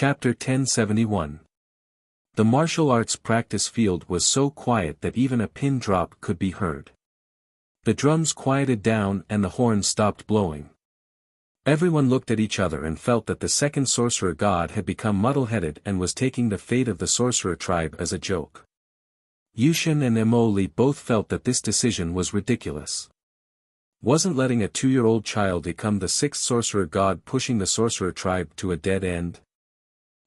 Chapter 1071. The martial arts practice field was so quiet that even a pin drop could be heard. The drums quieted down and the horns stopped blowing. Everyone looked at each other and felt that the second sorcerer god had become muddle-headed and was taking the fate of the sorcerer tribe as a joke. Yushin and Emoli both felt that this decision was ridiculous. Wasn't letting a 2-year-old child become the sixth sorcerer god pushing the sorcerer tribe to a dead end?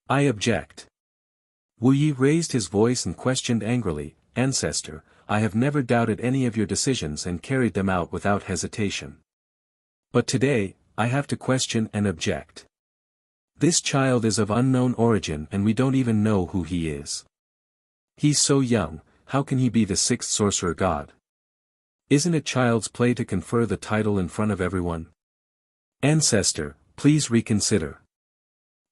I object. Wu Yi raised his voice and questioned angrily, Ancestor, I have never doubted any of your decisions and carried them out without hesitation. But today, I have to question and object. This child is of unknown origin and we don't even know who he is. He's so young, how can he be the sixth sorcerer god? Isn't it child's play to confer the title in front of everyone? Ancestor, please reconsider.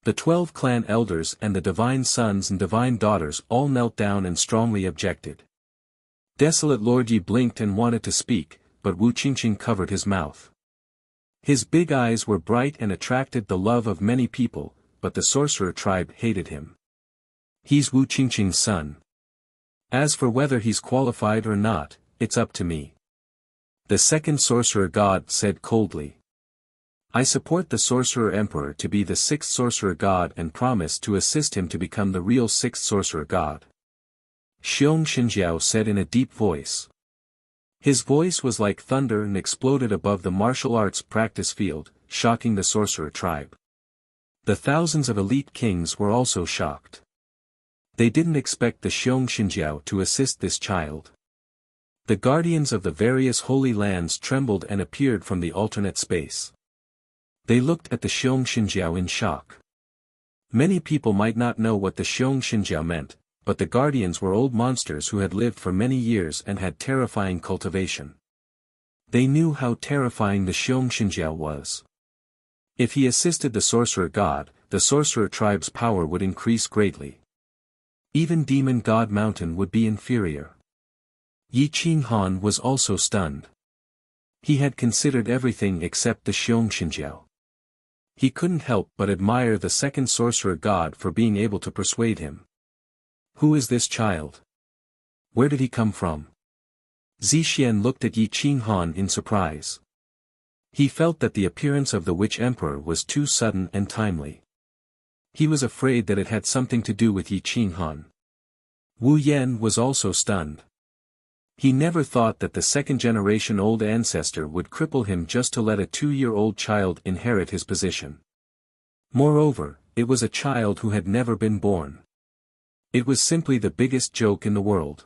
The 12 clan elders and the divine sons and divine daughters all knelt down and strongly objected. Desolate Lord Yi blinked and wanted to speak, but Wu Qingqing covered his mouth. His big eyes were bright and attracted the love of many people, but the sorcerer tribe hated him. He's Wu Qingqing's son. As for whether he's qualified or not, it's up to me. The second sorcerer god said coldly. I support the sorcerer emperor to be the sixth sorcerer god and promise to assist him to become the real sixth sorcerer god. Xiong Xinjiao said in a deep voice. His voice was like thunder and exploded above the martial arts practice field, shocking the sorcerer tribe. The thousands of elite kings were also shocked. They didn't expect the Xiong Xinjiao to assist this child. The guardians of the various holy lands trembled and appeared from the alternate space. They looked at the Xiong Xinjiao in shock. Many people might not know what the Xiong Xinjiao meant, but the guardians were old monsters who had lived for many years and had terrifying cultivation. They knew how terrifying the Xiong Xinjiao was. If he assisted the sorcerer god, the sorcerer tribe's power would increase greatly. Even Demon God Mountain would be inferior. Yi Qinghan was also stunned. He had considered everything except the Xiong Xinjiao. He couldn't help but admire the second sorcerer god for being able to persuade him. Who is this child? Where did he come from? Zixian looked at Yi Qinghan in surprise. He felt that the appearance of the witch emperor was too sudden and timely. He was afraid that it had something to do with Yi Qinghan. Wu Yan was also stunned. He never thought that the second-generation-old ancestor would cripple him just to let a 2-year-old child inherit his position. Moreover, it was a child who had never been born. It was simply the biggest joke in the world.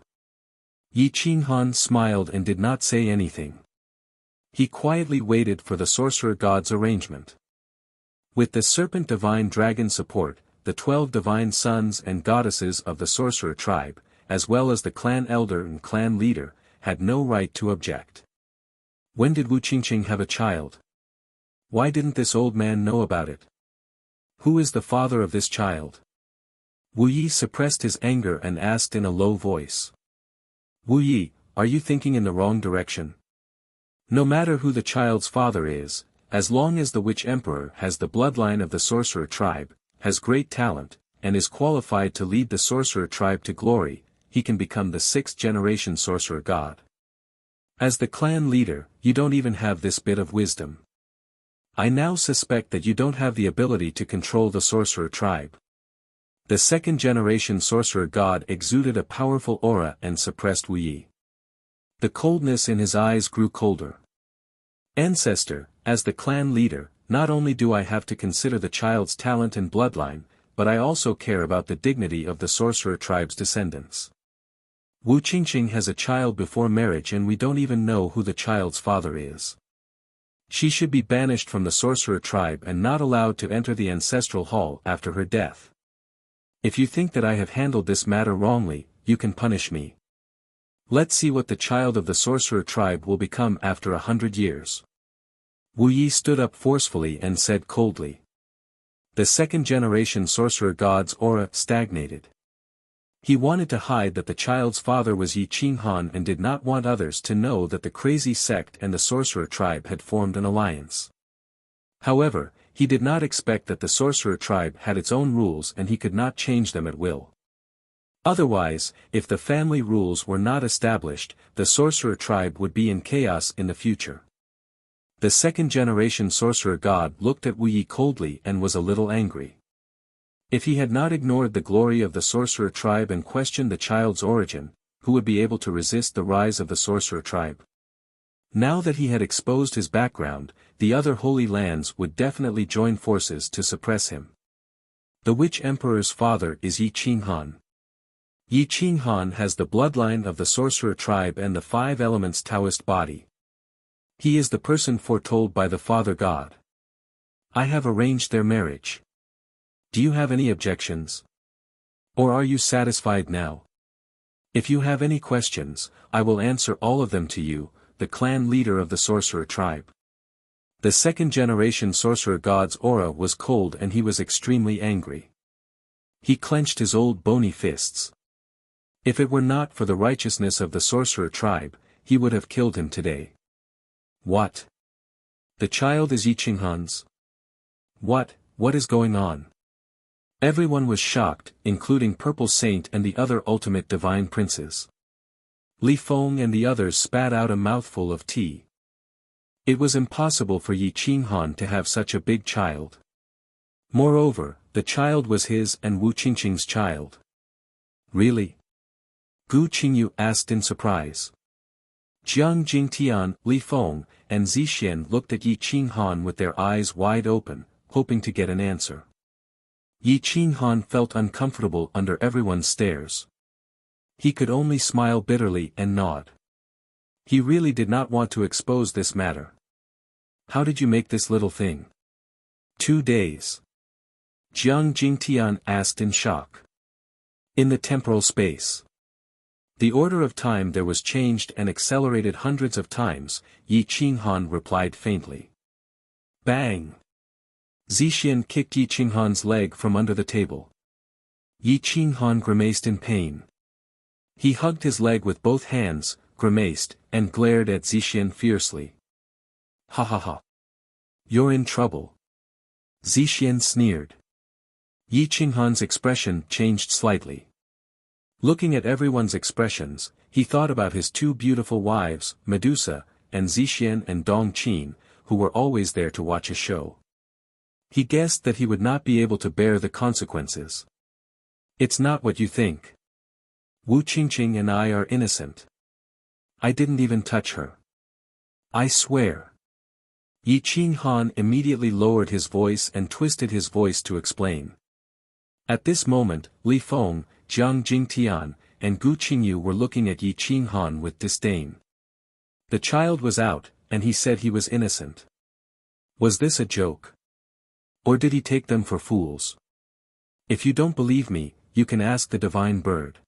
Yi Qinghan smiled and did not say anything. He quietly waited for the sorcerer god's arrangement. With the serpent divine dragon support, the 12 divine sons and goddesses of the sorcerer tribe, as well as the clan elder and clan leader, had no right to object. When did Wu Qingqing have a child? Why didn't this old man know about it? Who is the father of this child? Wu Yi suppressed his anger and asked in a low voice. Wu Yi, are you thinking in the wrong direction? No matter who the child's father is, as long as the witch emperor has the bloodline of the sorcerer tribe, has great talent, and is qualified to lead the sorcerer tribe to glory, he can become the 6th-generation sorcerer god. As the clan leader, you don't even have this bit of wisdom. I now suspect that you don't have the ability to control the sorcerer tribe. The 2nd-generation sorcerer god exuded a powerful aura and suppressed Wu Yi. The coldness in his eyes grew colder. Ancestor, as the clan leader, not only do I have to consider the child's talent and bloodline, but I also care about the dignity of the sorcerer tribe's descendants. Wu Qingqing has a child before marriage and we don't even know who the child's father is. She should be banished from the sorcerer tribe and not allowed to enter the ancestral hall after her death. If you think that I have handled this matter wrongly, you can punish me. Let's see what the child of the sorcerer tribe will become after 100 years. Wu Yi stood up forcefully and said coldly. The 2nd-generation sorcerer god's aura stagnated. He wanted to hide that the child's father was Yi Qinghan and did not want others to know that the crazy sect and the sorcerer tribe had formed an alliance. However, he did not expect that the sorcerer tribe had its own rules and he could not change them at will. Otherwise, if the family rules were not established, the sorcerer tribe would be in chaos in the future. The second-generation sorcerer god looked at Wuyi coldly and was a little angry. If he had not ignored the glory of the sorcerer tribe and questioned the child's origin, who would be able to resist the rise of the sorcerer tribe? Now that he had exposed his background, the other holy lands would definitely join forces to suppress him. The Witch Emperor's father is Yi Qinghan. Yi Qinghan has the bloodline of the sorcerer tribe and the five elements Taoist body. He is the person foretold by the Father God. I have arranged their marriage. Do you have any objections? Or are you satisfied now? If you have any questions, I will answer all of them to you, the clan leader of the sorcerer tribe. The second-generation sorcerer god's aura was cold and he was extremely angry. He clenched his old bony fists. If it were not for the righteousness of the sorcerer tribe, he would have killed him today. What? The child is Yi Qinghan's? What is going on? Everyone was shocked, including Purple Saint and the other ultimate divine princes. Li Feng and the others spat out a mouthful of tea. It was impossible for Yi Qinghan to have such a big child. Moreover, the child was his and Wu Qingqing's child. Really? Gu Qingyu asked in surprise. Jiang Jingtian, Li Feng, and Zixian looked at Yi Qinghan with their eyes wide open, hoping to get an answer. Yi Qinghan felt uncomfortable under everyone's stares. He could only smile bitterly and nod. He really did not want to expose this matter. How did you make this little thing? 2 days. Jiang Jingtian asked in shock. In the temporal space. The order of time there was changed and accelerated hundreds of times, Yi Qinghan replied faintly. Bang! Zixian kicked Yi Qinghan's leg from under the table. Yi Qinghan grimaced in pain. He hugged his leg with both hands, grimaced, and glared at Zixian fiercely. Ha ha ha. You're in trouble. Zixian sneered. Yi Qinghan's expression changed slightly. Looking at everyone's expressions, he thought about his 2 beautiful wives, Medusa, and Zixian and Dongqin, who were always there to watch a show. He guessed that he would not be able to bear the consequences. It's not what you think. Wu Qingqing and I are innocent. I didn't even touch her. I swear. Yi Qinghan immediately lowered his voice and twisted his voice to explain. At this moment, Li Feng, Jiang Jingtian, and Gu Qingyu were looking at Yi Qinghan with disdain. The child was out, and he said he was innocent. Was this a joke? Or did he take them for fools? If you don't believe me, you can ask the divine bird.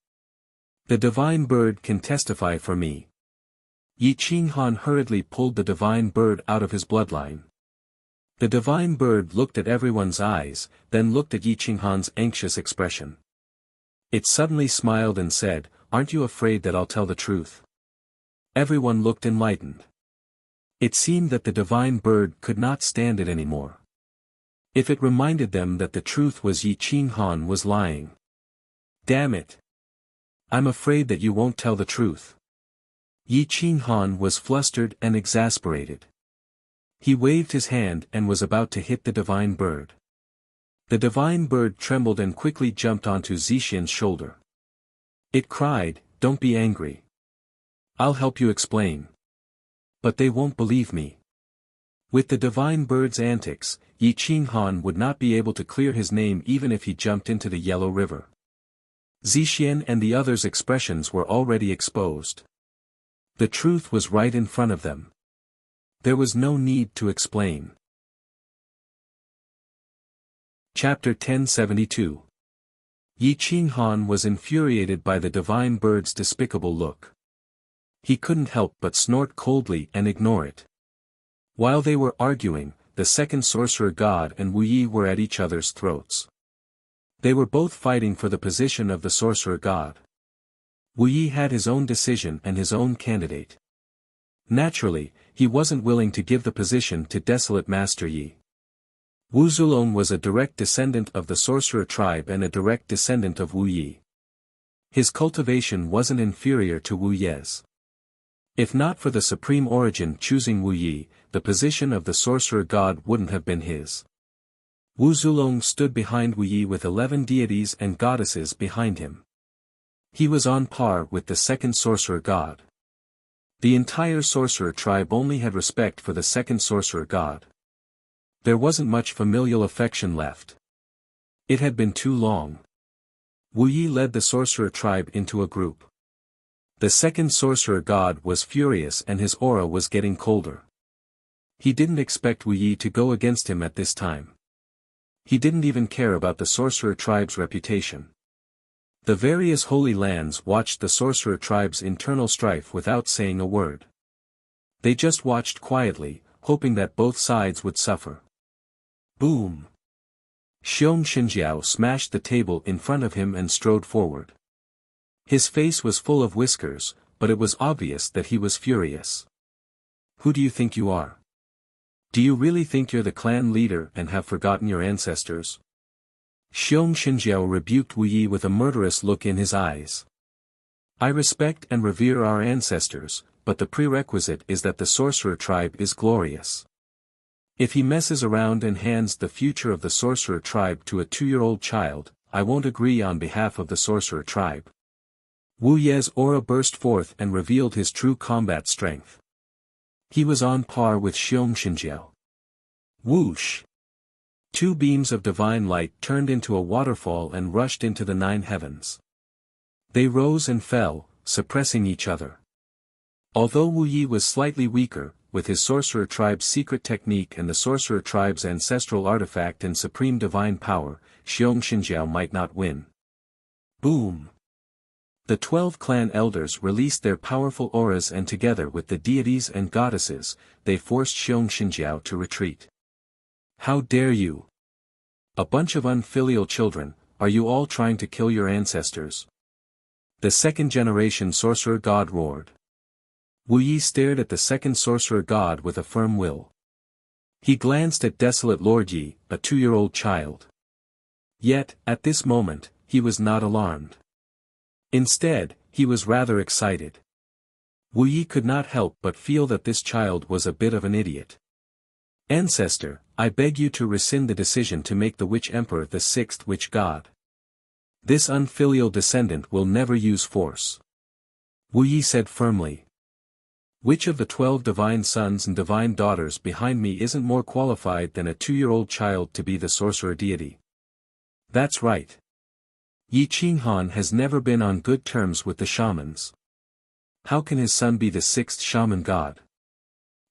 The divine bird can testify for me. Yi Qinghan hurriedly pulled the divine bird out of his bloodline. The divine bird looked at everyone's eyes, then looked at Yi Qinghan's anxious expression. It suddenly smiled and said, "Aren't you afraid that I'll tell the truth?" Everyone looked enlightened. It seemed that the divine bird could not stand it anymore. If it reminded them that the truth was Yi Qinghan was lying. Damn it! I'm afraid that you won't tell the truth. Yi Qinghan was flustered and exasperated. He waved his hand and was about to hit the divine bird. The divine bird trembled and quickly jumped onto Zixian's shoulder. It cried, "Don't be angry. I'll help you explain. But they won't believe me." With the divine bird's antics, Yi Qinghan would not be able to clear his name even if he jumped into the Yellow River. Zixian and the others' expressions were already exposed. The truth was right in front of them. There was no need to explain. Chapter 1072. Yi Qinghan was infuriated by the divine bird's despicable look. He couldn't help but snort coldly and ignore it. While they were arguing, the second sorcerer god and Wu Yi were at each other's throats. They were both fighting for the position of the sorcerer god. Wu Yi had his own decision and his own candidate. Naturally, he wasn't willing to give the position to Desolate Master Yi. Wu Zulong was a direct descendant of the sorcerer tribe and a direct descendant of Wu Yi. His cultivation wasn't inferior to Wu Ye's. If not for the supreme origin choosing Wu Yi, the position of the sorcerer god wouldn't have been his. Wu Zulong stood behind Wu Yi with 11 deities and goddesses behind him. He was on par with the second sorcerer god. The entire sorcerer tribe only had respect for the second sorcerer god. There wasn't much familial affection left. It had been too long. Wu Yi led the sorcerer tribe into a group. The second sorcerer god was furious and his aura was getting colder. He didn't expect Wu Yi to go against him at this time. He didn't even care about the sorcerer tribe's reputation. The various holy lands watched the sorcerer tribe's internal strife without saying a word. They just watched quietly, hoping that both sides would suffer. Boom! Xiong Xinjiao smashed the table in front of him and strode forward. His face was full of whiskers, but it was obvious that he was furious. Who do you think you are? Do you really think you're the clan leader and have forgotten your ancestors? Xiong Xinjiao rebuked Wu Yi with a murderous look in his eyes. I respect and revere our ancestors, but the prerequisite is that the sorcerer tribe is glorious. If he messes around and hands the future of the sorcerer tribe to a 2-year-old child, I won't agree on behalf of the sorcerer tribe. Wu Ye's aura burst forth and revealed his true combat strength. He was on par with Xiong Xinjiao. Whoosh! 2 beams of divine light turned into a waterfall and rushed into the 9 heavens. They rose and fell, suppressing each other. Although Wu Yi was slightly weaker, with his sorcerer tribe's secret technique and the sorcerer tribe's ancestral artifact and supreme divine power, Xiong Xinjiao might not win. Boom! The 12 clan elders released their powerful auras and together with the deities and goddesses, they forced Xiong Xinjiao to retreat. How dare you? A bunch of unfilial children, are you all trying to kill your ancestors? The second-generation sorcerer god roared. Wu Yi stared at the second sorcerer god with a firm will. He glanced at desolate Lord Yi, a 2-year-old child. Yet, at this moment, he was not alarmed. Instead, he was rather excited. Wu Yi could not help but feel that this child was a bit of an idiot. Ancestor, I beg you to rescind the decision to make the Witch Emperor the 6th Witch God. This unfilial descendant will never use force. Wu Yi said firmly. Which of the 12 divine sons and divine daughters behind me isn't more qualified than a 2-year-old child to be the sorcerer deity? That's right. Yi Qinghan has never been on good terms with the shamans. How can his son be the 6th shaman god?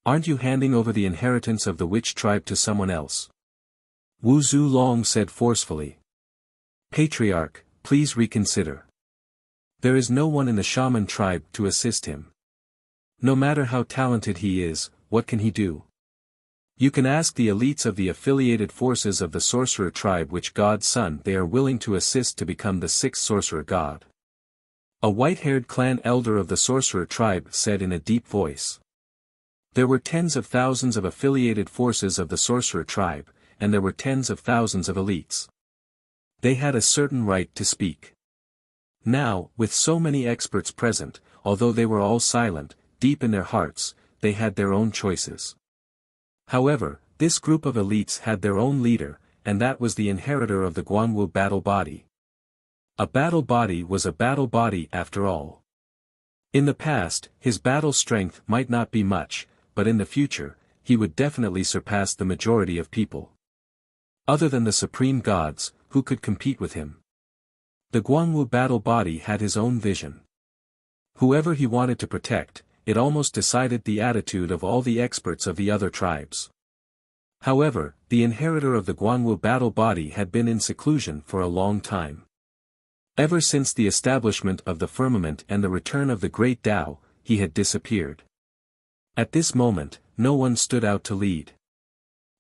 Aren't you handing over the inheritance of the witch tribe to someone else? Wu Zulong said forcefully. Patriarch, please reconsider. There is no one in the shaman tribe to assist him. No matter how talented he is, what can he do? You can ask the elites of the affiliated forces of the sorcerer tribe which god's son they are willing to assist to become the 6th sorcerer god. A white-haired clan elder of the sorcerer tribe said in a deep voice. There were tens of thousands of affiliated forces of the sorcerer tribe, and there were tens of thousands of elites. They had a certain right to speak. Now, with so many experts present, although they were all silent, deep in their hearts, they had their own choices. However, this group of elites had their own leader, and that was the inheritor of the Guanwu battle body. A battle body was a battle body after all. In the past, his battle strength might not be much, but in the future, he would definitely surpass the majority of people. Other than the supreme gods, who could compete with him? The Guanwu battle body had his own vision. Whoever he wanted to protect, it almost decided the attitude of all the experts of the other tribes. However, the inheritor of the Guanwu battle body had been in seclusion for a long time. Ever since the establishment of the firmament and the return of the great Tao, he had disappeared. At this moment, no one stood out to lead.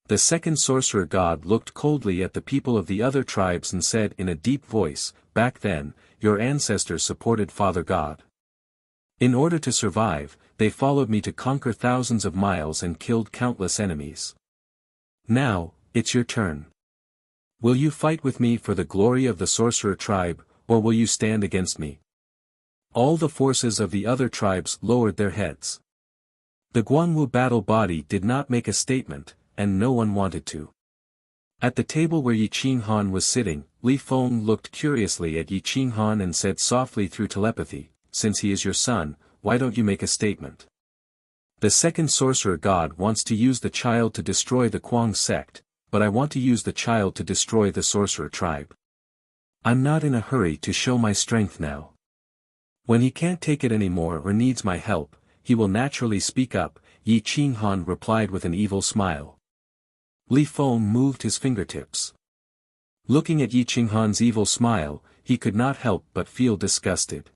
The second sorcerer god looked coldly at the people of the other tribes and said in a deep voice, "Back then, your ancestors supported Father God. In order to survive, they followed me to conquer thousands of miles and killed countless enemies. Now, It's your turn. Will you fight with me for the glory of the sorcerer tribe, or will you stand against me? All the forces of the other tribes lowered their heads. The Guangwu battle body did not make a statement, and no one wanted to. At the table where Yi Qinghan was sitting, Li Feng looked curiously at Yi Qinghan and said softly through telepathy, "Since he is your son, why don't you make a statement? The second sorcerer god wants to use the child to destroy the Kuang sect, but I want to use the child to destroy the sorcerer tribe. I'm not in a hurry to show my strength now. When he can't take it anymore or needs my help, he will naturally speak up," Yi Qinghan replied with an evil smile. Li Feng moved his fingertips. Looking at Yi Qinghan's evil smile, he could not help but feel disgusted.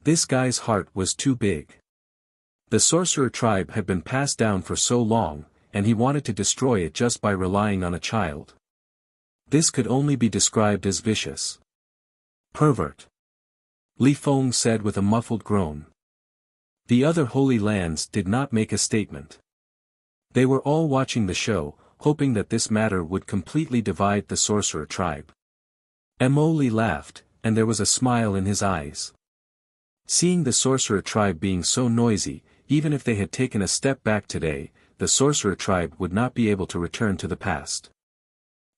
This guy's heart was too big. The sorcerer tribe had been passed down for so long, and he wanted to destroy it just by relying on a child. This could only be described as vicious. Pervert. Li Feng said with a muffled groan. The other holy lands did not make a statement. They were all watching the show, hoping that this matter would completely divide the sorcerer tribe. Mo Li laughed, and there was a smile in his eyes. Seeing the sorcerer tribe being so noisy, even if they had taken a step back today, the sorcerer tribe would not be able to return to the past.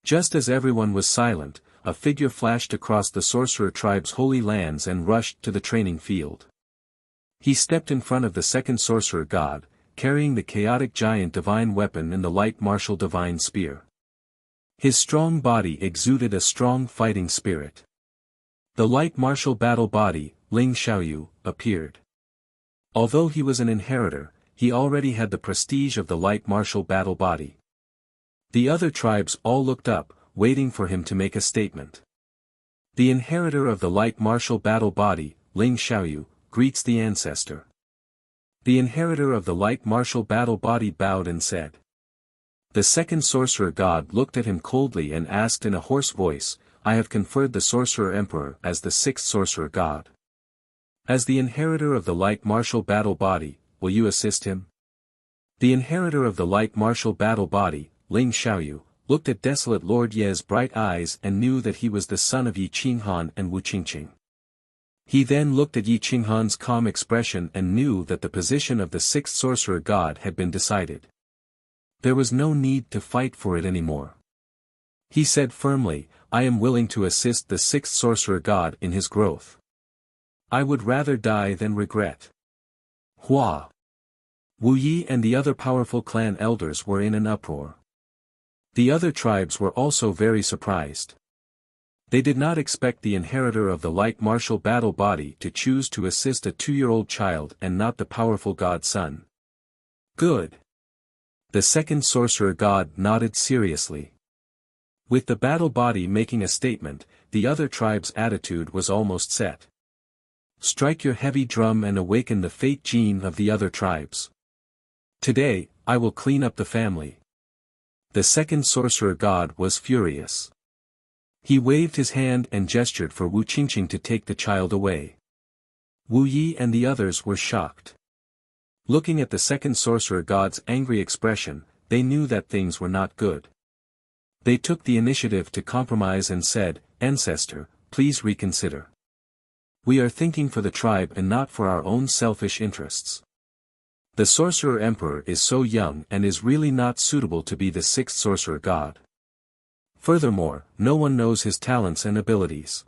Just as everyone was silent, a figure flashed across the sorcerer tribe's holy lands and rushed to the training field. He stepped in front of the second sorcerer god, carrying the chaotic giant divine weapon and the light martial divine spear. His strong body exuded a strong fighting spirit. The light martial battle body, Ling Xiaoyu, appeared. Although he was an inheritor, he already had the prestige of the light martial battle body. The other tribes all looked up, waiting for him to make a statement. The inheritor of the light martial battle body, Ling Xiaoyu, greets the ancestor. The inheritor of the light martial battle body bowed and said. The second sorcerer god looked at him coldly and asked in a hoarse voice, "I have conferred the sorcerer emperor as the sixth sorcerer god. As the inheritor of the light martial battle body, will you assist him?" The inheritor of the light martial battle body, Ling Xiaoyu, looked at desolate Lord Ye's bright eyes and knew that he was the son of Yi Qinghan and Wu Qingqing. He then looked at Yi Qinghan's calm expression and knew that the position of the sixth sorcerer god had been decided. There was no need to fight for it anymore. He said firmly, "I am willing to assist the sixth sorcerer god in his growth. I would rather die than regret." Hua! Wu Yi and the other powerful clan elders were in an uproar. The other tribes were also very surprised. They did not expect the inheritor of the light martial battle body to choose to assist a 2-year-old child and not the powerful god's son. Good. The second sorcerer god nodded seriously. With the battle body making a statement, the other tribe's attitude was almost set. Strike your heavy drum and awaken the fate gene of the other tribes. Today, I will clean up the family. The second sorcerer god was furious. He waved his hand and gestured for Wu Qingqing to take the child away. Wu Yi and the others were shocked. Looking at the second sorcerer god's angry expression, they knew that things were not good. They took the initiative to compromise and said, "Ancestor, please reconsider. We are thinking for the tribe and not for our own selfish interests. The sorcerer emperor is so young and is really not suitable to be the sixth sorcerer god. Furthermore, no one knows his talents and abilities.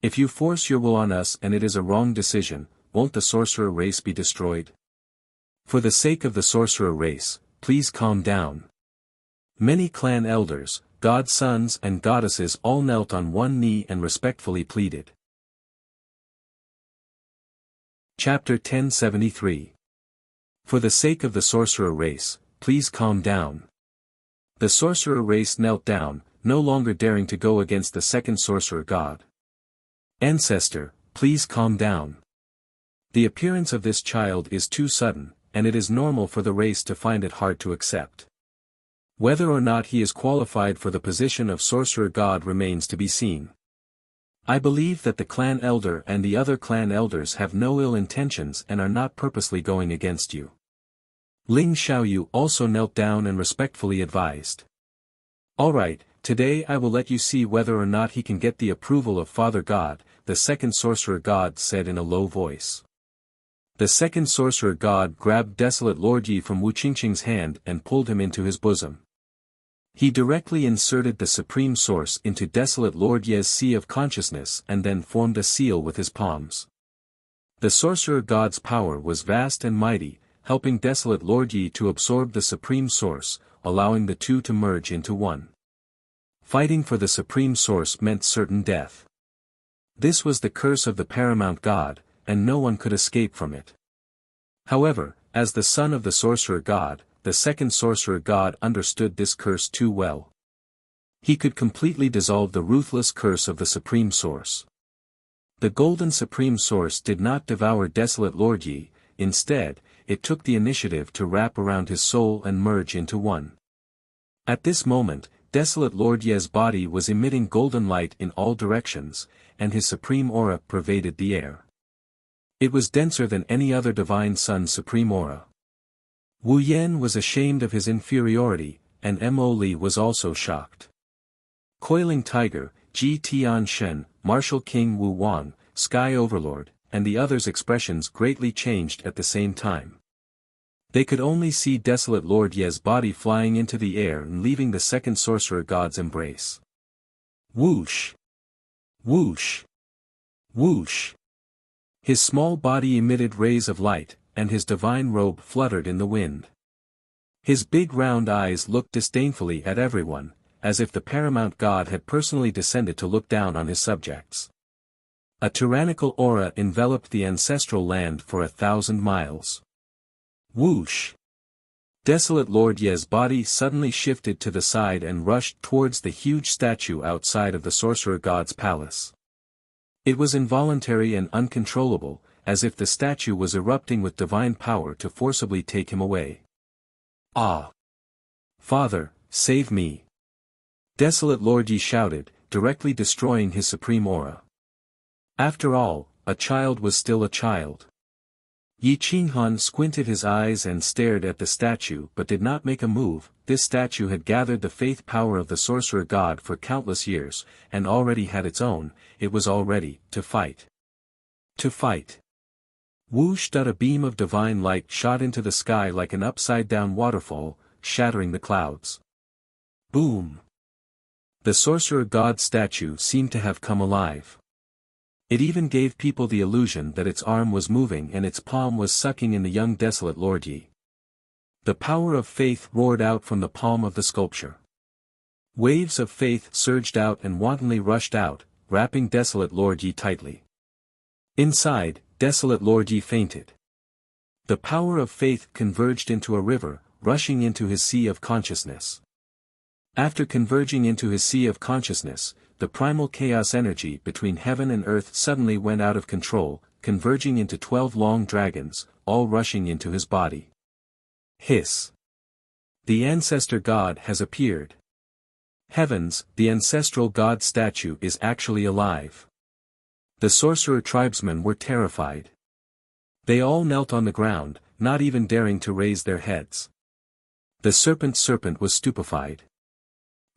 If you force your will on us and it is a wrong decision, won't the sorcerer race be destroyed? For the sake of the sorcerer race, please calm down." Many clan elders, god sons and goddesses all knelt on one knee and respectfully pleaded. Chapter 1073. For the sake of the sorcerer race, please calm down. The sorcerer race knelt down, no longer daring to go against the second sorcerer god. Ancestor, please calm down. The appearance of this child is too sudden, and it is normal for the race to find it hard to accept. Whether or not he is qualified for the position of sorcerer god remains to be seen. I believe that the clan elder and the other clan elders have no ill intentions and are not purposely going against you. Ling Xiaoyu also knelt down and respectfully advised. Alright, today I will let you see whether or not he can get the approval of Father God, the second sorcerer god said in a low voice. The second sorcerer god grabbed Desolate Lord Yi from Wu Qingqing's hand and pulled him into his bosom. He directly inserted the supreme source into Desolate Lord Yi's sea of consciousness and then formed a seal with his palms. The sorcerer god's power was vast and mighty, helping Desolate Lord Yi to absorb the supreme source, allowing the two to merge into one. Fighting for the supreme source meant certain death. This was the curse of the paramount god, and no one could escape from it. However, as the son of the sorcerer god, the second sorcerer god understood this curse too well. He could completely dissolve the ruthless curse of the supreme source. The golden supreme source did not devour Desolate Lord Yi, instead, it took the initiative to wrap around his soul and merge into one. At this moment, Desolate Lord Yi's body was emitting golden light in all directions, and his supreme aura pervaded the air. It was denser than any other divine son's supreme aura. Wu Yan was ashamed of his inferiority, and Mo Li was also shocked. Coiling Tiger, Ji Tianshen, Martial King Wu Wang, Sky Overlord, and the others' expressions greatly changed at the same time. They could only see Desolate Lord Yi's body flying into the air and leaving the second sorcerer god's embrace. Whoosh! Whoosh! Whoosh! His small body emitted rays of light, and his divine robe fluttered in the wind. His big round eyes looked disdainfully at everyone, as if the paramount god had personally descended to look down on his subjects. A tyrannical aura enveloped the ancestral land for 1,000 miles. Whoosh! Desolate Lord Yi's body suddenly shifted to the side and rushed towards the huge statue outside of the sorcerer god's palace. It was involuntary and uncontrollable, as if the statue was erupting with divine power to forcibly take him away. Ah! Father, save me! Desolate Lord Yi shouted, directly destroying his supreme aura. After all, a child was still a child. Yi Qinghan squinted his eyes and stared at the statue but did not make a move. This statue had gathered the faith power of the sorcerer god for countless years, and already had its own. It was all ready to fight. To fight. Whoosh! A beam of divine light shot into the sky like an upside-down waterfall, shattering the clouds. Boom! The sorcerer god statue seemed to have come alive. It even gave people the illusion that its arm was moving and its palm was sucking in the young Desolate Lord Yi. The power of faith roared out from the palm of the sculpture. Waves of faith surged out and wantonly rushed out, wrapping Desolate Lord Yi tightly. Inside, Desolate Lord Yi fainted. The power of faith converged into a river, rushing into his sea of consciousness. After converging into his sea of consciousness, the primal chaos energy between heaven and earth suddenly went out of control, converging into 12 long dragons, all rushing into his body. Hiss! The ancestor god has appeared. Heavens, the ancestral god statue is actually alive. The sorcerer tribesmen were terrified. They all knelt on the ground, not even daring to raise their heads. The serpent was stupefied.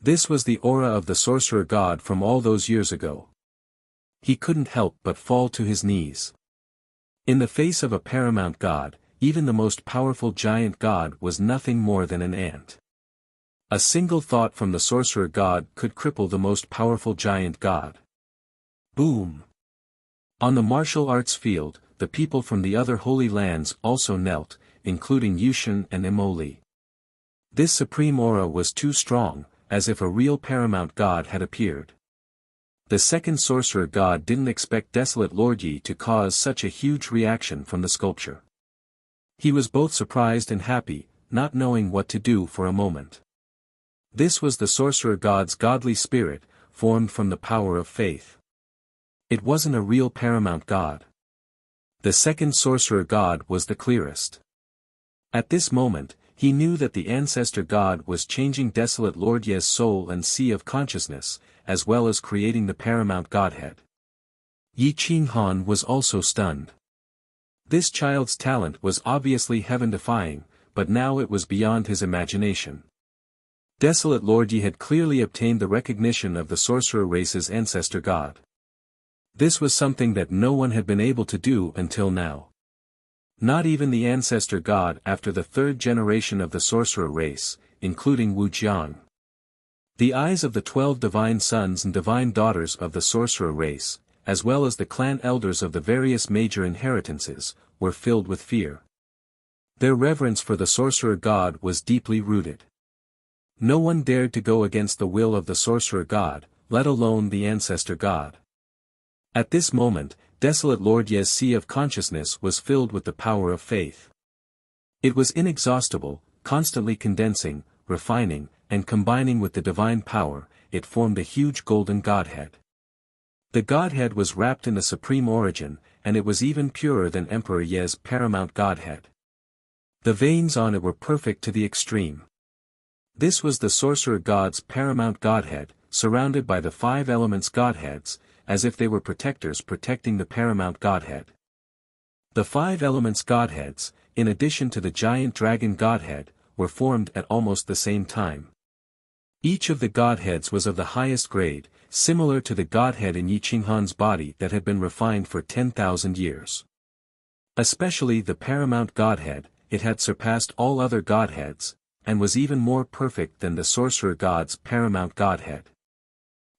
This was the aura of the sorcerer god from all those years ago. He couldn't help but fall to his knees. In the face of a paramount god, even the most powerful giant god was nothing more than an ant. A single thought from the sorcerer god could cripple the most powerful giant god. Boom! On the martial arts field, the people from the other holy lands also knelt, including Yushan and Mo Li. This supreme aura was too strong, as if a real paramount god had appeared. The second sorcerer god didn't expect Desolate Lord Yi to cause such a huge reaction from the sculpture. He was both surprised and happy, not knowing what to do for a moment. This was the sorcerer god's godly spirit, formed from the power of faith. It wasn't a real paramount god. The second sorcerer god was the clearest. At this moment, he knew that the ancestor god was changing Desolate Lord Yi's soul and sea of consciousness, as well as creating the paramount godhead. Yi Qinghan was also stunned. This child's talent was obviously heaven-defying, but now it was beyond his imagination. Desolate Lord Yi had clearly obtained the recognition of the sorcerer race's ancestor god. This was something that no one had been able to do until now. Not even the ancestor god after the third generation of the sorcerer race, including Wuxia. The eyes of the 12 divine sons and divine daughters of the sorcerer race, as well as the clan elders of the various major inheritances, were filled with fear. Their reverence for the sorcerer god was deeply rooted. No one dared to go against the will of the sorcerer god, let alone the ancestor god. At this moment, Desolate Lord Ye's sea of consciousness was filled with the power of faith. It was inexhaustible, constantly condensing, refining, and combining with the divine power. It formed a huge golden godhead. The godhead was wrapped in the supreme origin, and it was even purer than Emperor Ye's paramount godhead. The veins on it were perfect to the extreme. This was the sorcerer god's paramount godhead, surrounded by the 5 elements godheads, as if they were protectors protecting the paramount godhead. The 5 elements godheads, in addition to the giant dragon godhead, were formed at almost the same time. Each of the godheads was of the highest grade, similar to the godhead in Yi Qinghan's body that had been refined for 10,000 years. Especially the paramount godhead, it had surpassed all other godheads, and was even more perfect than the sorcerer god's paramount godhead.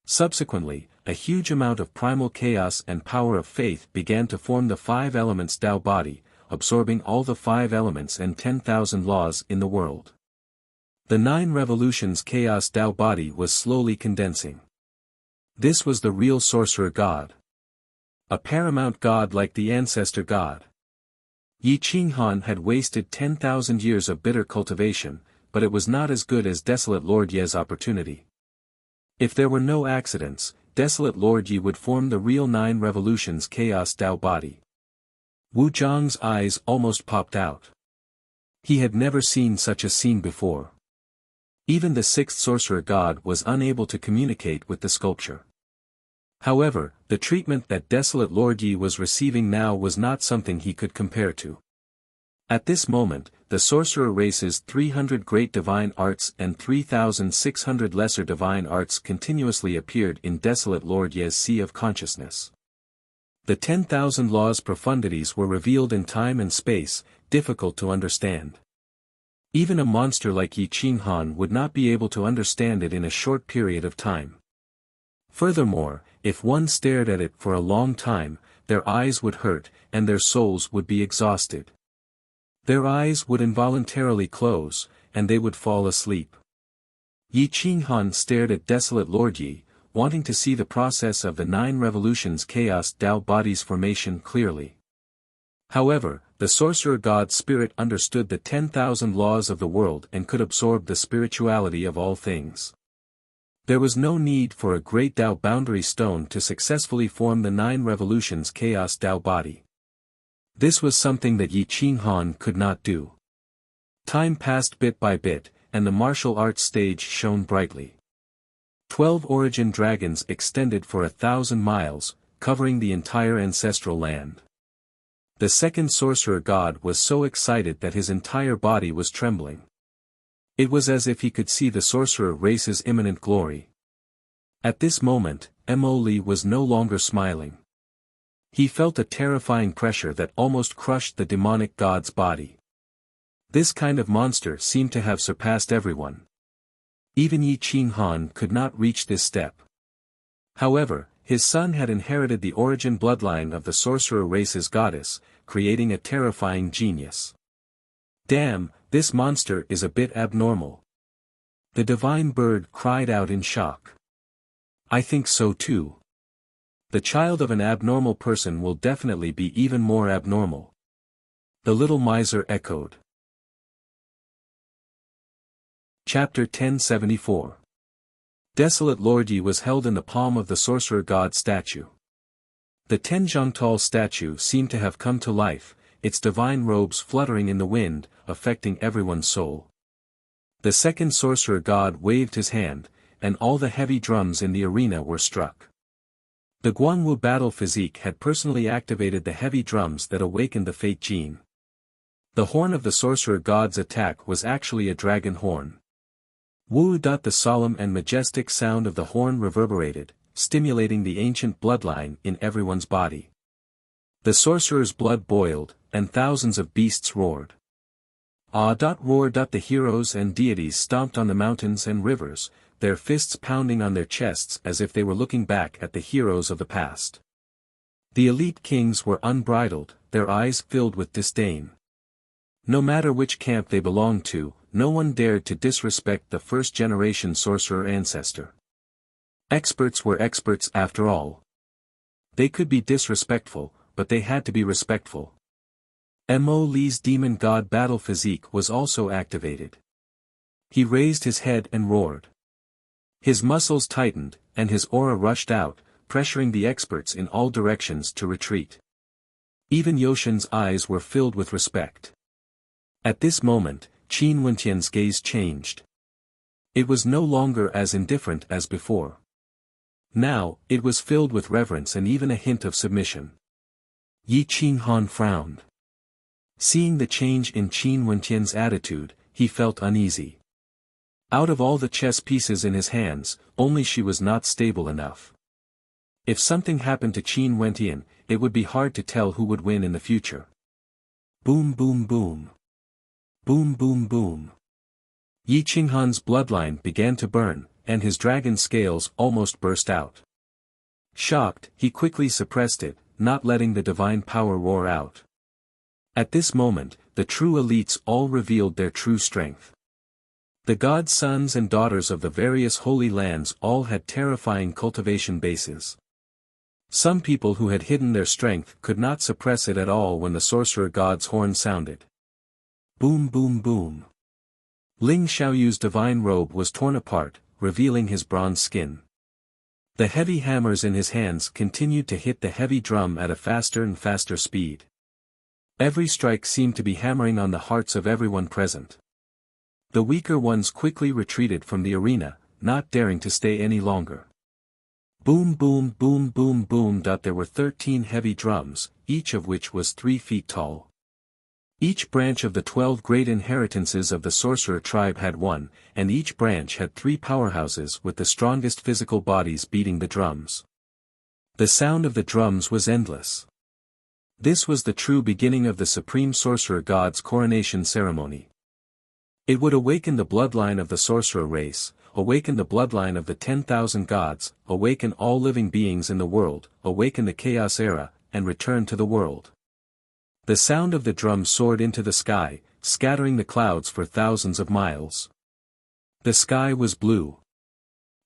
Subsequently, a huge amount of primal chaos and power of faith began to form the 5 elements Tao body, absorbing all the 5 elements and 10,000 laws in the world. The 9 revolutions chaos Tao body was slowly condensing. This was the real sorcerer god. A paramount god like the ancestor god. Yi Qinghan had wasted 10,000 years of bitter cultivation, but it was not as good as Desolate Lord Ye's opportunity. If there were no accidents, Desolate Lord Yi would form the real 9 revolutions chaos Tao body. Wu Zhang's eyes almost popped out. He had never seen such a scene before. Even the 6th sorcerer god was unable to communicate with the sculpture. However, the treatment that Desolate Lord Yi was receiving now was not something he could compare to. At this moment, the sorcerer race's 300 great divine arts and 3,600 lesser divine arts continuously appeared in Desolate Lord Ye's sea of consciousness. The 10,000 laws profundities were revealed in time and space, difficult to understand. Even a monster like Yi Qinghan would not be able to understand it in a short period of time. Furthermore, if one stared at it for a long time, their eyes would hurt, and their souls would be exhausted. Their eyes would involuntarily close, and they would fall asleep. Yi Qinghan stared at Desolate Lord Yi, wanting to see the process of the 9 revolutions chaos Tao body's formation clearly. However, the sorcerer god's spirit understood the 10,000 laws of the world and could absorb the spirituality of all things. There was no need for a great Tao boundary stone to successfully form the 9 revolutions chaos Tao body. This was something that Yi Qinghan could not do. Time passed bit by bit, and the martial arts stage shone brightly. 12 origin dragons extended for 1,000 miles, covering the entire ancestral land. The 2nd sorcerer god was so excited that his entire body was trembling. It was as if he could see the sorcerer race's imminent glory. At this moment, Mo Li was no longer smiling. He felt a terrifying pressure that almost crushed the demonic god's body. This kind of monster seemed to have surpassed everyone. Even Yi Qinghan could not reach this step. However, his son had inherited the origin bloodline of the sorcerer race's goddess, creating a terrifying genius. Damn, this monster is a bit abnormal. The divine bird cried out in shock. I think so too. The child of an abnormal person will definitely be even more abnormal. The little miser echoed. Chapter 1074. Desolate Lord Yi was held in the palm of the sorcerer god statue. The Tenjiangtal statue seemed to have come to life, its divine robes fluttering in the wind, affecting everyone's soul. The 2nd sorcerer god waved his hand, and all the heavy drums in the arena were struck. The Guangwu battle physique had personally activated the heavy drums that awakened the fate gene. The horn of the sorcerer god's attack was actually a dragon horn. Wu. The solemn and majestic sound of the horn reverberated, stimulating the ancient bloodline in everyone's body. The sorcerer's blood boiled, and thousands of beasts roared. Roar. The heroes and deities stomped on the mountains and rivers, their fists pounding on their chests as if they were looking back at the heroes of the past. The elite kings were unbridled, their eyes filled with disdain. No matter which camp they belonged to, no one dared to disrespect the first-generation sorcerer ancestor. Experts were experts after all. They could be disrespectful, but they had to be respectful. Mo Li's demon god battle physique was also activated. He raised his head and roared. His muscles tightened, and his aura rushed out, pressuring the experts in all directions to retreat. Even Yoshin's eyes were filled with respect. At this moment, Qin Wentian's gaze changed. It was no longer as indifferent as before. Now, it was filled with reverence and even a hint of submission. Yi Qinghan frowned. Seeing the change in Qin Wentian's attitude, he felt uneasy. Out of all the chess pieces in his hands, only she was not stable enough. If something happened to Qin Wentian, it would be hard to tell who would win in the future. Boom boom boom. Boom boom boom. Yi Qinghan's bloodline began to burn, and his dragon scales almost burst out. Shocked, he quickly suppressed it, not letting the divine power roar out. At this moment, the true elites all revealed their true strength. The gods' sons and daughters of the various holy lands all had terrifying cultivation bases. Some people who had hidden their strength could not suppress it at all when the sorcerer god's horn sounded. Boom boom boom. Ling Xiaoyu's divine robe was torn apart, revealing his bronze skin. The heavy hammers in his hands continued to hit the heavy drum at a faster and faster speed. Every strike seemed to be hammering on the hearts of everyone present. The weaker ones quickly retreated from the arena, not daring to stay any longer. Boom boom boom boom boom. There were 13 heavy drums, each of which was 3 feet tall. Each branch of the 12 great inheritances of the sorcerer tribe had one, and each branch had 3 powerhouses with the strongest physical bodies beating the drums. The sound of the drums was endless. This was the true beginning of the Supreme Sorcerer God's coronation ceremony. It would awaken the bloodline of the sorcerer race, awaken the bloodline of the 10,000 gods, awaken all living beings in the world, awaken the Chaos Era, and return to the world. The sound of the drum soared into the sky, scattering the clouds for thousands of miles. The sky was blue.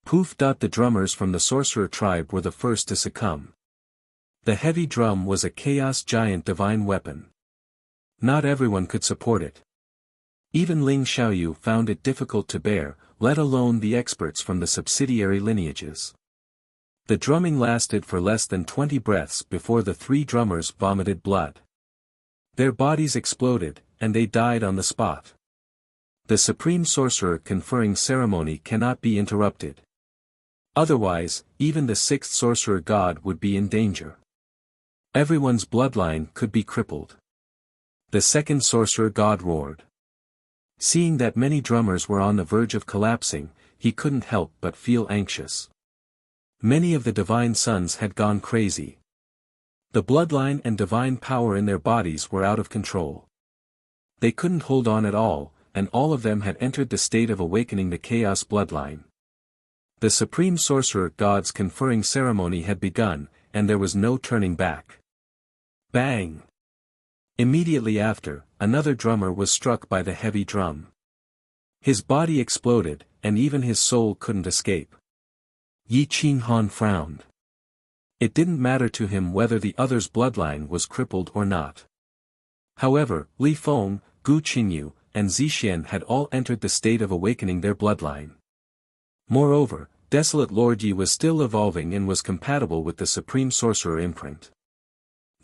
Poof! The drummers from the sorcerer tribe were the first to succumb. The heavy drum was a chaos giant divine weapon. Not everyone could support it. Even Ling Xiaoyu found it difficult to bear, let alone the experts from the subsidiary lineages. The drumming lasted for less than 20 breaths before the 3 drummers vomited blood. Their bodies exploded, and they died on the spot. The Supreme Sorcerer conferring ceremony cannot be interrupted. Otherwise, even the 6th Sorcerer God would be in danger. Everyone's bloodline could be crippled. The 2nd Sorcerer God roared. Seeing that many drummers were on the verge of collapsing, he couldn't help but feel anxious. Many of the divine sons had gone crazy. The bloodline and divine power in their bodies were out of control. They couldn't hold on at all, and all of them had entered the state of awakening the chaos bloodline. The Supreme Sorcerer God's conferring ceremony had begun, and there was no turning back. Bang! Immediately after, another drummer was struck by the heavy drum. His body exploded, and even his soul couldn't escape. Yi Qinghan frowned. It didn't matter to him whether the other's bloodline was crippled or not. However, Li Feng, Gu Qingyu, and Zixian had all entered the state of awakening their bloodline. Moreover, Desolate Lord Yi was still evolving and was compatible with the Supreme Sorcerer imprint.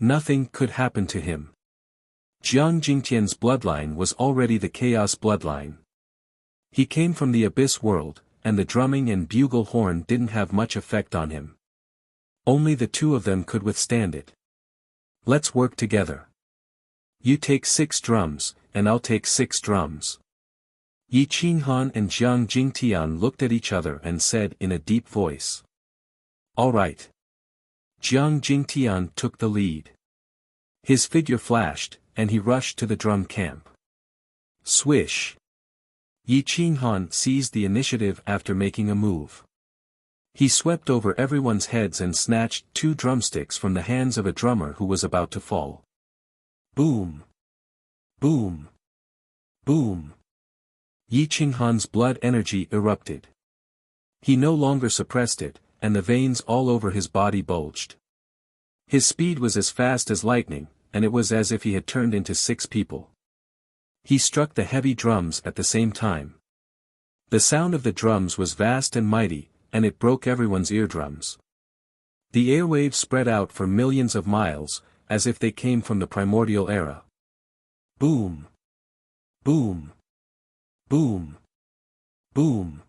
Nothing could happen to him. Jiang Jingtian's bloodline was already the Chaos bloodline. He came from the Abyss world, and the drumming and bugle horn didn't have much effect on him. Only the 2 of them could withstand it. Let's work together. You take 6 drums, and I'll take 6 drums. Yi Qinghan and Jiang Jingtian looked at each other and said in a deep voice. All right. Jiang Jingtian took the lead. His figure flashed, and he rushed to the drum camp. Swish! Yi Qinghan seized the initiative after making a move. He swept over everyone's heads and snatched 2 drumsticks from the hands of a drummer who was about to fall. Boom! Boom! Boom! Yi Qinghan's blood energy erupted. He no longer suppressed it, and the veins all over his body bulged. His speed was as fast as lightning, and it was as if he had turned into 6 people. He struck the heavy drums at the same time. The sound of the drums was vast and mighty, and it broke everyone's eardrums. The airwaves spread out for millions of miles, as if they came from the primordial era. Boom! Boom! Boom! Boom!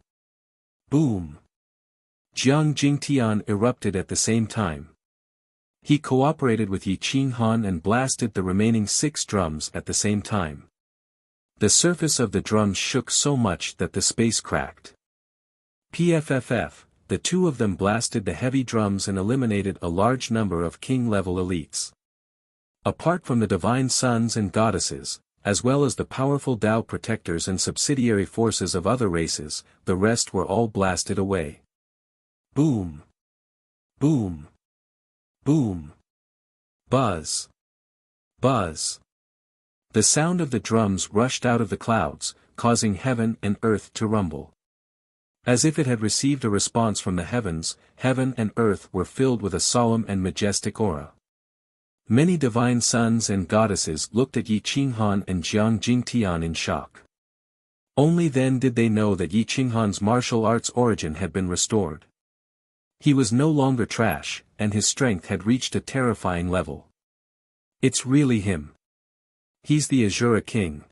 Boom! Jiang Jingtian erupted at the same time. He cooperated with Yi Qinghan and blasted the remaining 6 drums at the same time. The surface of the drums shook so much that the space cracked. PFFF, the 2 of them blasted the heavy drums and eliminated a large number of king-level elites. Apart from the divine sons and goddesses, as well as the powerful Tao protectors and subsidiary forces of other races, the rest were all blasted away. Boom! Boom! Boom! Buzz! Buzz! The sound of the drums rushed out of the clouds, causing heaven and earth to rumble. As if it had received a response from the heavens, heaven and earth were filled with a solemn and majestic aura. Many divine sons and goddesses looked at Yi Qinghan and Jiang Jingtian in shock. Only then did they know that Yi Qinghan's martial arts origin had been restored. He was no longer trash, and his strength had reached a terrifying level. It's really him. He's the Azura King.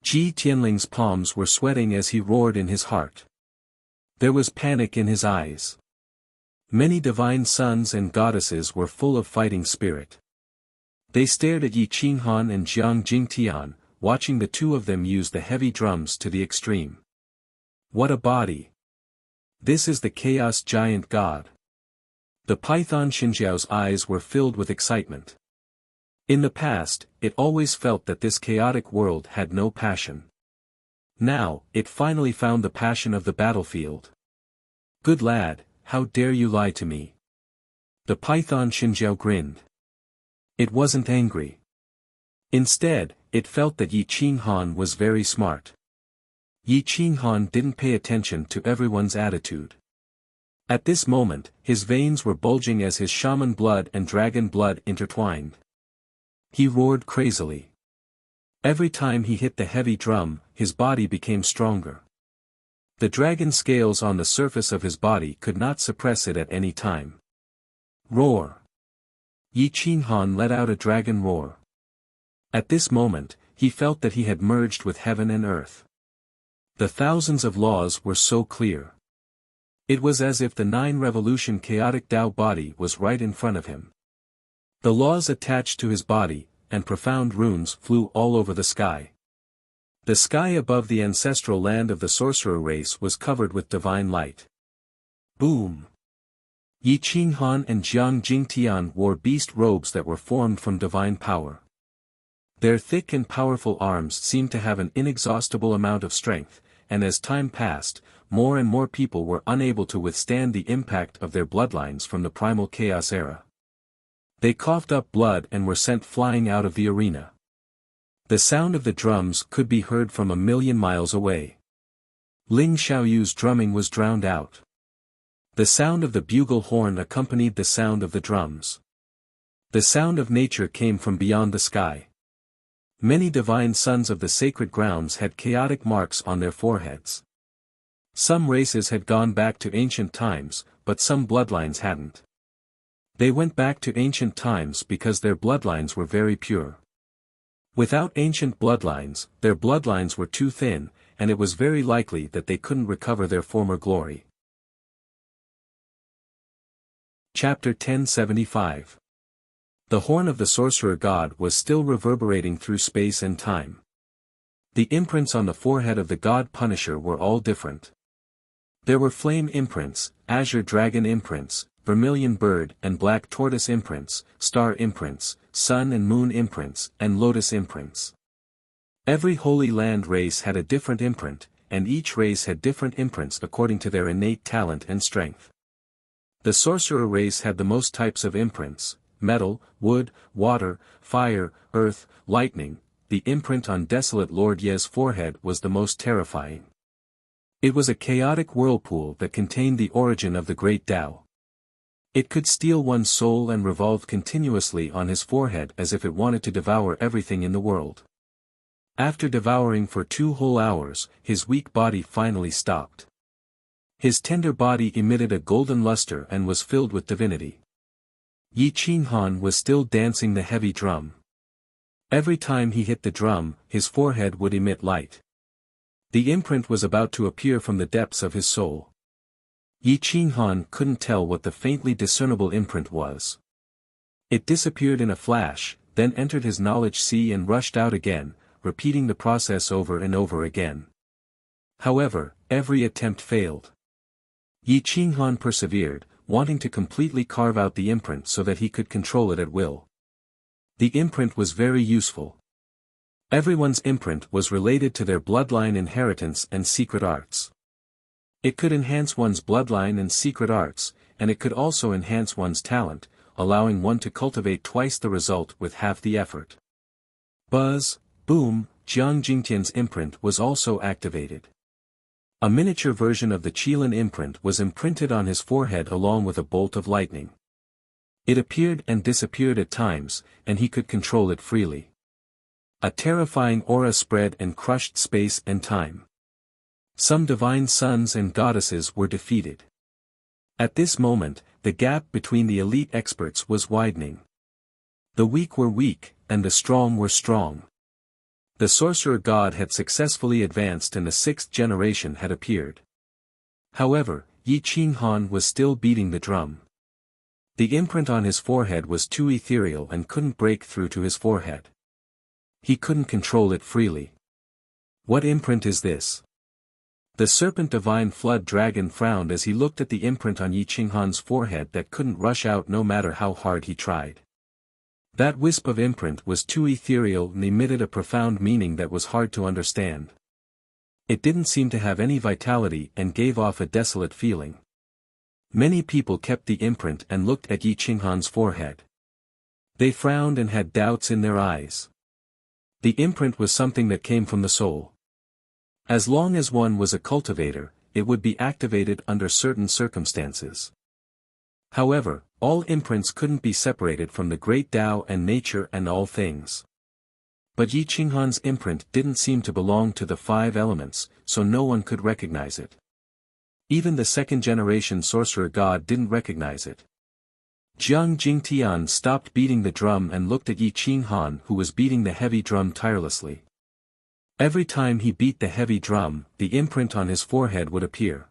Ji Tianling's palms were sweating as he roared in his heart. There was panic in his eyes. Many divine sons and goddesses were full of fighting spirit. They stared at Yi Qinghan and Jiang Jingtian, watching the 2 of them use the heavy drums to the extreme. What a body! This is the Chaos Giant God. The Python Xinjiao's eyes were filled with excitement. In the past, it always felt that this chaotic world had no passion. Now, it finally found the passion of the battlefield. Good lad, how dare you lie to me? The Python Xinjiao grinned. It wasn't angry. Instead, it felt that Yi Qinghan was very smart. Yi Qinghan didn't pay attention to everyone's attitude. At this moment, his veins were bulging as his shaman blood and dragon blood intertwined. He roared crazily. Every time he hit the heavy drum, his body became stronger. The dragon scales on the surface of his body could not suppress it at any time. Roar! Yi Qinghan let out a dragon roar. At this moment, he felt that he had merged with heaven and earth. The thousands of laws were so clear. It was as if the 9-revolution chaotic Tao body was right in front of him. The laws attached to his body, and profound runes flew all over the sky. The sky above the ancestral land of the sorcerer race was covered with divine light. Boom! Yi Qinghan and Jiang Jingtian wore beast robes that were formed from divine power. Their thick and powerful arms seemed to have an inexhaustible amount of strength, and as time passed, more and more people were unable to withstand the impact of their bloodlines from the primal chaos era. They coughed up blood and were sent flying out of the arena. The sound of the drums could be heard from 1,000,000 miles away. Ling Xiaoyu's drumming was drowned out. The sound of the bugle horn accompanied the sound of the drums. The sound of nature came from beyond the sky. Many divine sons of the sacred grounds had chaotic marks on their foreheads. Some races had gone back to ancient times, but some bloodlines hadn't. They went back to ancient times because their bloodlines were very pure. Without ancient bloodlines, their bloodlines were too thin, and it was very likely that they couldn't recover their former glory. Chapter 1075. The horn of the sorcerer god was still reverberating through space and time. The imprints on the forehead of the god Punisher were all different. There were flame imprints, azure dragon imprints, vermilion bird and black tortoise imprints, star imprints, sun and moon imprints, and lotus imprints. Every Holy Land race had a different imprint, and each race had different imprints according to their innate talent and strength. The sorcerer race had the most types of imprints: metal, wood, water, fire, earth, lightning. The imprint on Desolate Lord Ye's forehead was the most terrifying. It was a chaotic whirlpool that contained the origin of the great Tao. It could steal one's soul and revolve continuously on his forehead as if it wanted to devour everything in the world. After devouring for 2 whole hours, his weak body finally stopped. His tender body emitted a golden luster and was filled with divinity. Yi Qinghan was still dancing the heavy drum. Every time he hit the drum, his forehead would emit light. The imprint was about to appear from the depths of his soul. Yi Qinghan couldn't tell what the faintly discernible imprint was. It disappeared in a flash, then entered his knowledge sea and rushed out again, repeating the process over and over again. However, every attempt failed. Yi Qinghan persevered, wanting to completely carve out the imprint so that he could control it at will. The imprint was very useful. Everyone's imprint was related to their bloodline inheritance and secret arts. It could enhance one's bloodline and secret arts, and it could also enhance one's talent, allowing one to cultivate twice the result with half the effort. Buzz, boom, Jiang Jingtian's imprint was also activated. A miniature version of the Qilin imprint was imprinted on his forehead along with a bolt of lightning. It appeared and disappeared at times, and he could control it freely. A terrifying aura spread and crushed space and time. Some divine sons and goddesses were defeated. At this moment, the gap between the elite experts was widening. The weak were weak, and the strong were strong. The sorcerer god had successfully advanced and the 6th generation had appeared. However, Yi Qinghan was still beating the drum. The imprint on his forehead was too ethereal and couldn't break through to his forehead. He couldn't control it freely. What imprint is this? The serpent divine flood dragon frowned as he looked at the imprint on Yi Qinghan's forehead that couldn't rush out no matter how hard he tried. That wisp of imprint was too ethereal and emitted a profound meaning that was hard to understand. It didn't seem to have any vitality and gave off a desolate feeling. Many people kept the imprint and looked at Yi Qinghan's forehead. They frowned and had doubts in their eyes. The imprint was something that came from the soul. As long as one was a cultivator, it would be activated under certain circumstances. However, all imprints couldn't be separated from the great Tao and nature and all things. But Yi Qinghan's imprint didn't seem to belong to the 5 elements, so no one could recognize it. Even the 2nd generation sorcerer god didn't recognize it. Jiang Jingtian stopped beating the drum and looked at Yi Qinghan, who was beating the heavy drum tirelessly. Every time he beat the heavy drum, the imprint on his forehead would appear.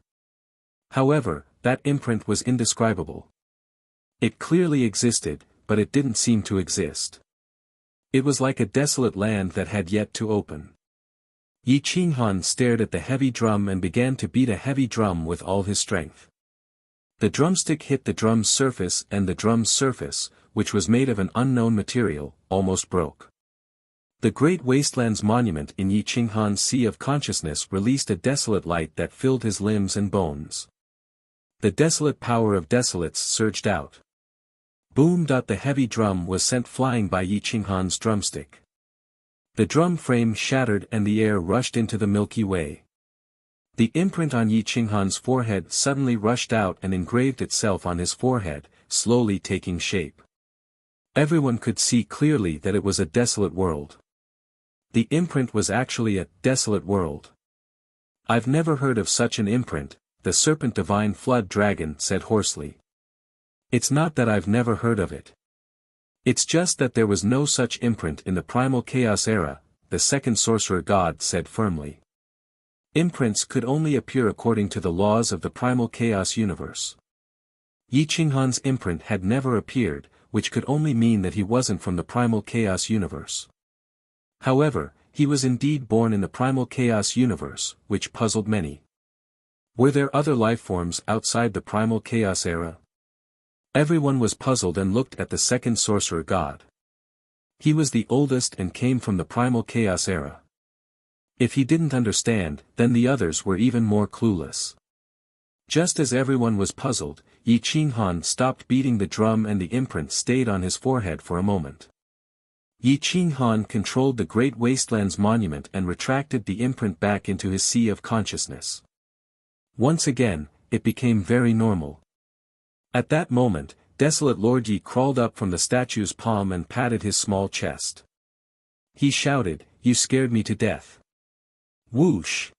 However, that imprint was indescribable. It clearly existed, but it didn't seem to exist. It was like a desolate land that had yet to open. Yi Qinghan stared at the heavy drum and began to beat a heavy drum with all his strength. The drumstick hit the drum's surface and the drum's surface, which was made of an unknown material, almost broke. The Great Wastelands Monument in Yi Qinghan's Sea of Consciousness released a desolate light that filled his limbs and bones. The desolate power of desolates surged out. Boom! The heavy drum was sent flying by Yi Qinghan's drumstick. The drum frame shattered and the air rushed into the Milky Way. The imprint on Yi Qinghan's forehead suddenly rushed out and engraved itself on his forehead, slowly taking shape. Everyone could see clearly that it was a desolate world. The imprint was actually a desolate world. I've never heard of such an imprint, the serpent divine flood dragon said hoarsely. It's not that I've never heard of it. It's just that there was no such imprint in the primal chaos era, the 2nd sorcerer god said firmly. Imprints could only appear according to the laws of the primal chaos universe. Yi Qinghan's imprint had never appeared, which could only mean that he wasn't from the primal chaos universe. However, He was indeed born in the primal chaos universe, which puzzled many. Were there other lifeforms outside the primal chaos era? Everyone was puzzled and looked at the second sorcerer god. He was the oldest and came from the primal chaos era. If he didn't understand, then the others were even more clueless. Just as everyone was puzzled, Yi Qinghan stopped beating the drum and the imprint stayed on his forehead for a moment. Yi Qinghan controlled the Great Wastelands monument and retracted the imprint back into his sea of consciousness. Once again, it became very normal. At that moment, Desolate Lord Yi crawled up from the statue's palm and patted his small chest. He shouted, "You scared me to death." Whoosh!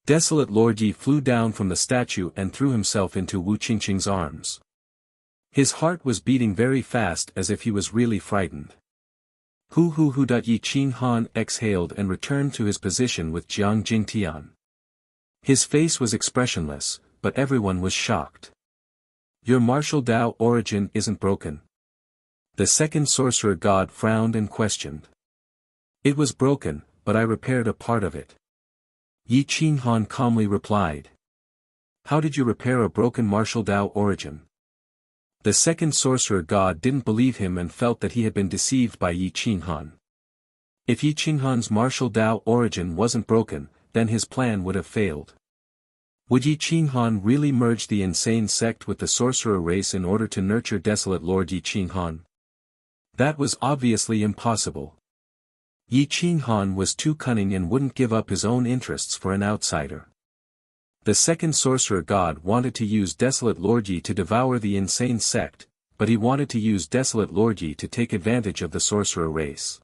Desolate Lord Yi flew down from the statue and threw himself into Wu Qingqing's arms. His heart was beating very fast as if he was really frightened. Hu. Yi Qinghan exhaled and returned to his position with Jiang Jingtian. His face was expressionless, but everyone was shocked. "Your martial Dao origin isn't broken." The second sorcerer god frowned and questioned. "It was broken, but I repaired a part of it." Yi Qinghan calmly replied. "How did you repair a broken martial Dao origin?" The second sorcerer god didn't believe him and felt that he had been deceived by Yi Qinghan. If Yi Qinghan's martial Dao origin wasn't broken, then his plan would have failed. Would Yi Qinghan really merge the insane sect with the sorcerer race in order to nurture Desolate Lord Yi Qinghan? That was obviously impossible. Yi Qinghan was too cunning and wouldn't give up his own interests for an outsider. The second sorcerer god wanted to use Desolate Lord Yi to devour the insane sect, but he wanted to use Desolate Lord Yi to take advantage of the sorcerer race.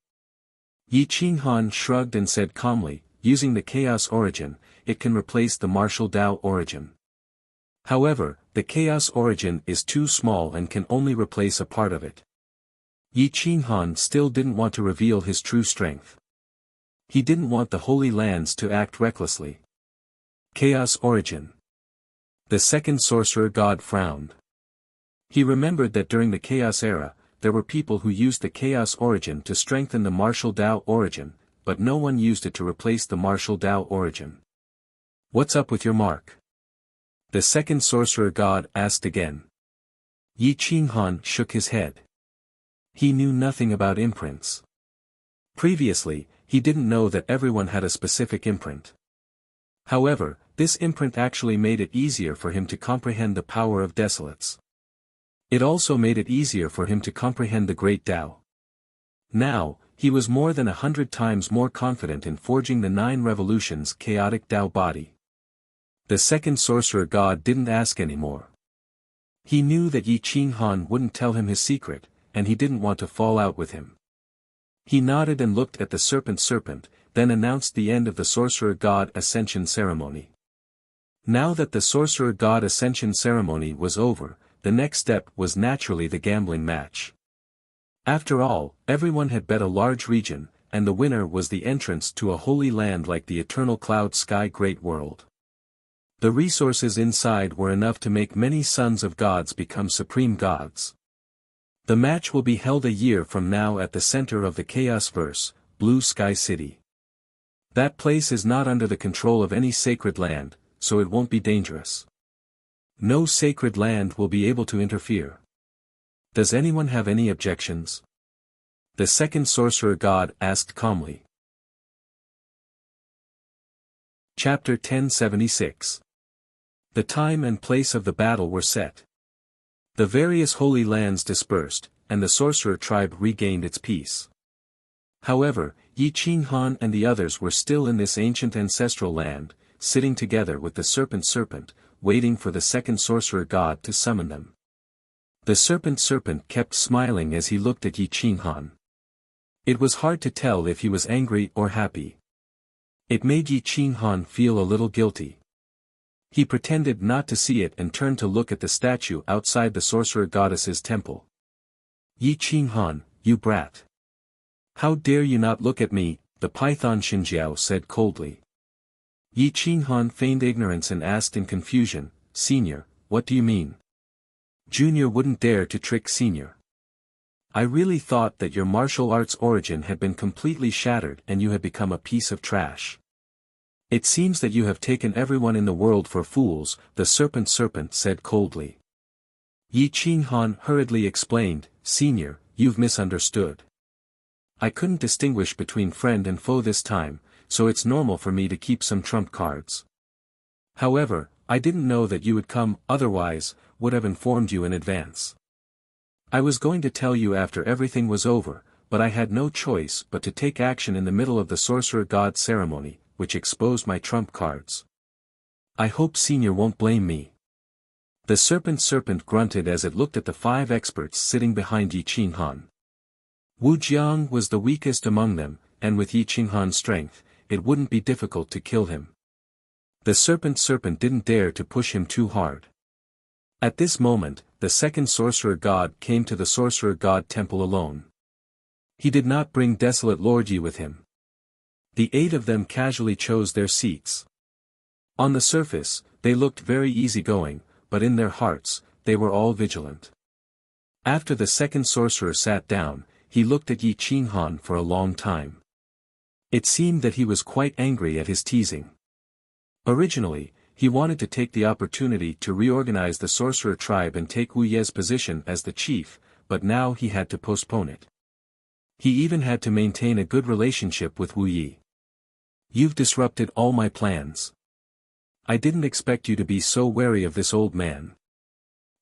Yi Qinghan shrugged and said calmly, "Using the chaos origin, it can replace the martial Dao origin. However, the chaos origin is too small and can only replace a part of it." Yi Qinghan still didn't want to reveal his true strength. He didn't want the Holy Lands to act recklessly. Chaos origin. The second sorcerer god frowned. He remembered that during the chaos era, there were people who used the chaos origin to strengthen the martial Dao origin, but no one used it to replace the martial Dao origin. "What's up with your mark?" The second sorcerer god asked again. Yi Qinghan shook his head. He knew nothing about imprints. Previously, he didn't know that everyone had a specific imprint. However, this imprint actually made it easier for him to comprehend the power of Desolates. It also made it easier for him to comprehend the Great Tao. Now, he was more than 100 times more confident in forging the 9 revolutions chaotic Tao body. The second sorcerer god didn't ask anymore. He knew that Yi Qinghan wouldn't tell him his secret, and he didn't want to fall out with him. He nodded and looked at the serpent, then announced the end of the sorcerer god ascension ceremony. Now that the sorcerer god ascension ceremony was over, the next step was naturally the gambling match. After all, everyone had bet a large region, and the winner was the entrance to a holy land like the eternal cloud sky great world. The resources inside were enough to make many sons of gods become supreme gods. The match will be held a year from now at the center of the Chaos Verse, Blue Sky City. That place is not under the control of any sacred land, so it won't be dangerous. No sacred land will be able to interfere. Does anyone have any objections? The second sorcerer god asked calmly. Chapter 1076. The time and place of the battle were set. The various holy lands dispersed, and the sorcerer tribe regained its peace. However, Yi Qinghan and the others were still in this ancient ancestral land, sitting together with the serpent, waiting for the second sorcerer god to summon them. The serpent kept smiling as he looked at Yi Qinghan. It was hard to tell if he was angry or happy. It made Yi Qinghan feel a little guilty. He pretended not to see it and turned to look at the statue outside the sorcerer goddess's temple. "Yi Qinghan, you brat. How dare you not look at me?" the python Xinjiao said coldly. Yi Qinghan feigned ignorance and asked in confusion, "Senior, what do you mean?" "Junior wouldn't dare to trick Senior." I really thought that your martial arts origin had been completely shattered and you had become a piece of trash. It seems that you have taken everyone in the world for fools, the serpent said coldly. Yi Qinghan hurriedly explained, Senior, you've misunderstood. I couldn't distinguish between friend and foe this time, so it's normal for me to keep some trump cards. However, I didn't know that you would come, otherwise, would have informed you in advance. I was going to tell you after everything was over, but I had no choice but to take action in the middle of the Sorcerer God ceremony, which exposed my trump cards. I hope Senior won't blame me. The serpent grunted as it looked at the 5 experts sitting behind Yi Qinghan. Wu Jiang was the weakest among them, and with Yi Qinghan's strength, it wouldn't be difficult to kill him. The serpent didn't dare to push him too hard. At this moment, the second Sorcerer God came to the Sorcerer God temple alone. He did not bring Desolate Lord Yi with him. The 8 of them casually chose their seats. On the surface, they looked very easygoing, but in their hearts, they were all vigilant. After the second sorcerer sat down, he looked at Yi Qinghan for a long time. It seemed that he was quite angry at his teasing. Originally, he wanted to take the opportunity to reorganize the sorcerer tribe and take Wu Ye's position as the chief, but now he had to postpone it. He even had to maintain a good relationship with Wu Yi. You've disrupted all my plans. I didn't expect you to be so wary of this old man.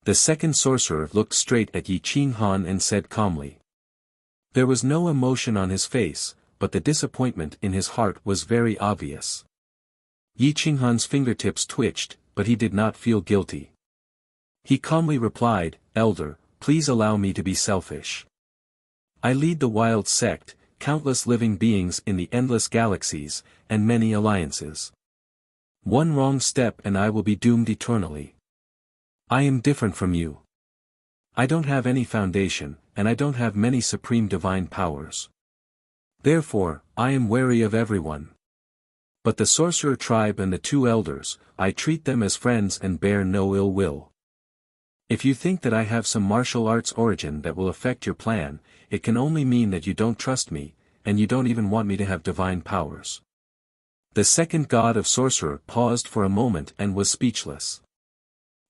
The second sorcerer looked straight at Yi Qinghan and said calmly. There was no emotion on his face, but the disappointment in his heart was very obvious. Yi Qinghan's fingertips twitched, but he did not feel guilty. He calmly replied, Elder, please allow me to be selfish. I lead the wild sect, countless living beings in the endless galaxies, and many alliances. One wrong step and I will be doomed eternally. I am different from you. I don't have any foundation, and I don't have many supreme divine powers. Therefore, I am wary of everyone. But the sorcerer tribe and the 2 elders, I treat them as friends and bear no ill will. If you think that I have some martial arts origin that will affect your plan, it can only mean that you don't trust me, and you don't even want me to have divine powers. The second god of sorcerer paused for a moment and was speechless.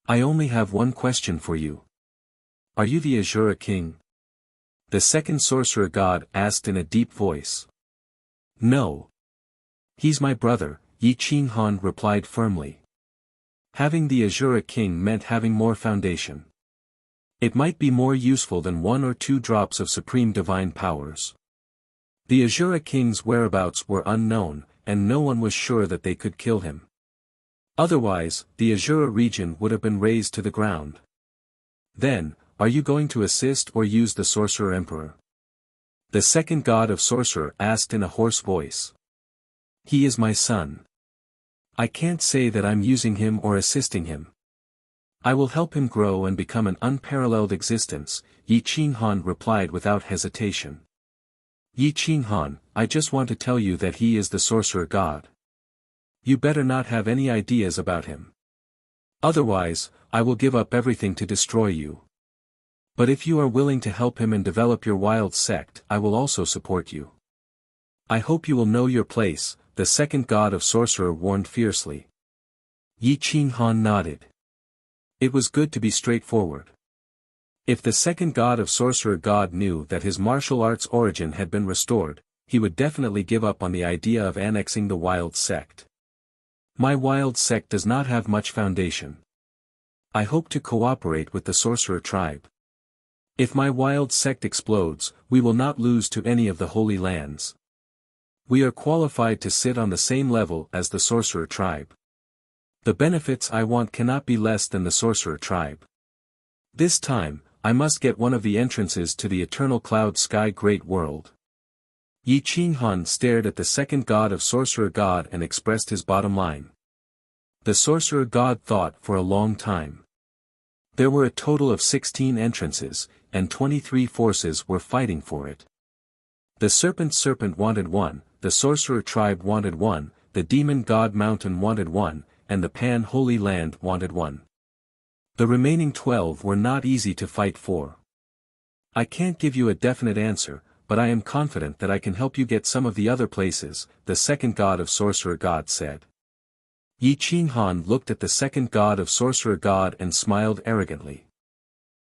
I only have one question for you. Are you the Azura king? The second sorcerer god asked in a deep voice. No. He's my brother, Yi Qinghan replied firmly. Having the Azura king meant having more foundation. It might be more useful than 1 or 2 drops of supreme divine powers. The Azura king's whereabouts were unknown, and no one was sure that they could kill him. Otherwise, the Azura region would have been razed to the ground. Then, are you going to assist or use the Sorcerer Emperor? The second god of sorcerer asked in a hoarse voice. He is my son. I can't say that I'm using him or assisting him. I will help him grow and become an unparalleled existence, Yi Qinghan replied without hesitation. Yi Qinghan, I just want to tell you that he is the sorcerer god. You better not have any ideas about him. Otherwise, I will give up everything to destroy you. But if you are willing to help him and develop your wild sect, I will also support you. I hope you will know your place, the second god of sorcerer warned fiercely. Yi Qinghan nodded. It was good to be straightforward. If the second god of sorcerer god knew that his martial arts origin had been restored, he would definitely give up on the idea of annexing the wild sect. My wild sect does not have much foundation. I hope to cooperate with the sorcerer tribe. If my wild sect explodes, we will not lose to any of the holy lands. We are qualified to sit on the same level as the sorcerer tribe. The benefits I want cannot be less than the sorcerer tribe. This time, I must get one of the entrances to the eternal cloud sky great world. Yi Qinghan stared at the second god of sorcerer god and expressed his bottom line. The sorcerer god thought for a long time. There were a total of 16 entrances, and 23 forces were fighting for it. The serpent wanted 1, the sorcerer tribe wanted 1, the demon god mountain wanted 1, and the pan-holy land wanted 1. The remaining 12 were not easy to fight for. I can't give you a definite answer, but I am confident that I can help you get some of the other places, the second god of sorcerer god said. Yi Qinghan looked at the second god of sorcerer god and smiled arrogantly.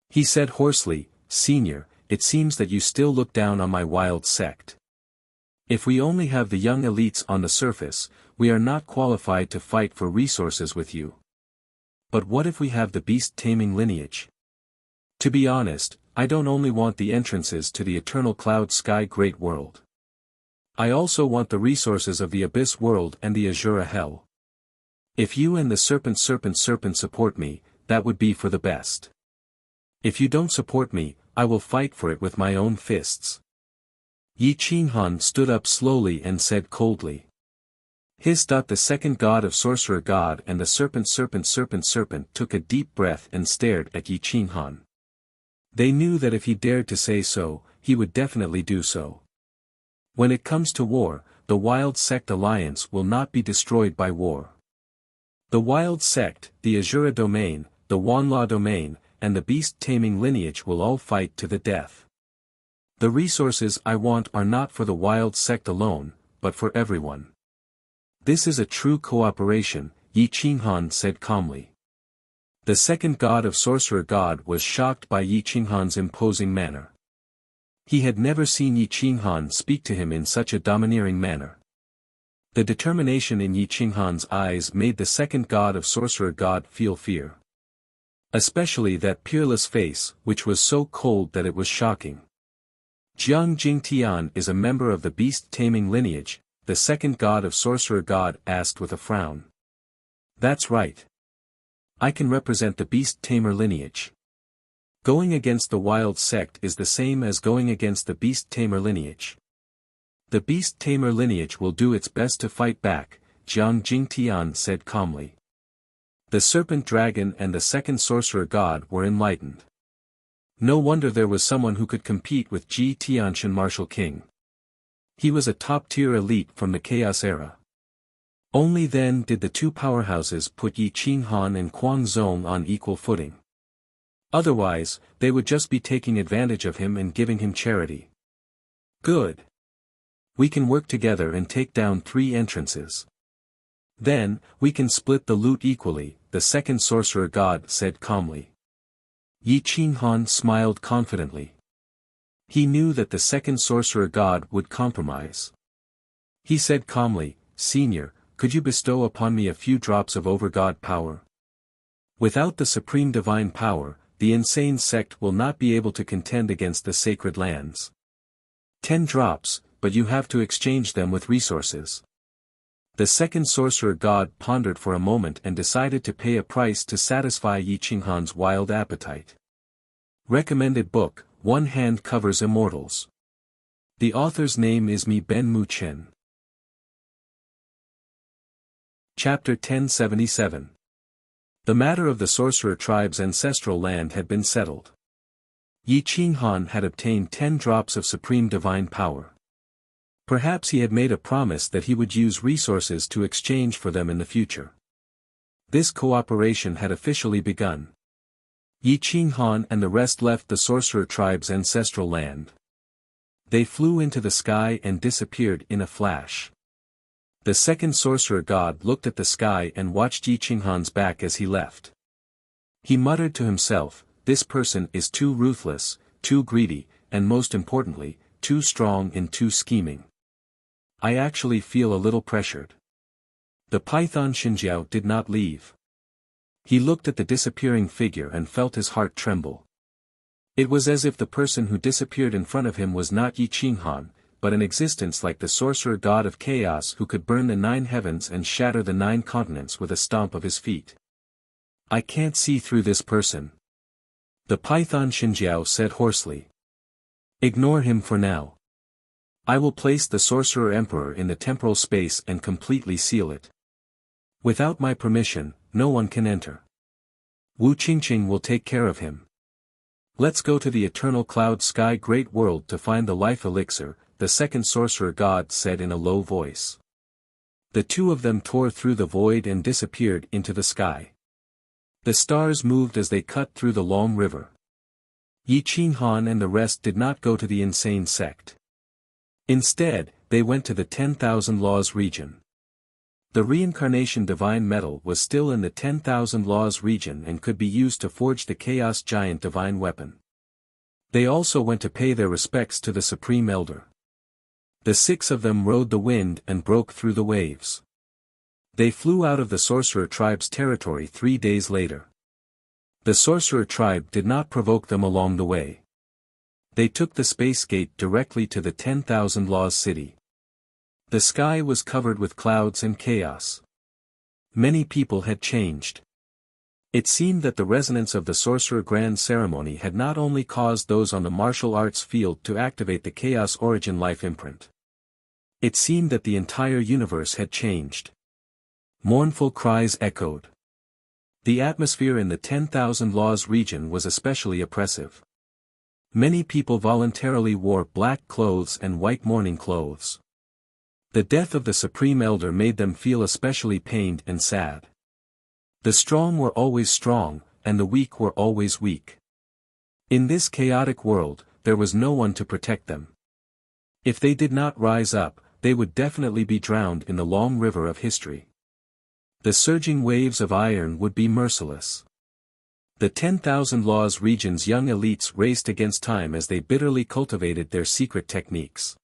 He said hoarsely, Senior, it seems that you still look down on my wild sect. If we only have the young elites on the surface, we are not qualified to fight for resources with you. But what if we have the beast-taming lineage? To be honest, I don't only want the entrances to the eternal cloud sky great world. I also want the resources of the abyss world and the Azura hell. If you and the serpent support me, that would be for the best. If you don't support me, I will fight for it with my own fists. Yi Qinghan stood up slowly and said coldly. The second god of sorcerer god and the serpent took a deep breath and stared at Yi Qinghan. They knew that if he dared to say so, he would definitely do so. When it comes to war, the Wild Sect Alliance will not be destroyed by war. The Wild Sect, the Azura Domain, the Wanla Domain, and the beast-taming lineage will all fight to the death. The resources I want are not for the Wild Sect alone, but for everyone. This is a true cooperation, Yi Qinghan said calmly. The second god of sorcerer god was shocked by Yi Qinghan's imposing manner. He had never seen Yi Qinghan speak to him in such a domineering manner. The determination in Yi Qinghan's eyes made the second god of sorcerer god feel fear. Especially that peerless face, which was so cold that it was shocking. Jiang Jingtian is a member of the beast-taming lineage, the second god of sorcerer god asked with a frown. That's right. I can represent the beast-tamer lineage. Going against the wild sect is the same as going against the beast-tamer lineage. The beast-tamer lineage will do its best to fight back, Jiang Jingtian said calmly. The serpent dragon and the second sorcerer god were enlightened. No wonder there was someone who could compete with Ji Tianshan Martial King. He was a top-tier elite from the Chaos Era. Only then did the two powerhouses put Yi Qinghan and Kuang Zong on equal footing. Otherwise, they would just be taking advantage of him and giving him charity. Good. We can work together and take down 3 entrances. Then, we can split the loot equally, the second sorcerer god said calmly. Yi Qinghan smiled confidently. He knew that the second sorcerer god would compromise. He said calmly, Senior, could you bestow upon me a few drops of overgod power? Without the supreme divine power, the insane sect will not be able to contend against the sacred lands. 10 drops, but you have to exchange them with resources. The second sorcerer god pondered for a moment and decided to pay a price to satisfy Yi Qinghan's wild appetite. Recommended book, One Hand Covers Immortals. The author's name is Mi Ben Mu Chen. Chapter 1077. The matter of the sorcerer tribe's ancestral land had been settled. Yi Qinghan had obtained 10 drops of supreme divine power. Perhaps he had made a promise that he would use resources to exchange for them in the future. This cooperation had officially begun. Yi Qinghan and the rest left the sorcerer tribe's ancestral land. They flew into the sky and disappeared in a flash. The second sorcerer god looked at the sky and watched Yi Qinghan's back as he left. He muttered to himself, this person is too ruthless, too greedy, and most importantly, too strong and too scheming. I actually feel a little pressured. The python Xinjiao did not leave. He looked at the disappearing figure and felt his heart tremble. It was as if the person who disappeared in front of him was not Yi Qinghan, but an existence like the sorcerer god of chaos who could burn the 9 heavens and shatter the 9 continents with a stomp of his feet. I can't see through this person. The python Xinjiao said hoarsely. Ignore him for now. I will place the sorcerer emperor in the temporal space and completely seal it. Without my permission, no one can enter. Wu Qingqing will take care of him. Let's go to the eternal cloud sky great world to find the life elixir, the second sorcerer god said in a low voice. The two of them tore through the void and disappeared into the sky. The stars moved as they cut through the long river. Yi Qinghan and the rest did not go to the insane sect. Instead, they went to the 10,000 Laws region. The reincarnation divine metal was still in the 10,000 Laws region and could be used to forge the Chaos Giant divine weapon. They also went to pay their respects to the Supreme Elder. The 6 of them rode the wind and broke through the waves. They flew out of the Sorcerer tribe's territory 3 days later. The Sorcerer tribe did not provoke them along the way. They took the space gate directly to the 10,000 Laws city. The sky was covered with clouds and chaos. Many people had changed. It seemed that the resonance of the Sorcerer Grand Ceremony had not only caused those on the martial arts field to activate the Chaos Origin life imprint. It seemed that the entire universe had changed. Mournful cries echoed. The atmosphere in the 10,000 Laws region was especially oppressive. Many people voluntarily wore black clothes and white mourning clothes. The death of the Supreme Elder made them feel especially pained and sad. The strong were always strong, and the weak were always weak. In this chaotic world, there was no one to protect them. If they did not rise up, they would definitely be drowned in the long river of history. The surging waves of iron would be merciless. The 10,000 Laws region's young elites raced against time as they bitterly cultivated their secret techniques.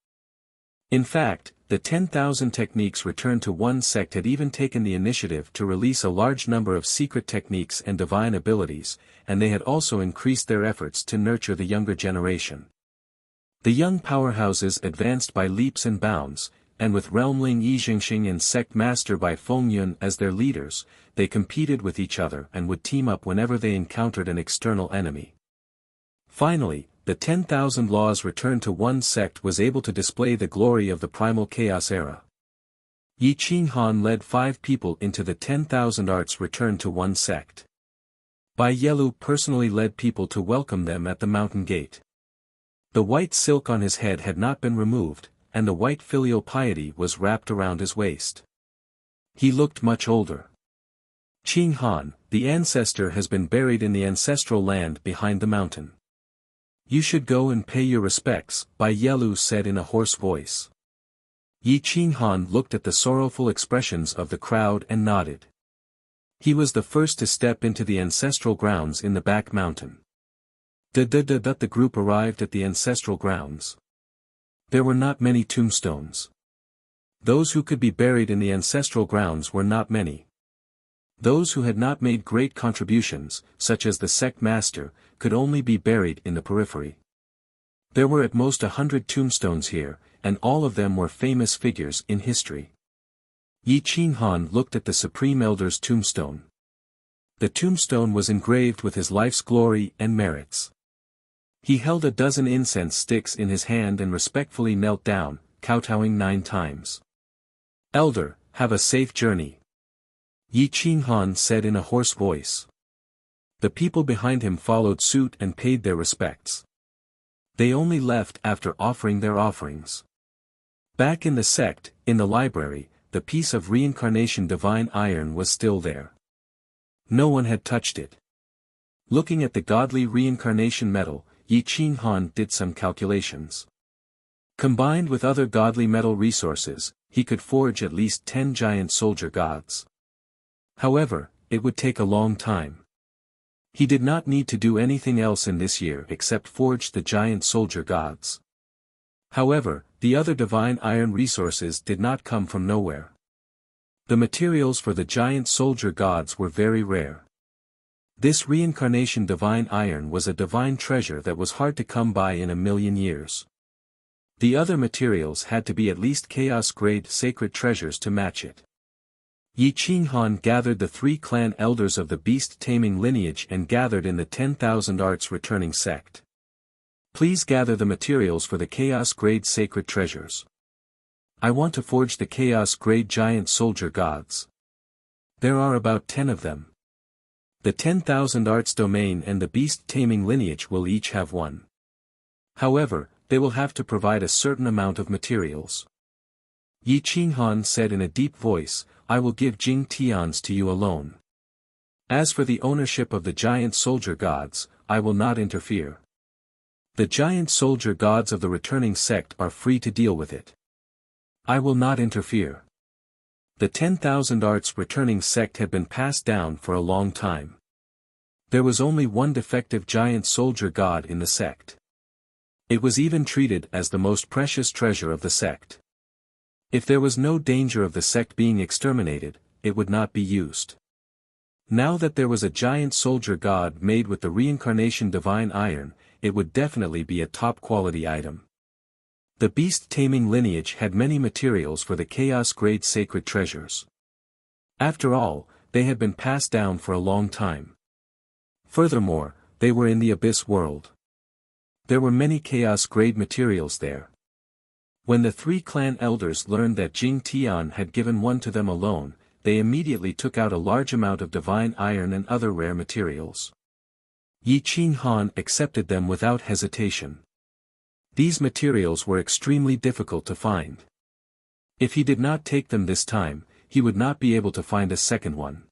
In fact, the 10,000 techniques returned to one sect had even taken the initiative to release a large number of secret techniques and divine abilities, and they had also increased their efforts to nurture the younger generation. The young powerhouses advanced by leaps and bounds, and with Realmling Yijingxing and Sect Master by Feng Yun as their leaders, they competed with each other and would team up whenever they encountered an external enemy. Finally, the 10,000 Laws returned to one sect was able to display the glory of the primal chaos era. Yi Qinghan led 5 people into the 10,000 arts returned to one sect. Bai Yelu personally led people to welcome them at the mountain gate. The white silk on his head had not been removed, and the white filial piety was wrapped around his waist. He looked much older. Qinghan, the ancestor, has been buried in the ancestral land behind the mountain. You should go and pay your respects, Bai Yelu said in a hoarse voice. Yi Qinghan looked at the sorrowful expressions of the crowd and nodded. He was the first to step into the ancestral grounds in the back mountain. The group arrived at the ancestral grounds. There were not many tombstones. Those who could be buried in the ancestral grounds were not many. Those who had not made great contributions, such as the sect master, could only be buried in the periphery. There were at most 100 tombstones here, and all of them were famous figures in history. Yi Qinghan looked at the Supreme Elder's tombstone. The tombstone was engraved with his life's glory and merits. He held a dozen incense sticks in his hand and respectfully knelt down, kowtowing 9 times. Elder, have a safe journey. Yi Qinghan said in a hoarse voice. The people behind him followed suit and paid their respects. They only left after offering their offerings. Back in the sect, in the library, the piece of reincarnation divine iron was still there. No one had touched it. Looking at the godly reincarnation metal, Yi Qinghan did some calculations. Combined with other godly metal resources, he could forge at least 10 giant soldier gods. However, it would take a long time. He did not need to do anything else in this year except forge the giant soldier gods. However, the other divine iron resources did not come from nowhere. The materials for the giant soldier gods were very rare. This reincarnation divine iron was a divine treasure that was hard to come by in a million years. The other materials had to be at least chaos-grade sacred treasures to match it. Yi Qinghan gathered the 3 clan elders of the beast-taming lineage and gathered in the 10,000 arts returning sect. Please gather the materials for the chaos-grade sacred treasures. I want to forge the chaos-grade giant soldier gods. There are about 10 of them. The 10,000 arts domain and the beast-taming lineage will each have 1. However, they will have to provide a certain amount of materials. Yi Qinghan said in a deep voice, I will give Jing Tians to you alone. As for the ownership of the giant soldier gods, I will not interfere. The giant soldier gods of the returning sect are free to deal with it. I will not interfere. The 10,000 arts returning sect had been passed down for a long time. There was only one defective giant soldier god in the sect. It was even treated as the most precious treasure of the sect. If there was no danger of the sect being exterminated, it would not be used. Now that there was a giant soldier god made with the reincarnation divine iron, it would definitely be a top-quality item. The beast-taming lineage had many materials for the chaos-grade sacred treasures. After all, they had been passed down for a long time. Furthermore, they were in the abyss world. There were many chaos-grade materials there. When the three clan elders learned that Jing Tian had given one to them alone, they immediately took out a large amount of divine iron and other rare materials. Yi Qing Han accepted them without hesitation. These materials were extremely difficult to find. If he did not take them this time, he would not be able to find a second one.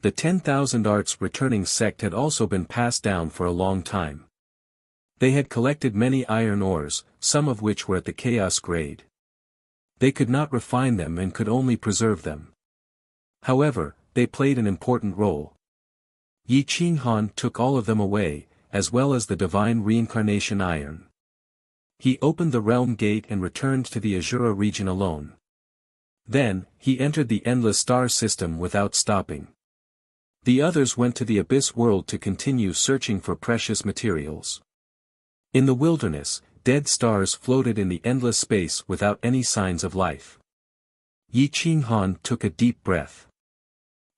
The 10,000 arts returning sect had also been passed down for a long time. They had collected many iron ores, some of which were at the chaos grade. They could not refine them and could only preserve them. However, they played an important role. Yi Qing Han took all of them away, as well as the divine reincarnation iron. He opened the realm gate and returned to the Azura region alone. Then, he entered the endless star system without stopping. The others went to the abyss world to continue searching for precious materials. In the wilderness, dead stars floated in the endless space without any signs of life. Yi Qing Han took a deep breath.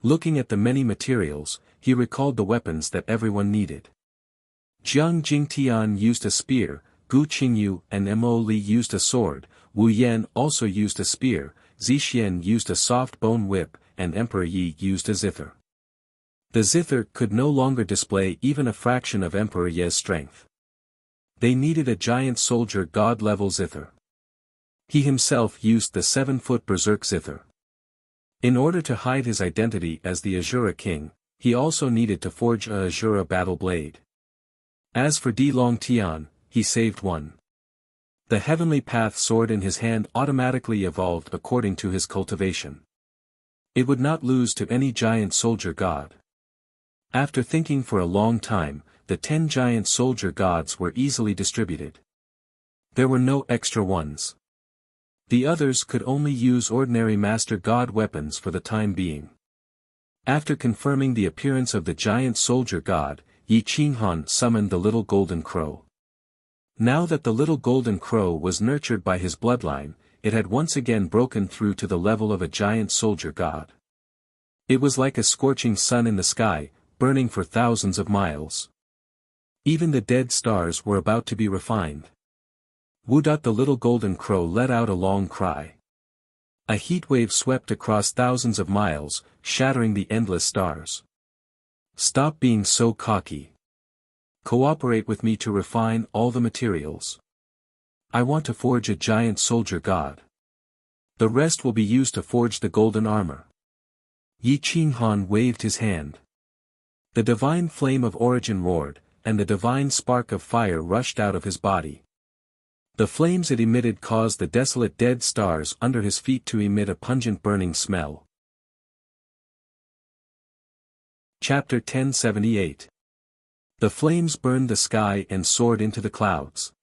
Looking at the many materials, he recalled the weapons that everyone needed. Jiang Jingtian used a spear, Gu Qingyu and Mo Li used a sword, Wu Yan also used a spear, Zixian used a soft bone whip, and Emperor Yi used a zither. The zither could no longer display even a fraction of Emperor Yi's strength. They needed a giant soldier god-level zither. He himself used the 7-foot berserk zither. In order to hide his identity as the Azura king, he also needed to forge a Azura battle blade. As for Di Long Tian, he saved one. The heavenly path sword in his hand automatically evolved according to his cultivation. It would not lose to any giant soldier god. After thinking for a long time, the 10 giant soldier gods were easily distributed. There were no extra ones. The others could only use ordinary master god weapons for the time being. After confirming the appearance of the giant soldier god, Yi Qing Han summoned the little golden crow. Now that the little golden crow was nurtured by his bloodline, it had once again broken through to the level of a giant soldier god. It was like a scorching sun in the sky, burning for thousands of miles. Even the dead stars were about to be refined. Wu. The little golden crow let out a long cry. A heat wave swept across thousands of miles, shattering the endless stars. Stop being so cocky. Cooperate with me to refine all the materials. I want to forge a giant soldier god. The rest will be used to forge the golden armor. Yi Qing Han waved his hand. The divine flame of origin roared, and the divine spark of fire rushed out of his body. The flames it emitted caused the desolate dead stars under his feet to emit a pungent burning smell. Chapter 1078. The flames burned the sky and soared into the clouds.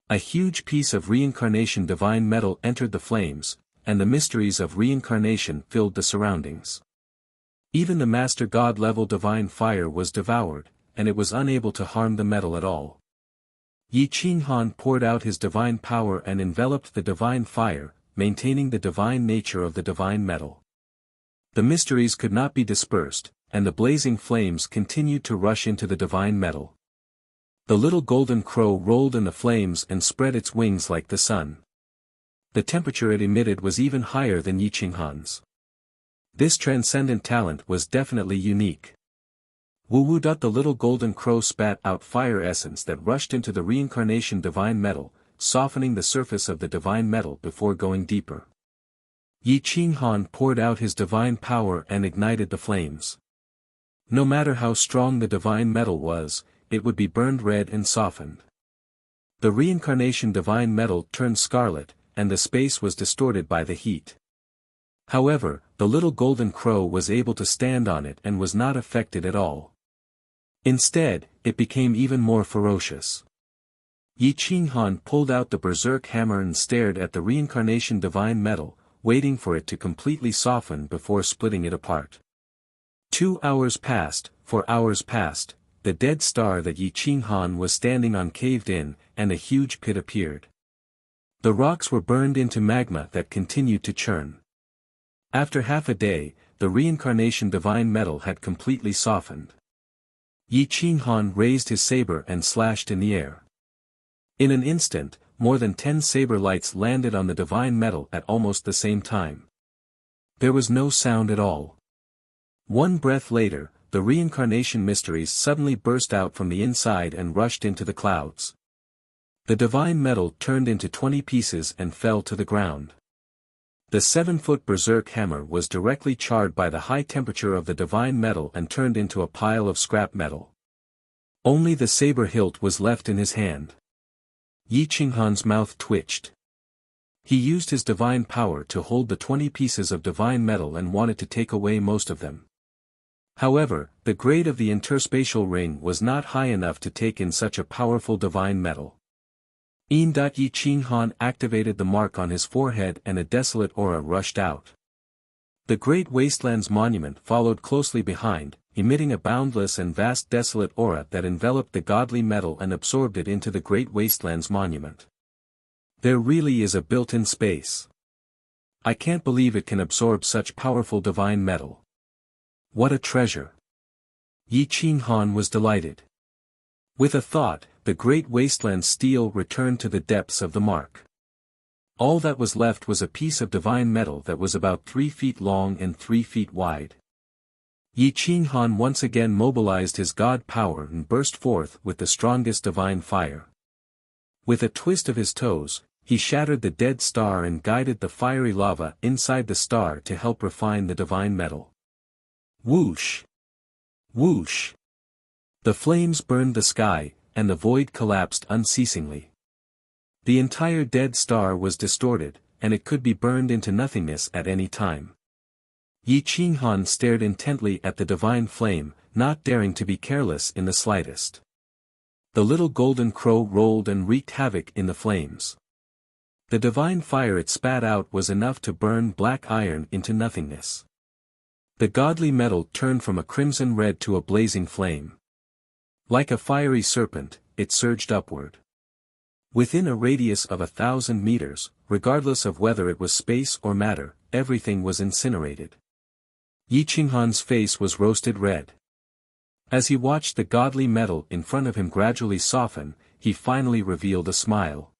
A huge piece of reincarnation divine metal entered the flames, and the mysteries of reincarnation filled the surroundings. Even the master god level divine fire was devoured, and it was unable to harm the metal at all. Yi Qing Han poured out his divine power and enveloped the divine fire, maintaining the divine nature of the divine metal. The mysteries could not be dispersed, and the blazing flames continued to rush into the divine metal. The little golden crow rolled in the flames and spread its wings like the sun. The temperature it emitted was even higher than Yi Qing Han's. This transcendent talent was definitely unique. Wu. The little golden crow spat out fire essence that rushed into the reincarnation divine metal, softening the surface of the divine metal before going deeper. Yi Qing Han poured out his divine power and ignited the flames. No matter how strong the divine metal was, it would be burned red and softened. The reincarnation divine metal turned scarlet, and the space was distorted by the heat. However, the little golden crow was able to stand on it and was not affected at all. Instead, it became even more ferocious. Yi Qinghan pulled out the berserk hammer and stared at the reincarnation divine metal, waiting for it to completely soften before splitting it apart. 2 hours passed, 4 hours passed, the dead star that Yi Qinghan was standing on caved in, and a huge pit appeared. The rocks were burned into magma that continued to churn. After half a day, the reincarnation divine metal had completely softened. Yi Qinghan raised his saber and slashed in the air. In an instant, more than 10 saber lights landed on the divine metal at almost the same time. There was no sound at all. One breath later, the reincarnation mysteries suddenly burst out from the inside and rushed into the clouds. The divine metal turned into 20 pieces and fell to the ground. The 7-foot berserk hammer was directly charred by the high temperature of the divine metal and turned into a pile of scrap metal. Only the saber hilt was left in his hand. Yi Qinghan's mouth twitched. He used his divine power to hold the 20 pieces of divine metal and wanted to take away most of them. However, the grade of the interspatial ring was not high enough to take in such a powerful divine metal. Yi Qinghan activated the mark on his forehead and a desolate aura rushed out. The Great Wasteland's monument followed closely behind, emitting a boundless and vast desolate aura that enveloped the godly metal and absorbed it into the Great Wasteland's monument. There really is a built-in space. I can't believe it can absorb such powerful divine metal. What a treasure! Yi Qinghan was delighted. With a thought, the Great Wasteland's steel returned to the depths of the mark. All that was left was a piece of divine metal that was about 3 feet long and 3 feet wide. Yi Qinghan once again mobilized his god power and burst forth with the strongest divine fire. With a twist of his toes, he shattered the dead star and guided the fiery lava inside the star to help refine the divine metal. Whoosh! Whoosh! The flames burned the sky, and the void collapsed unceasingly. The entire dead star was distorted, and it could be burned into nothingness at any time. Yi Qinghan stared intently at the divine flame, not daring to be careless in the slightest. The little golden crow rolled and wreaked havoc in the flames. The divine fire it spat out was enough to burn black iron into nothingness. The godly metal turned from a crimson red to a blazing flame. Like a fiery serpent, it surged upward. Within a radius of 1,000 meters, regardless of whether it was space or matter, everything was incinerated. Yi Qinghan's face was roasted red. As he watched the godly metal in front of him gradually soften, he finally revealed a smile.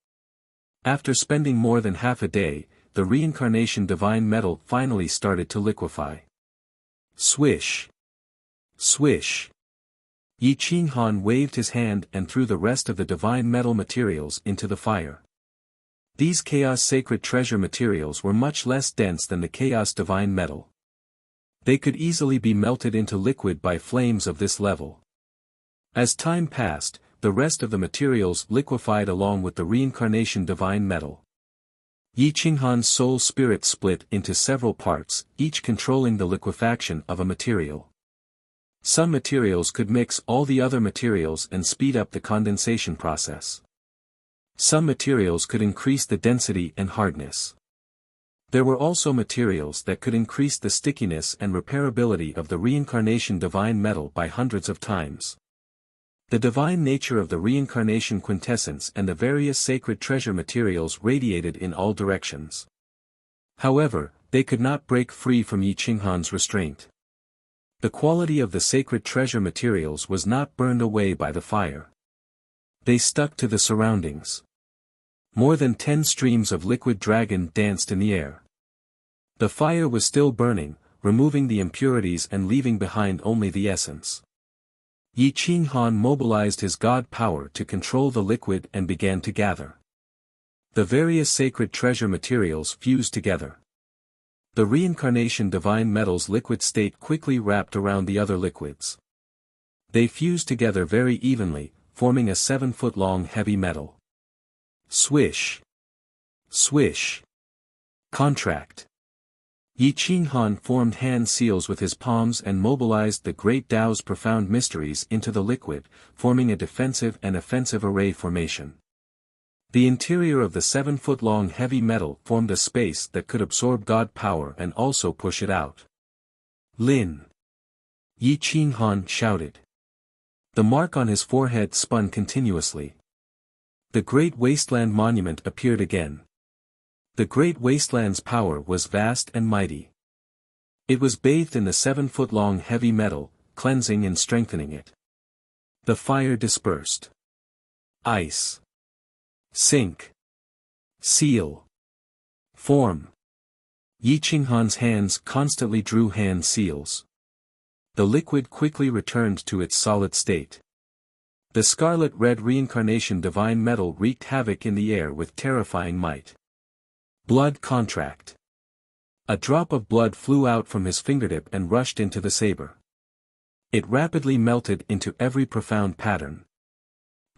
After spending more than half a day, the reincarnation divine metal finally started to liquefy. Swish! Swish! Yi Qinghan waved his hand and threw the rest of the divine metal materials into the fire. These chaos sacred treasure materials were much less dense than the chaos divine metal. They could easily be melted into liquid by flames of this level. As time passed, the rest of the materials liquefied along with the reincarnation divine metal. Yi Qinghan's soul spirit split into several parts, each controlling the liquefaction of a material. Some materials could mix all the other materials and speed up the condensation process. Some materials could increase the density and hardness. There were also materials that could increase the stickiness and repairability of the reincarnation divine metal by hundreds of times. The divine nature of the reincarnation quintessence and the various sacred treasure materials radiated in all directions. However, they could not break free from Yi Qinghan's restraint. The quality of the sacred treasure materials was not burned away by the fire. They stuck to the surroundings. More than 10 streams of liquid dragon danced in the air. The fire was still burning, removing the impurities and leaving behind only the essence. Yi Qinghan mobilized his god power to control the liquid and began to gather. The various sacred treasure materials fused together. The reincarnation divine metal's liquid state quickly wrapped around the other liquids. They fused together very evenly, forming a 7-foot-long heavy metal. Swish. Swish. Contract. Yi Qinghan formed hand seals with his palms and mobilized the great Tao's profound mysteries into the liquid, forming a defensive and offensive array formation. The interior of the 7-foot-long heavy metal formed a space that could absorb God power and also push it out. Lin. Yi Qinghan shouted. The mark on his forehead spun continuously. The Great Wasteland Monument appeared again. The Great Wasteland's power was vast and mighty. It was bathed in the 7-foot-long heavy metal, cleansing and strengthening it. The fire dispersed. Ice. Sink. Seal. Form. Yi Qinghan's hands constantly drew hand seals. The liquid quickly returned to its solid state. The scarlet-red reincarnation divine metal wreaked havoc in the air with terrifying might. Blood contract. A drop of blood flew out from his fingertip and rushed into the saber. It rapidly melted into every profound pattern.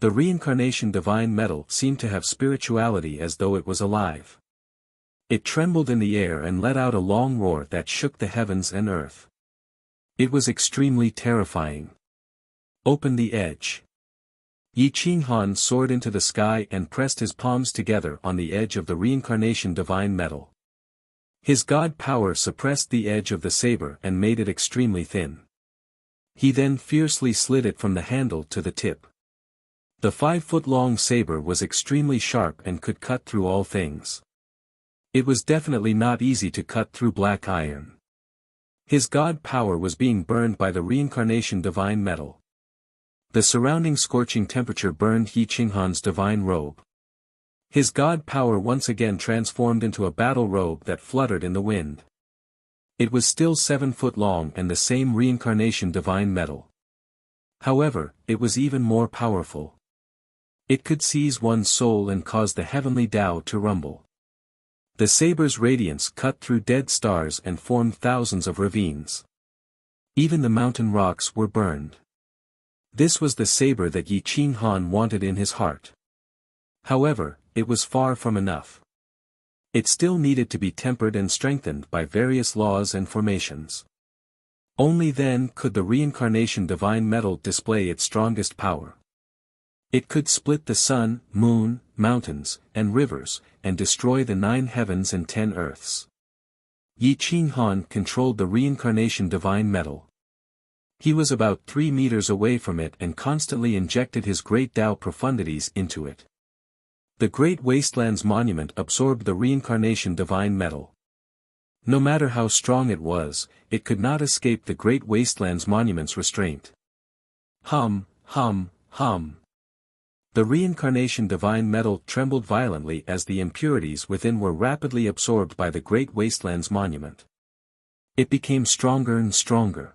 The reincarnation divine metal seemed to have spirituality as though it was alive. It trembled in the air and let out a long roar that shook the heavens and earth. It was extremely terrifying. Open the edge. Yi Qinghan soared into the sky and pressed his palms together on the edge of the reincarnation divine metal. His God power suppressed the edge of the saber and made it extremely thin. He then fiercely slid it from the handle to the tip. The 5-foot-long saber was extremely sharp and could cut through all things. It was definitely not easy to cut through black iron. His God power was being burned by the reincarnation divine metal. The surrounding scorching temperature burned Yi Qinghan's divine robe. His God power once again transformed into a battle robe that fluttered in the wind. It was still 7 foot long and the same reincarnation divine metal. However, it was even more powerful. It could seize one's soul and cause the heavenly Tao to rumble. The saber's radiance cut through dead stars and formed thousands of ravines. Even the mountain rocks were burned. This was the saber that Yi Qinghan wanted in his heart. However, it was far from enough. It still needed to be tempered and strengthened by various laws and formations. Only then could the reincarnation divine metal display its strongest power. It could split the sun, moon, mountains, and rivers, and destroy the 9 heavens and 10 earths. Yi Qinghan controlled the reincarnation divine metal. He was about 3 meters away from it and constantly injected his great Tao profundities into it. The Great Wasteland's monument absorbed the reincarnation divine metal. No matter how strong it was, it could not escape the Great Wasteland's monument's restraint. Hum, hum, hum. The reincarnation divine metal trembled violently as the impurities within were rapidly absorbed by the Great Wasteland's monument. It became stronger and stronger.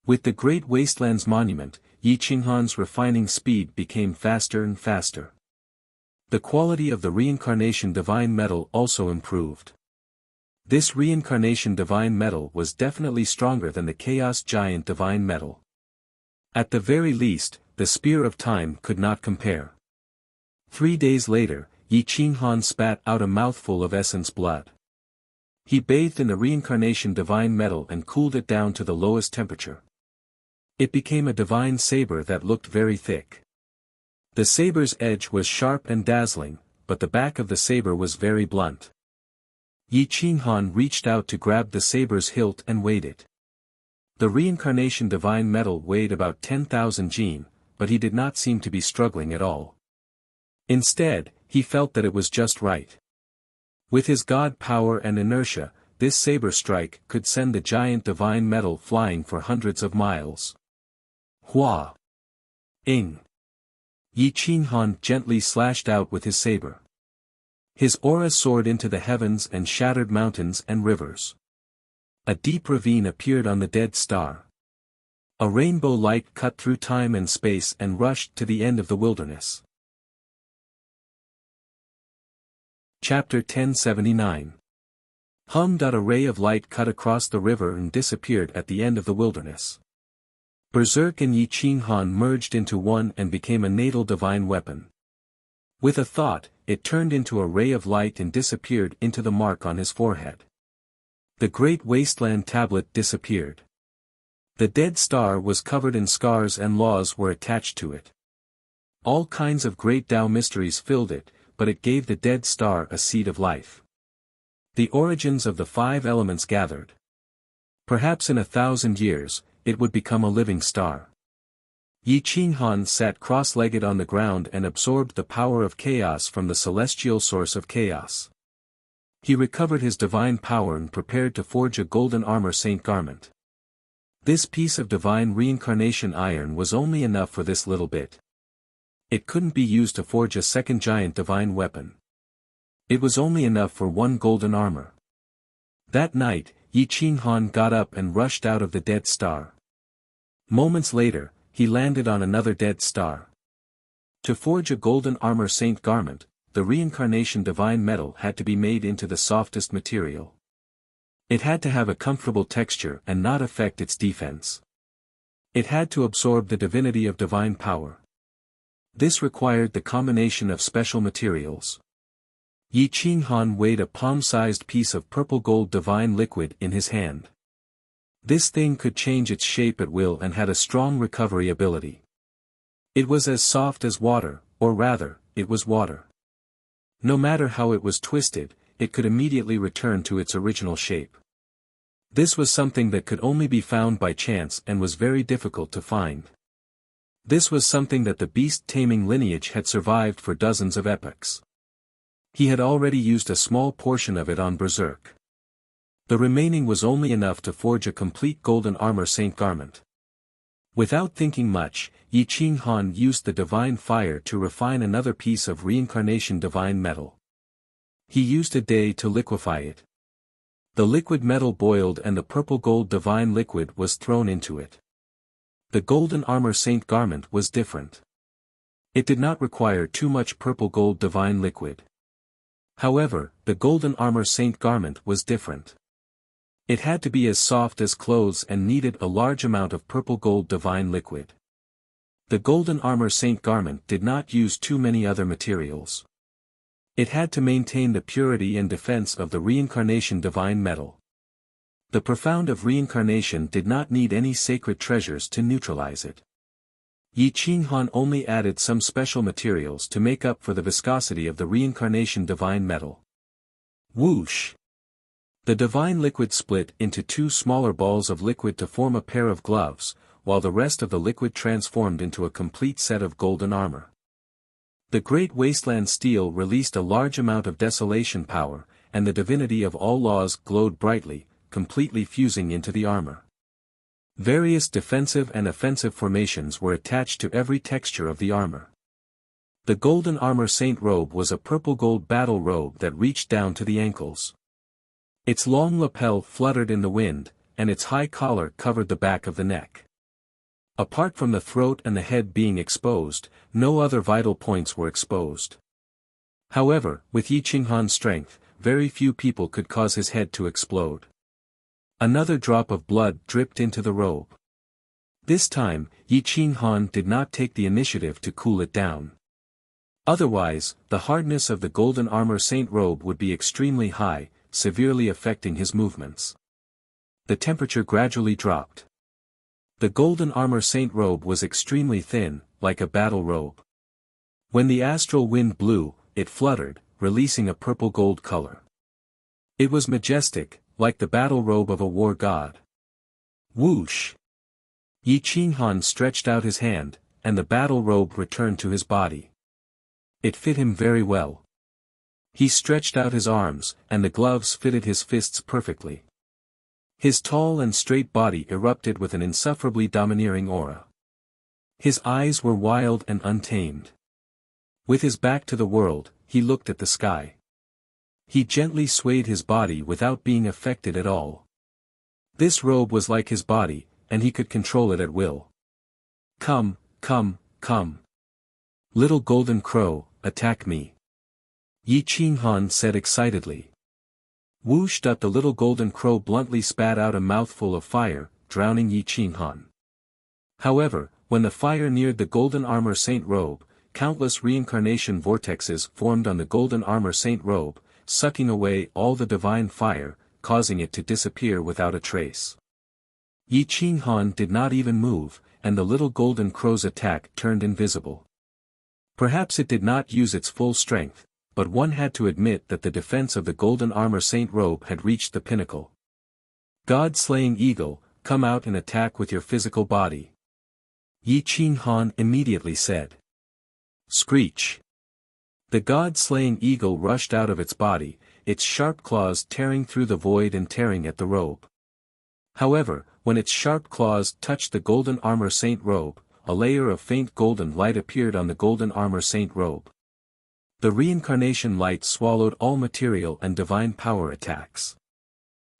With the Great Wasteland's monument, Yi Qinghan's refining speed became faster and faster. The quality of the reincarnation divine metal also improved. This reincarnation divine metal was definitely stronger than the chaos giant divine metal. At the very least, the spear of time could not compare. 3 days later, Yi Qinghan spat out a mouthful of essence blood. He bathed in the reincarnation divine metal and cooled it down to the lowest temperature. It became a divine saber that looked very thick. The saber's edge was sharp and dazzling, but the back of the saber was very blunt. Yi Qinghan reached out to grab the saber's hilt and weighed it. The reincarnation divine metal weighed about 10,000 jin, but he did not seem to be struggling at all. Instead, he felt that it was just right. With his God power and inertia, this saber strike could send the giant divine metal flying for hundreds of miles. Hua! Ing! Yi Qinghan gently slashed out with his saber. His aura soared into the heavens and shattered mountains and rivers. A deep ravine appeared on the dead star. A rainbow light cut through time and space and rushed to the end of the wilderness. Chapter 1079. A ray of light cut across the river and disappeared at the end of the wilderness. Berserk and Yi Qinghan merged into one and became a natal divine weapon. With a thought, it turned into a ray of light and disappeared into the mark on his forehead. The great wasteland tablet disappeared. The dead star was covered in scars and laws were attached to it. All kinds of great Tao mysteries filled it, but it gave the dead star a seed of life. The origins of the 5 elements gathered. Perhaps in 1,000 years, it would become a living star. Yi Qinghan sat cross-legged on the ground and absorbed the power of chaos from the celestial source of chaos. He recovered his divine power and prepared to forge a golden armor saint garment. This piece of divine reincarnation iron was only enough for this little bit. It couldn't be used to forge a second giant divine weapon. It was only enough for 1 golden armor. That night, Yi Qinghan got up and rushed out of the dead star. Moments later, he landed on another dead star. To forge a golden armor saint garment, the reincarnation divine metal had to be made into the softest material. It had to have a comfortable texture and not affect its defense. It had to absorb the divinity of divine power. This required the combination of special materials. Yi Qinghan weighed a palm-sized piece of purple gold divine liquid in his hand. This thing could change its shape at will and had a strong recovery ability. It was as soft as water, or rather, it was water. No matter how it was twisted, it could immediately return to its original shape. This was something that could only be found by chance and was very difficult to find. This was something that the beast-taming lineage had survived for dozens of epochs. He had already used a small portion of it on Berserk. The remaining was only enough to forge a complete golden armor saint garment. Without thinking much, Yi Qinghan used the divine fire to refine another piece of reincarnation divine metal. He used a day to liquefy it. The liquid metal boiled and the purple gold divine liquid was thrown into it. The golden armor saint garment was different. It did not require too much purple gold divine liquid. However, the golden armor saint garment was different. It had to be as soft as clothes and needed a large amount of purple gold divine liquid. The golden armor saint garment did not use too many other materials. It had to maintain the purity and defense of the reincarnation divine metal. The profound of reincarnation did not need any sacred treasures to neutralize it. Yi Qinghan only added some special materials to make up for the viscosity of the reincarnation divine metal. Whoosh! The divine liquid split into 2 smaller balls of liquid to form a pair of gloves, while the rest of the liquid transformed into a complete set of golden armor. The great wasteland steel released a large amount of desolation power, and the divinity of all laws glowed brightly, completely fusing into the armor. Various defensive and offensive formations were attached to every texture of the armor. The golden armor saint robe was a purple gold battle robe that reached down to the ankles. Its long lapel fluttered in the wind, and its high collar covered the back of the neck. Apart from the throat and the head being exposed, no other vital points were exposed. However, with Yi Qinghan's strength, very few people could cause his head to explode. Another drop of blood dripped into the robe. This time, Yi Qinghan did not take the initiative to cool it down. Otherwise, the hardness of the golden armor saint robe would be extremely high, severely affecting his movements. The temperature gradually dropped. The golden armor saint robe was extremely thin, like a battle robe. When the astral wind blew, it fluttered, releasing a purple gold color. It was majestic, like the battle robe of a war god. Whoosh! Yi Qinghan stretched out his hand, and the battle robe returned to his body. It fit him very well. He stretched out his arms, and the gloves fitted his fists perfectly. His tall and straight body erupted with an insufferably domineering aura. His eyes were wild and untamed. With his back to the world, he looked at the sky. He gently swayed his body without being affected at all. This robe was like his body, and he could control it at will. Come, come, come. Little golden crow, attack me. Yi Qinghan said excitedly. Whoosh! The little golden crow bluntly spat out a mouthful of fire, drowning Yi Qinghan. However, when the fire neared the golden armor saint robe, countless reincarnation vortexes formed on the golden armor saint robe, sucking away all the divine fire, causing it to disappear without a trace. Yi Qinghan did not even move, and the little golden crow's attack turned invisible. Perhaps it did not use its full strength, but one had to admit that the defense of the golden armor saint robe had reached the pinnacle. God-slaying eagle, come out and attack with your physical body. Yi Qinghan immediately said. Screech. The god-slaying eagle rushed out of its body, its sharp claws tearing through the void and tearing at the robe. However, when its sharp claws touched the golden armor saint robe, a layer of faint golden light appeared on the golden armor saint robe. The reincarnation light swallowed all material and divine power attacks.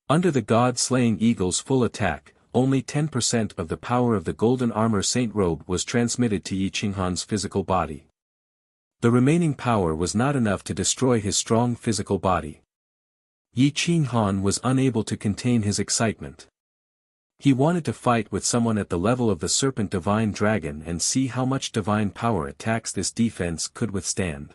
Under the god-slaying eagle's full attack, only 10% of the power of the golden armor saint robe was transmitted to Yi Qinghan's physical body. The remaining power was not enough to destroy his strong physical body. Yi Qinghan was unable to contain his excitement. He wanted to fight with someone at the level of the serpent divine dragon and see how much divine power attacks this defense could withstand.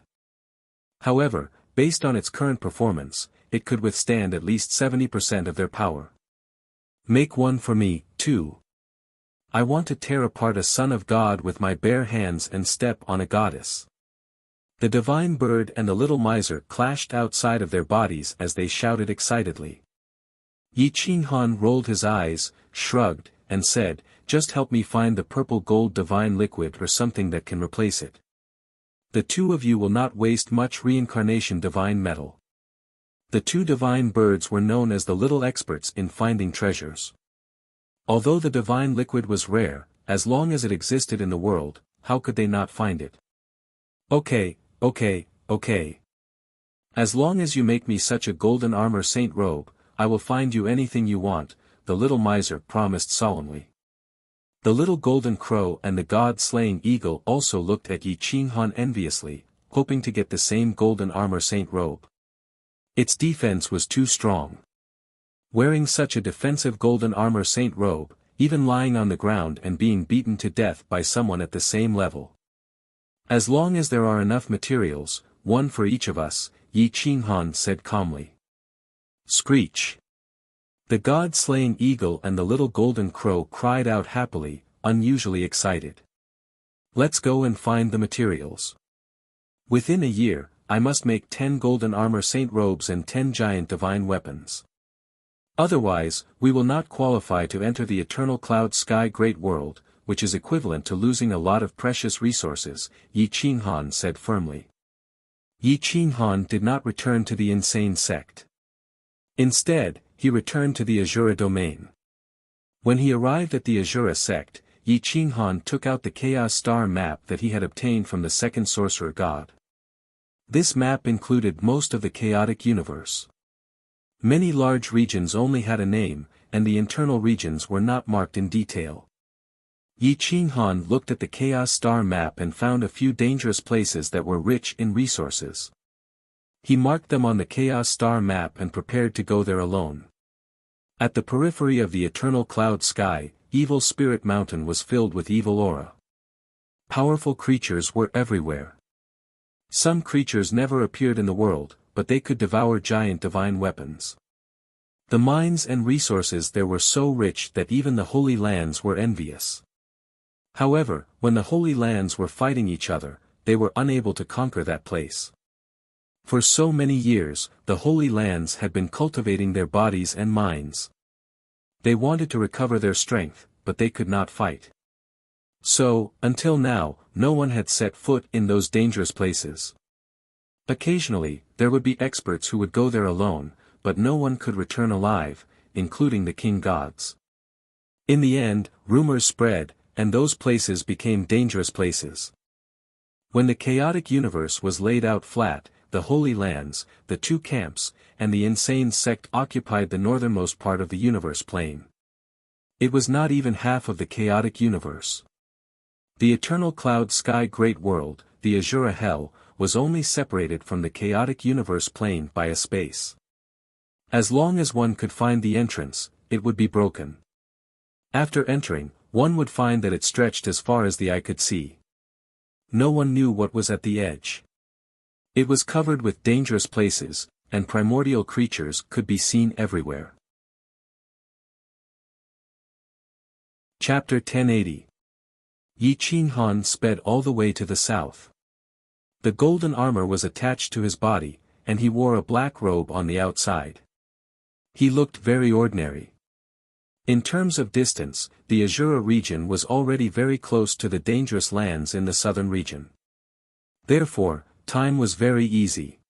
However, based on its current performance, it could withstand at least 70% of their power. Make one for me, too. I want to tear apart a son of God with my bare hands and step on a goddess. The divine bird and the little miser clashed outside of their bodies as they shouted excitedly. Yi Qinghan rolled his eyes, shrugged, and said, just help me find the purple gold divine liquid or something that can replace it. The two of you will not waste much reincarnation divine metal. The two divine birds were known as the little experts in finding treasures. Although the divine liquid was rare, as long as it existed in the world, how could they not find it? Okay. As long as you make me such a golden armor saint robe, I will find you anything you want, the little miser promised solemnly. The little golden crow and the god-slaying eagle also looked at Yi Qinghan enviously, hoping to get the same golden armor saint robe. Its defense was too strong. Wearing such a defensive golden armor saint robe, even lying on the ground and being beaten to death by someone at the same level. As long as there are enough materials, one for each of us, Yi Qinghan said calmly. Screech. The god-slaying eagle and the little golden crow cried out happily, unusually excited. Let's go and find the materials. Within a year, I must make 10 golden armor saint robes and 10 giant divine weapons. Otherwise, we will not qualify to enter the eternal cloud sky great world, which is equivalent to losing a lot of precious resources, Yi Qinghan said firmly. Yi Qinghan did not return to the insane sect. Instead, he returned to the Azura domain. When he arrived at the Azura sect, Yi Qinghan took out the Chaos Star map that he had obtained from the second sorcerer god. This map included most of the chaotic universe. Many large regions only had a name, and the internal regions were not marked in detail. Yi Qinghan looked at the Chaos Star map and found a few dangerous places that were rich in resources. He marked them on the Chaos Star map and prepared to go there alone. At the periphery of the eternal cloud sky, Evil Spirit Mountain was filled with evil aura. Powerful creatures were everywhere. Some creatures never appeared in the world, but they could devour giant divine weapons. The mines and resources there were so rich that even the Holy Lands were envious. However, when the Holy Lands were fighting each other, they were unable to conquer that place. For so many years, the Holy Lands had been cultivating their bodies and minds. They wanted to recover their strength, but they could not fight. So, until now, no one had set foot in those dangerous places. Occasionally, there would be experts who would go there alone, but no one could return alive, including the king gods. In the end, rumors spread, and those places became dangerous places. When the chaotic universe was laid out flat, the Holy Lands, the two camps, and the insane sect occupied the northernmost part of the universe plane. It was not even half of the chaotic universe. The eternal cloud sky great world, the Azura Hell, was only separated from the chaotic universe plane by a space. As long as one could find the entrance, it would be broken. After entering, one would find that it stretched as far as the eye could see. No one knew what was at the edge. It was covered with dangerous places, and primordial creatures could be seen everywhere. Chapter 1080. Yi Qinghan sped all the way to the south. The golden armor was attached to his body, and he wore a black robe on the outside. He looked very ordinary. In terms of distance, the Azura region was already very close to the dangerous lands in the southern region. Therefore, time was very easy.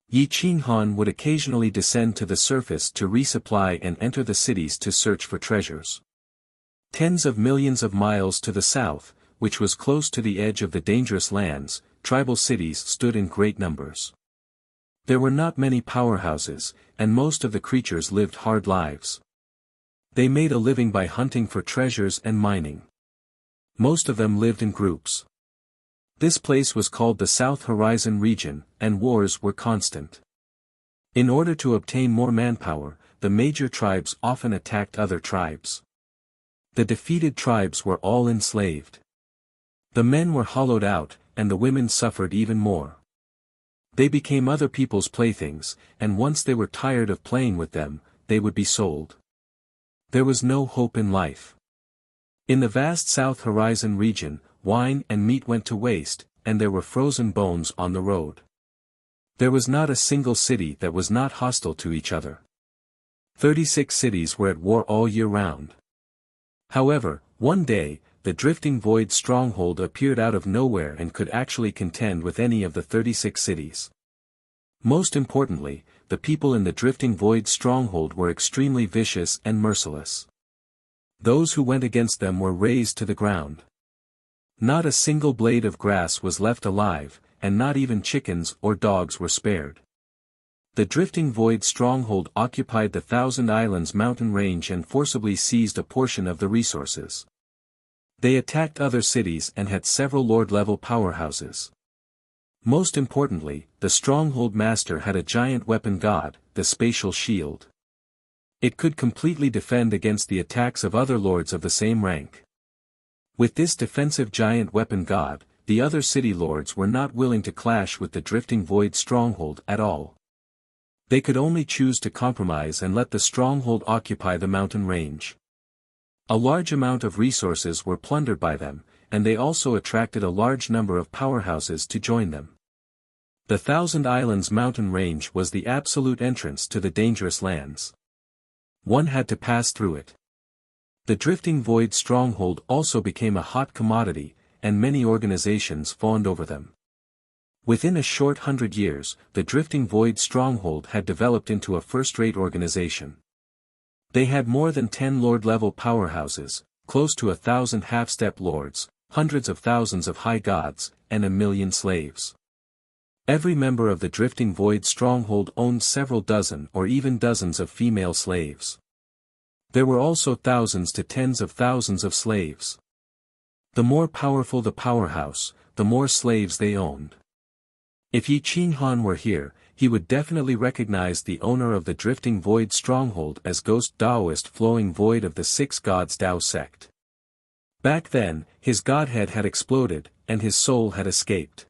Yi Qinghan would occasionally descend to the surface to resupply and enter the cities to search for treasures. Tens of millions of miles to the south, which was close to the edge of the dangerous lands, tribal cities stood in great numbers. There were not many powerhouses, and most of the creatures lived hard lives. They made a living by hunting for treasures and mining. Most of them lived in groups. This place was called the South Horizon region, and wars were constant. In order to obtain more manpower, the major tribes often attacked other tribes. The defeated tribes were all enslaved. The men were hollowed out, and the women suffered even more. They became other people's playthings, and once they were tired of playing with them, they would be sold. There was no hope in life. In the vast South Horizon region, wine and meat went to waste, and there were frozen bones on the road. There was not a single city that was not hostile to each other. 36 cities were at war all year round. However, one day, the Drifting Void stronghold appeared out of nowhere and could actually contend with any of the 36 cities. Most importantly, the people in the Drifting Void stronghold were extremely vicious and merciless. Those who went against them were razed to the ground. Not a single blade of grass was left alive, and not even chickens or dogs were spared. The Drifting Void stronghold occupied the Thousand Islands mountain range and forcibly seized a portion of the resources. They attacked other cities and had several lord-level powerhouses. Most importantly, the stronghold master had a giant weapon god, the spatial shield. It could completely defend against the attacks of other lords of the same rank. With this defensive giant weapon god, the other city lords were not willing to clash with the Drifting Void stronghold at all. They could only choose to compromise and let the stronghold occupy the mountain range. A large amount of resources were plundered by them, and they also attracted a large number of powerhouses to join them. The Thousand Islands mountain range was the absolute entrance to the dangerous lands. One had to pass through it. The Drifting Void stronghold also became a hot commodity, and many organizations fawned over them. Within a short 100 years, the Drifting Void stronghold had developed into a first-rate organization. They had more than 10 lord-level powerhouses, close to 1,000 half-step lords, hundreds of thousands of high gods, and 1 million slaves. Every member of the Drifting Void stronghold owned several dozen or even dozens of female slaves. There were also thousands to tens of thousands of slaves. The more powerful the powerhouse, the more slaves they owned. If Yi Qinghan were here, he would definitely recognize the owner of the Drifting Void stronghold as Ghost Daoist Flowing Void of the Six Gods Dao sect. Back then, his godhead had exploded, and his soul had escaped.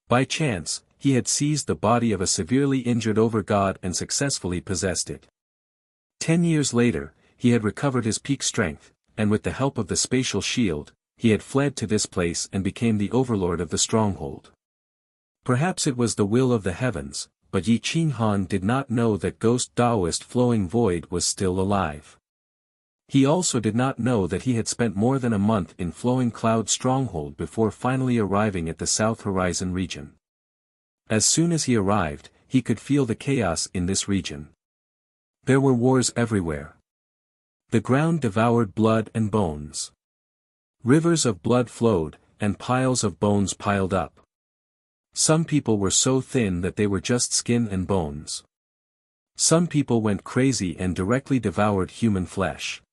By chance, he had seized the body of a severely injured overgod and successfully possessed it. 10 years later, he had recovered his peak strength, and with the help of the spatial shield, he had fled to this place and became the overlord of the stronghold. Perhaps it was the will of the heavens, but Yi Qinghan did not know that Ghost Daoist Flowing Void was still alive. He also did not know that he had spent more than a month in Flowing Cloud Stronghold before finally arriving at the South Horizon region. As soon as he arrived, he could feel the chaos in this region. There were wars everywhere. The ground devoured blood and bones. Rivers of blood flowed, and piles of bones piled up. Some people were so thin that they were just skin and bones. Some people went crazy and directly devoured human flesh.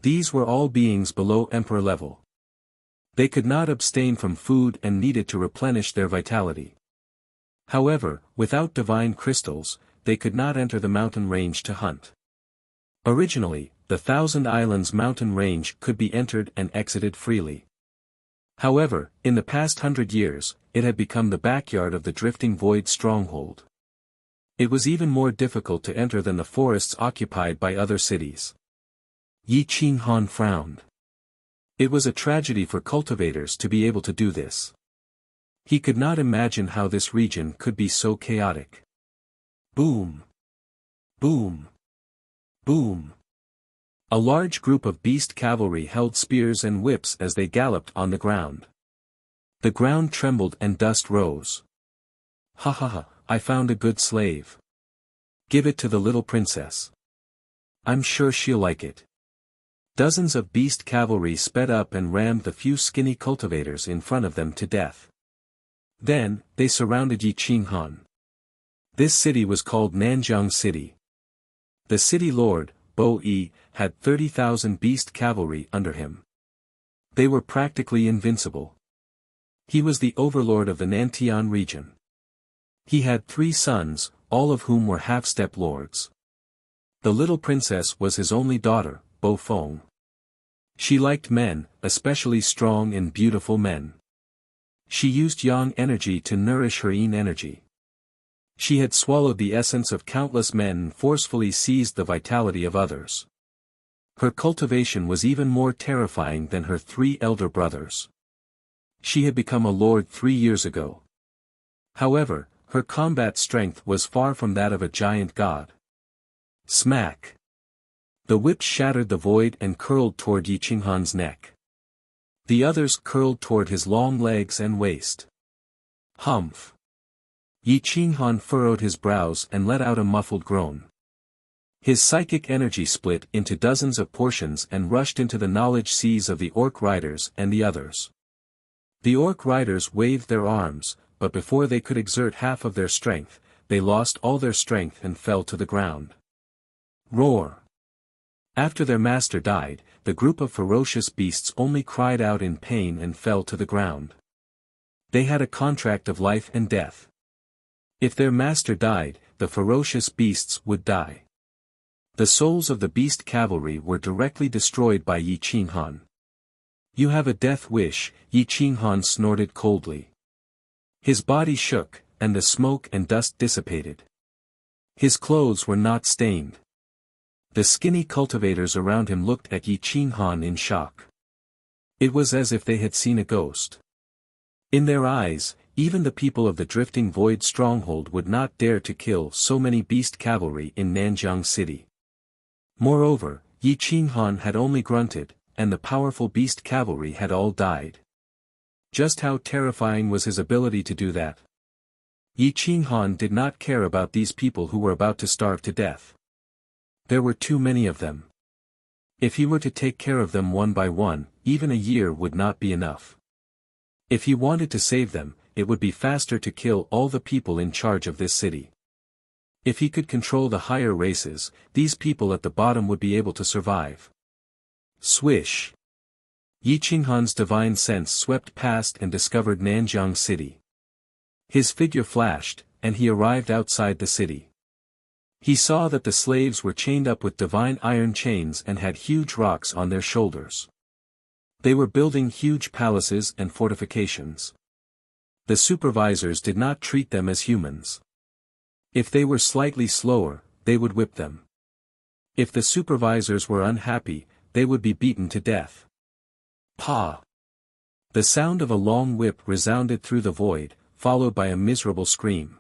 These were all beings below Emperor level. They could not abstain from food and needed to replenish their vitality. However, without divine crystals, they could not enter the mountain range to hunt. Originally, the Thousand Islands mountain range could be entered and exited freely. However, in the past 100 years, it had become the backyard of the Drifting Void stronghold. It was even more difficult to enter than the forests occupied by other cities. Yi Qinghan frowned. It was a tragedy for cultivators to be able to do this. He could not imagine how this region could be so chaotic. Boom! Boom! Boom! A large group of beast cavalry held spears and whips as they galloped on the ground. The ground trembled and dust rose. Ha ha ha, I found a good slave. Give it to the little princess. I'm sure she'll like it. Dozens of beast cavalry sped up and rammed the few skinny cultivators in front of them to death. Then, they surrounded Yi Qinghan. This city was called Nanjiang City. The city lord, Bo Yi, had 30,000 beast cavalry under him. They were practically invincible. He was the overlord of the Nantian region. He had 3 sons, all of whom were half-step lords. The little princess was his only daughter, Bo Feng. She liked men, especially strong and beautiful men. She used yang energy to nourish her yin energy. She had swallowed the essence of countless men and forcefully seized the vitality of others. Her cultivation was even more terrifying than her 3 elder brothers. She had become a lord 3 years ago. However, her combat strength was far from that of a giant god. Smack! The whip shattered the void and curled toward Yi Qinghan's neck. The others curled toward his long legs and waist. Humph! Yi Qinghan furrowed his brows and let out a muffled groan. His psychic energy split into dozens of portions and rushed into the knowledge seas of the orc riders and the others. The orc riders waved their arms, but before they could exert half of their strength, they lost all their strength and fell to the ground. Roar! After their master died, the group of ferocious beasts only cried out in pain and fell to the ground. They had a contract of life and death. If their master died, the ferocious beasts would die. The souls of the beast cavalry were directly destroyed by Yi Qinghan. You have a death wish, Yi Qinghan snorted coldly. His body shook, and the smoke and dust dissipated. His clothes were not stained. The skinny cultivators around him looked at Yi Qinghan in shock. It was as if they had seen a ghost. In their eyes, even the people of the Drifting Void stronghold would not dare to kill so many beast cavalry in Nanjiang City. Moreover, Yi Qinghan had only grunted, and the powerful beast cavalry had all died. Just how terrifying was his ability to do that? Yi Qinghan did not care about these people who were about to starve to death. There were too many of them. If he were to take care of them one by one, even a year would not be enough. If he wanted to save them, it would be faster to kill all the people in charge of this city. If he could control the higher races, these people at the bottom would be able to survive. Swish! Yi Qinghan's divine sense swept past and discovered Nanjiang City. His figure flashed, and he arrived outside the city. He saw that the slaves were chained up with divine iron chains and had huge rocks on their shoulders. They were building huge palaces and fortifications. The supervisors did not treat them as humans. If they were slightly slower, they would whip them. If the supervisors were unhappy, they would be beaten to death. Pa! The sound of a long whip resounded through the void, followed by a miserable scream.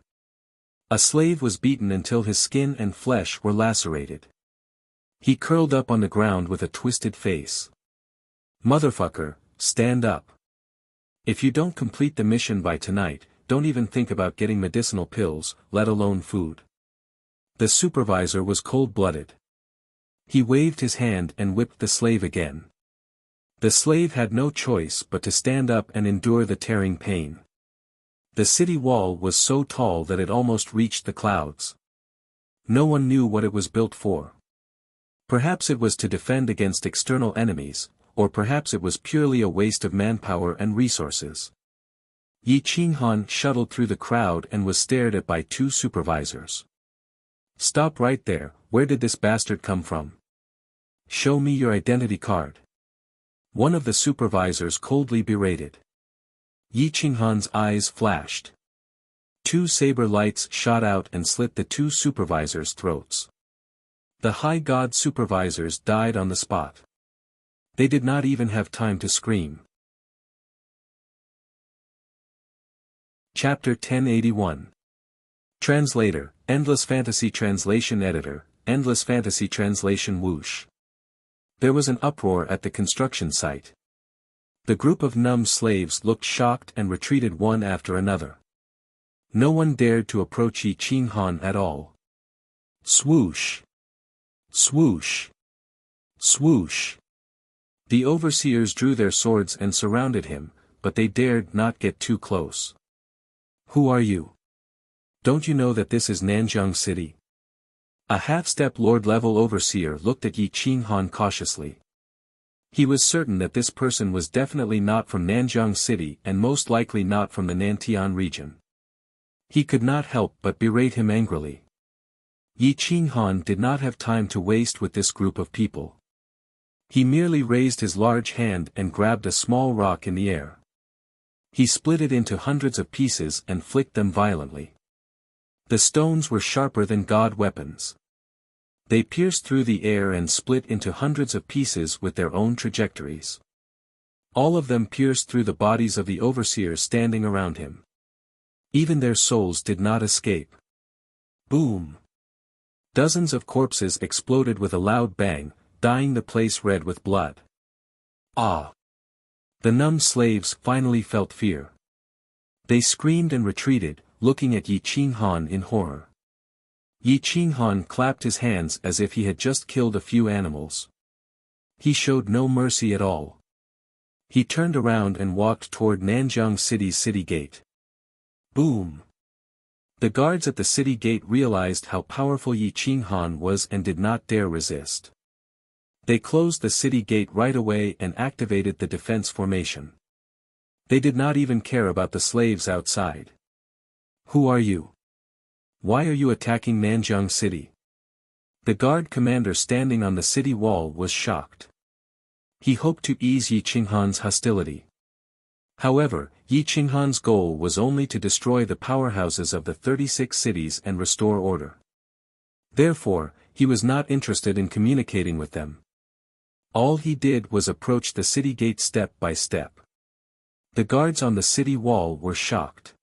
A slave was beaten until his skin and flesh were lacerated. He curled up on the ground with a twisted face. Motherfucker, stand up. If you don't complete the mission by tonight, don't even think about getting medicinal pills, let alone food. The supervisor was cold-blooded. He waved his hand and whipped the slave again. The slave had no choice but to stand up and endure the tearing pain. The city wall was so tall that it almost reached the clouds. No one knew what it was built for. Perhaps it was to defend against external enemies, or perhaps it was purely a waste of manpower and resources. Yi Qinghan shuttled through the crowd and was stared at by 2 supervisors. Stop right there, where did this bastard come from? Show me your identity card. One of the supervisors coldly berated. Yi Qinghan's eyes flashed. Two saber lights shot out and slit the two supervisors' throats. The high god supervisors died on the spot. They did not even have time to scream. Chapter 1081. Translator, Endless Fantasy Translation Editor, Endless Fantasy Translation Whoosh. There was an uproar at the construction site. The group of numb slaves looked shocked and retreated one after another. No one dared to approach Yi Qinghan at all. Swoosh! Swoosh! Swoosh! The overseers drew their swords and surrounded him, but they dared not get too close. Who are you? Don't you know that this is Nanjing City? A half-step Lord-level overseer looked at Yi Qinghan cautiously. He was certain that this person was definitely not from Nanjing City and most likely not from the Nantian region. He could not help but berate him angrily. Yi Qinghan did not have time to waste with this group of people. He merely raised his large hand and grabbed a small rock in the air. He split it into hundreds of pieces and flicked them violently. The stones were sharper than god weapons. They pierced through the air and split into hundreds of pieces with their own trajectories. All of them pierced through the bodies of the overseers standing around him. Even their souls did not escape. Boom! Dozens of corpses exploded with a loud bang, dyeing the place red with blood. Ah! The numb slaves finally felt fear. They screamed and retreated, looking at Yi Qinghan in horror. Yi Qinghan clapped his hands as if he had just killed a few animals. He showed no mercy at all. He turned around and walked toward Nanjing City's city gate. Boom! The guards at the city gate realized how powerful Yi Qinghan was and did not dare resist. They closed the city gate right away and activated the defense formation. They did not even care about the slaves outside. Who are you? Why are you attacking Nanjing City? The guard commander standing on the city wall was shocked. He hoped to ease Yi Qinghan's hostility. However, Yi Qinghan's goal was only to destroy the powerhouses of the 36 cities and restore order. Therefore, he was not interested in communicating with them. All he did was approach the city gate step by step. The guards on the city wall were shocked.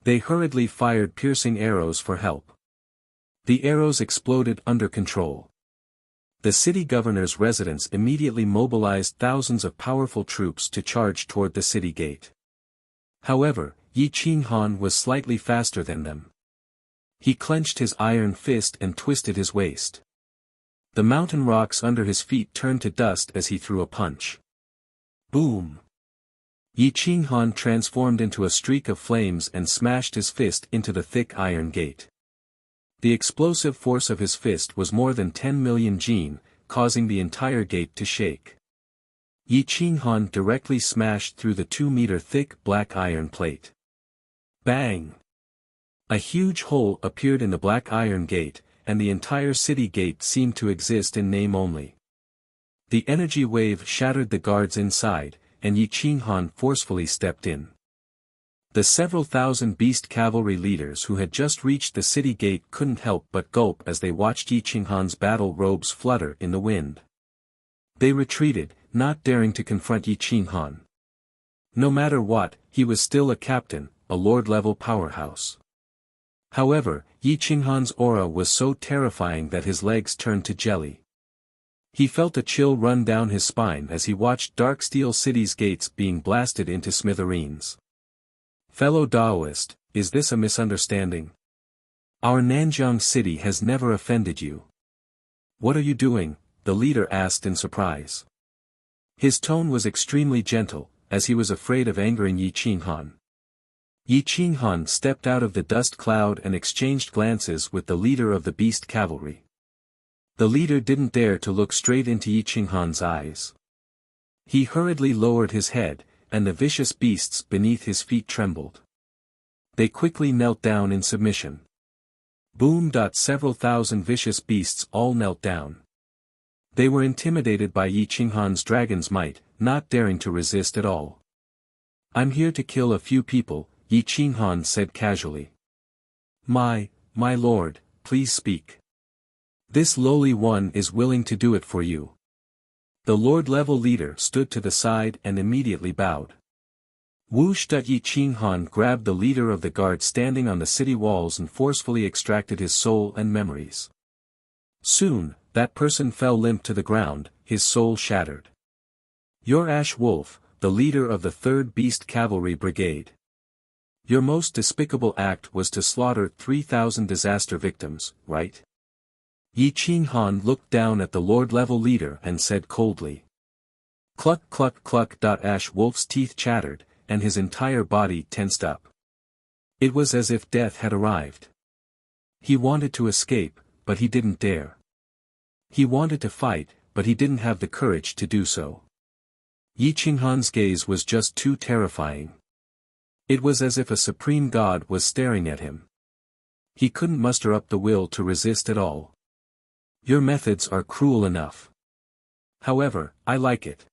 They hurriedly fired piercing arrows for help. The arrows exploded under control. The city governor's residence immediately mobilized thousands of powerful troops to charge toward the city gate. However, Yi Qinghan was slightly faster than them. He clenched his iron fist and twisted his waist. The mountain rocks under his feet turned to dust as he threw a punch. Boom! Yi Qinghan transformed into a streak of flames and smashed his fist into the thick iron gate. The explosive force of his fist was more than 10 million jin, causing the entire gate to shake. Yi Qinghan directly smashed through the 2-meter-thick black iron plate. Bang! A huge hole appeared in the black iron gate, and the entire city gate seemed to exist in name only. The energy wave shattered the guards inside, and Yi Qinghan forcefully stepped in. The several thousand beast cavalry leaders who had just reached the city gate couldn't help but gulp as they watched Yi Qinghan's battle robes flutter in the wind. They retreated, not daring to confront Yi Qinghan. No matter what, he was still a captain, a lord-level powerhouse. However, Yi Qinghan's aura was so terrifying that his legs turned to jelly. He felt a chill run down his spine as he watched Dark Steel City's gates being blasted into smithereens. Fellow Daoist, is this a misunderstanding? Our Nanjing City has never offended you. What are you doing? The leader asked in surprise. His tone was extremely gentle, as he was afraid of angering Yi Qinghan. Yi Qinghan stepped out of the dust cloud and exchanged glances with the leader of the beast cavalry. The leader didn't dare to look straight into Yi Qinghan's eyes. He hurriedly lowered his head, and the vicious beasts beneath his feet trembled. They quickly knelt down in submission. Boom! Several thousand vicious beasts all knelt down. They were intimidated by Yi Qinghan's dragon's might, not daring to resist at all. I'm here to kill a few people, Yi Qinghan said casually. My lord, please speak. This lowly one is willing to do it for you. The lord-level leader stood to the side and immediately bowed. Wuxia. Yi Qinghan grabbed the leader of the guard standing on the city walls and forcefully extracted his soul and memories. Soon, that person fell limp to the ground, his soul shattered. You're Ash Wolf, the leader of the 3rd Beast Cavalry Brigade. Your most despicable act was to slaughter 3,000 disaster victims, right? Yi Qinghan looked down at the lord-level leader and said coldly. Cluck cluck cluck. Ash Wolf's teeth chattered, and his entire body tensed up. It was as if death had arrived. He wanted to escape, but he didn't dare. He wanted to fight, but he didn't have the courage to do so. Yi Qinghan's gaze was just too terrifying. It was as if a supreme god was staring at him. He couldn't muster up the will to resist at all. Your methods are cruel enough. However, I like it.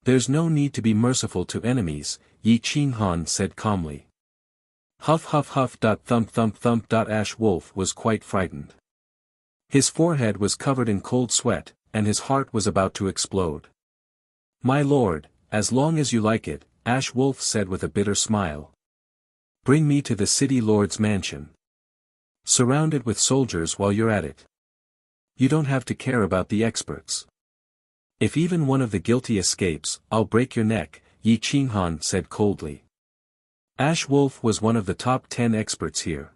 There's no need to be merciful to enemies, Yi Qinghan said calmly. Huff huff huff. Thump thump thump. Ash Wolf was quite frightened. His forehead was covered in cold sweat, and his heart was about to explode. My lord, as long as you like it, Ash Wolf said with a bitter smile. Bring me to the city lord's mansion. Surround it with soldiers while you're at it. You don't have to care about the experts. If even one of the guilty escapes, I'll break your neck, Yi Qinghan said coldly. Ash Wolf was one of the top 10 experts here.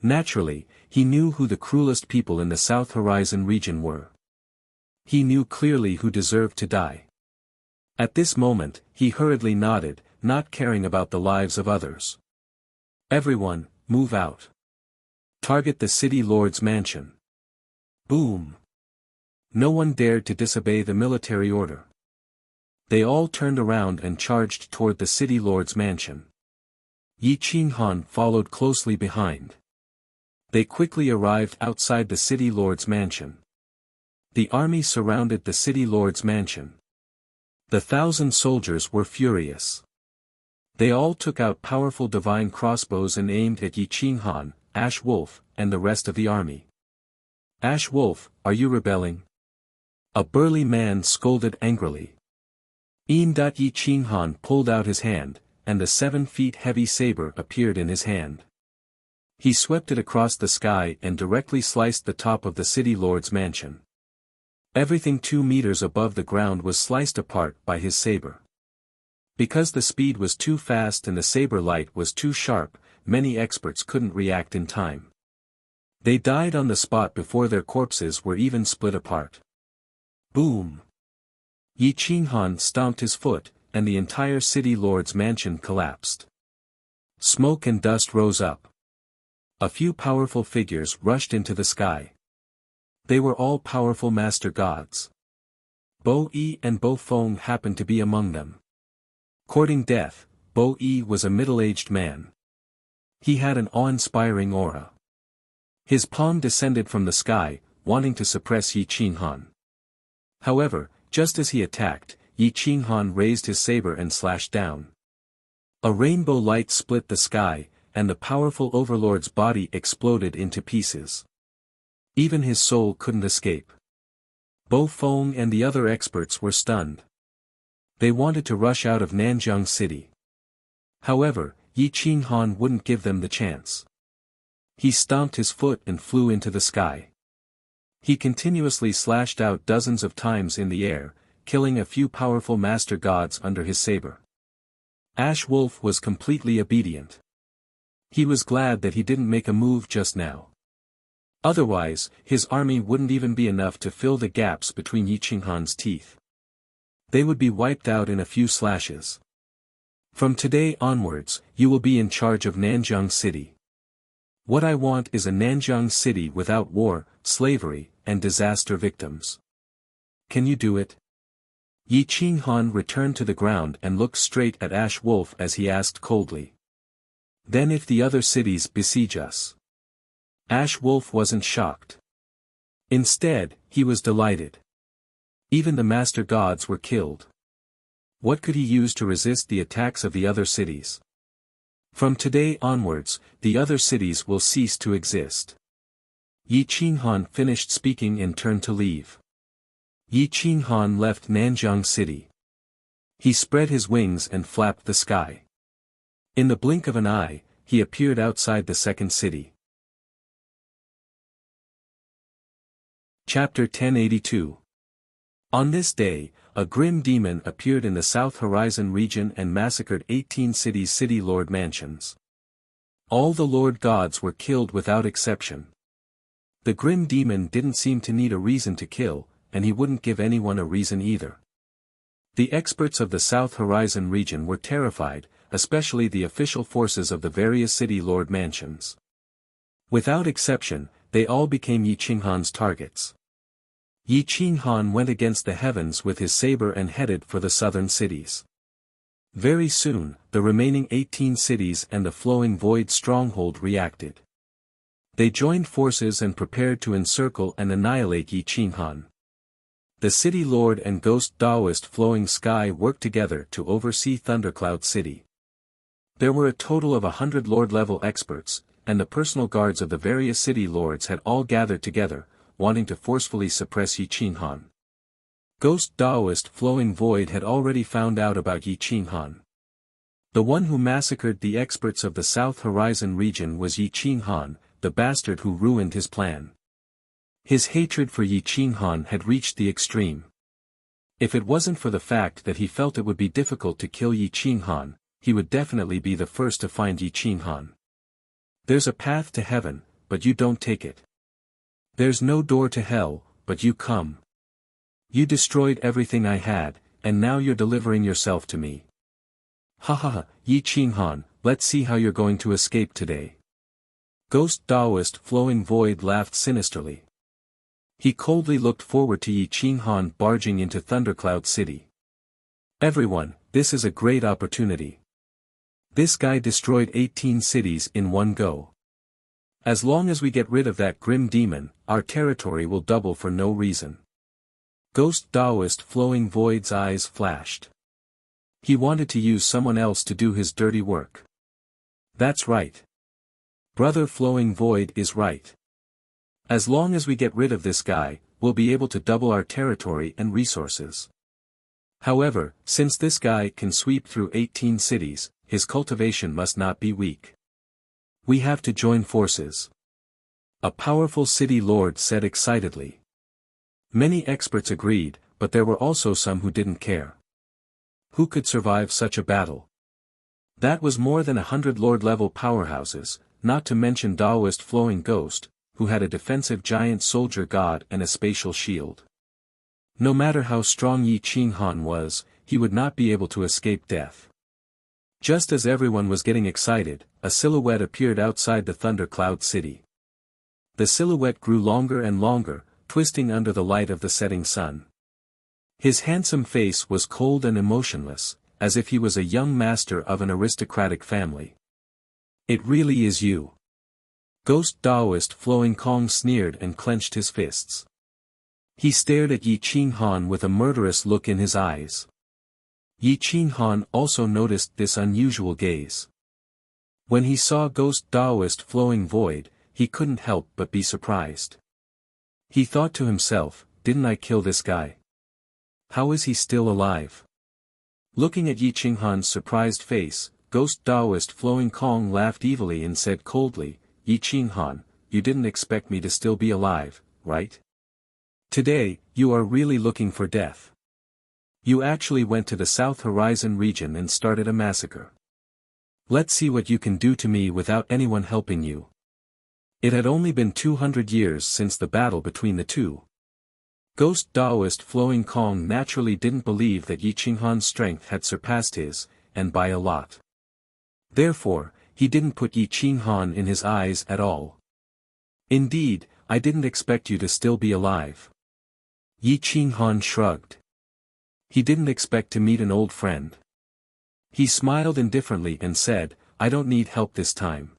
Naturally, he knew who the cruelest people in the South Horizon region were. He knew clearly who deserved to die. At this moment, he hurriedly nodded, not caring about the lives of others. Everyone, move out. Target the city lord's mansion. Boom. No one dared to disobey the military order. They all turned around and charged toward the city lord's mansion. Yi Qinghan followed closely behind. They quickly arrived outside the city lord's mansion. The army surrounded the city lord's mansion. The 1,000 soldiers were furious. They all took out powerful divine crossbows and aimed at Yi Qinghan, Ash Wolf, and the rest of the army. Ash Wolf, are you rebelling? A burly man scolded angrily. Yi Qinghan pulled out his hand, and the 7 feet heavy saber appeared in his hand. He swept it across the sky and directly sliced the top of the city lord's mansion. Everything 2 meters above the ground was sliced apart by his saber. Because the speed was too fast and the saber light was too sharp, many experts couldn't react in time. They died on the spot before their corpses were even split apart. Boom! Yi Qinghan stomped his foot, and the entire city lord's mansion collapsed. Smoke and dust rose up. A few powerful figures rushed into the sky. They were all powerful master gods. Bo Yi and Bo Feng happened to be among them. Courting death, Bo Yi was a middle-aged man. He had an awe-inspiring aura. His palm descended from the sky, wanting to suppress Yi Qinghan. However, just as he attacked, Yi Qinghan raised his saber and slashed down. A rainbow light split the sky, and the powerful overlord's body exploded into pieces. Even his soul couldn't escape. Bo Feng and the other experts were stunned. They wanted to rush out of Nanjiang City. However, Yi Qinghan wouldn't give them the chance. He stomped his foot and flew into the sky. He continuously slashed out dozens of times in the air, killing a few powerful master gods under his saber. Ash Wolf was completely obedient. He was glad that he didn't make a move just now. Otherwise, his army wouldn't even be enough to fill the gaps between Yi Qinghan's teeth. They would be wiped out in a few slashes. From today onwards, you will be in charge of Nanjiang City. What I want is a Nanjiang City without war, slavery, and disaster victims. Can you do it? Yi Qinghan returned to the ground and looked straight at Ash Wolf as he asked coldly. Then if the other cities besiege us? Ash Wolf wasn't shocked. Instead, he was delighted. Even the master gods were killed. What could he use to resist the attacks of the other cities? From today onwards, the other cities will cease to exist. Yi Qinghan finished speaking and turned to leave. Yi Qinghan left Nanjiang City. He spread his wings and flapped the sky. In the blink of an eye, he appeared outside the second city. Chapter 1082. On this day, a grim demon appeared in the South Horizon region and massacred 18 cities' city lord mansions. All the lord gods were killed without exception. The grim demon didn't seem to need a reason to kill, and he wouldn't give anyone a reason either. The experts of the South Horizon region were terrified, especially the official forces of the various city lord mansions. Without exception, they all became Yi Qinghan's targets. Yi Qinghan went against the heavens with his saber and headed for the southern cities. Very soon, the remaining 18 cities and the Flowing Void stronghold reacted. They joined forces and prepared to encircle and annihilate Yi Qinghan. The city lord and ghost Taoist Flowing Sky worked together to oversee Thundercloud City. There were a total of 100 lord-level experts, and the personal guards of the various city lords had all gathered together, wanting to forcefully suppress Yi Qinghan. Ghost Taoist Flowing Void had already found out about Yi Qinghan. The one who massacred the experts of the South Horizon region was Yi Qinghan, the bastard who ruined his plan. His hatred for Yi Qinghan had reached the extreme. If it wasn't for the fact that he felt it would be difficult to kill Yi Qinghan, he would definitely be the first to find Yi Qinghan. There's a path to heaven, but you don't take it. There's no door to hell, but you come. You destroyed everything I had, and now you're delivering yourself to me. Ha ha ha, Yi Qinghan, let's see how you're going to escape today. Ghost Taoist Flowing Void laughed sinisterly. He coldly looked forward to Yi Qinghan barging into Thundercloud City. Everyone, this is a great opportunity. This guy destroyed 18 cities in one go. As long as we get rid of that grim demon, our territory will double for no reason. Ghost Taoist Flowing Void's eyes flashed. He wanted to use someone else to do his dirty work. That's right. Brother Flowing Void is right. As long as we get rid of this guy, we'll be able to double our territory and resources. However, since this guy can sweep through 18 cities, his cultivation must not be weak. We have to join forces. A powerful city lord said excitedly. Many experts agreed, but there were also some who didn't care. Who could survive such a battle? That was more than 100 lord-level powerhouses, not to mention Taoist Flowing Ghost, who had a defensive giant soldier god and a spatial shield. No matter how strong Yi Qinghan was, he would not be able to escape death. Just as everyone was getting excited, a silhouette appeared outside the Thundercloud City. The silhouette grew longer and longer, twisting under the light of the setting sun. His handsome face was cold and emotionless, as if he was a young master of an aristocratic family. It really is you. Ghost Taoist Flowing Kong sneered and clenched his fists. He stared at Yi Qinghan with a murderous look in his eyes. Yi Qinghan also noticed this unusual gaze. When he saw Ghost Taoist Flowing Void, he couldn't help but be surprised. He thought to himself, didn't I kill this guy? How is he still alive? Looking at Yi Qinghan's surprised face, Ghost Taoist Flowing Kong laughed evilly and said coldly, Yi Qinghan, you didn't expect me to still be alive, right? Today, you are really looking for death. You actually went to the South Horizon region and started a massacre. Let's see what you can do to me without anyone helping you. It had only been 200 years since the battle between the two. Ghost Taoist Flowing Kong naturally didn't believe that Yi Qinghan's strength had surpassed his, and by a lot. Therefore, he didn't put Yi Qinghan in his eyes at all. Indeed, I didn't expect you to still be alive. Yi Qinghan shrugged. He didn't expect to meet an old friend. He smiled indifferently and said, I don't need help this time.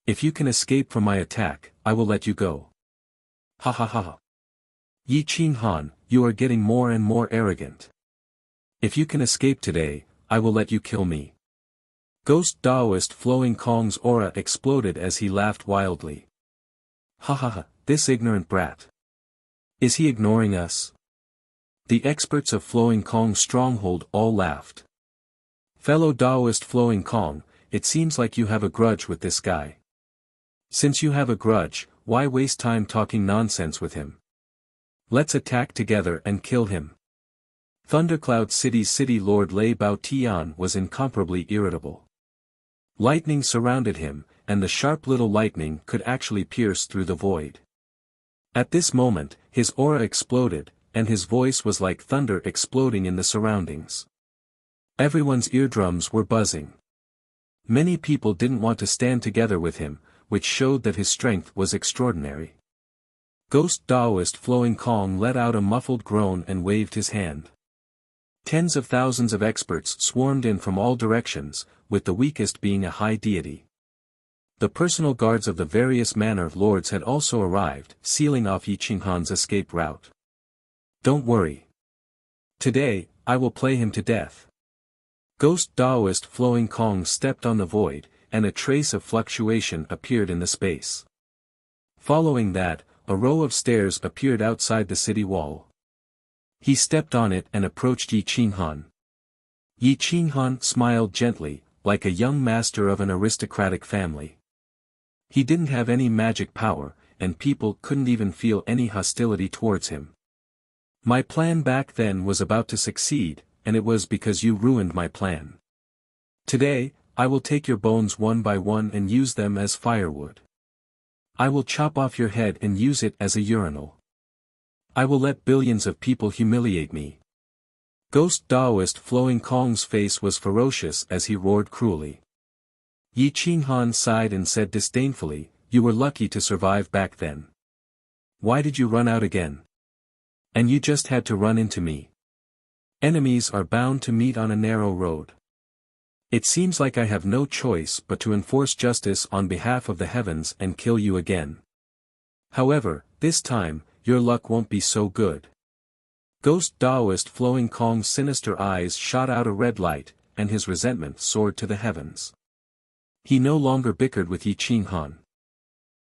If you can escape from my attack, I will let you go. Ha ha ha ha. Yi Qinghan, you are getting more and more arrogant. If you can escape today, I will let you kill me. Ghost Taoist Flowing Kong's aura exploded as he laughed wildly. Ha ha ha, this ignorant brat. Is he ignoring us? The experts of Flowing Kong's stronghold all laughed. Fellow Taoist Flowing Kong, it seems like you have a grudge with this guy. Since you have a grudge, why waste time talking nonsense with him? Let's attack together and kill him. Thundercloud City's city lord Lei Baotian was incomparably irritable. Lightning surrounded him, and the sharp little lightning could actually pierce through the void. At this moment, his aura exploded, and his voice was like thunder exploding in the surroundings. Everyone's eardrums were buzzing. Many people didn't want to stand together with him, which showed that his strength was extraordinary. Ghost Taoist Flowing Kong let out a muffled groan and waved his hand. Tens of thousands of experts swarmed in from all directions, with the weakest being a high deity. The personal guards of the various manor lords had also arrived, sealing off Yi Qinghan's escape route. Don't worry. Today, I will play him to death. Ghost Taoist Flowing Kong stepped on the void, and a trace of fluctuation appeared in the space. Following that, a row of stairs appeared outside the city wall. He stepped on it and approached Yi Qinghan. Yi Qinghan smiled gently, like a young master of an aristocratic family. He didn't have any magic power, and people couldn't even feel any hostility towards him. My plan back then was about to succeed, and it was because you ruined my plan. Today, I will take your bones one by one and use them as firewood. I will chop off your head and use it as a urinal. I will let billions of people humiliate me. Ghost Taoist Flowing Kong's face was ferocious as he roared cruelly. Yi Qinghan sighed and said disdainfully, "You were lucky to survive back then. Why did you run out again? And you just had to run into me. Enemies are bound to meet on a narrow road. It seems like I have no choice but to enforce justice on behalf of the heavens and kill you again. However, this time, your luck won't be so good." Ghost Taoist Flowing Kong's sinister eyes shot out a red light, and his resentment soared to the heavens. He no longer bickered with Yi Qinghan.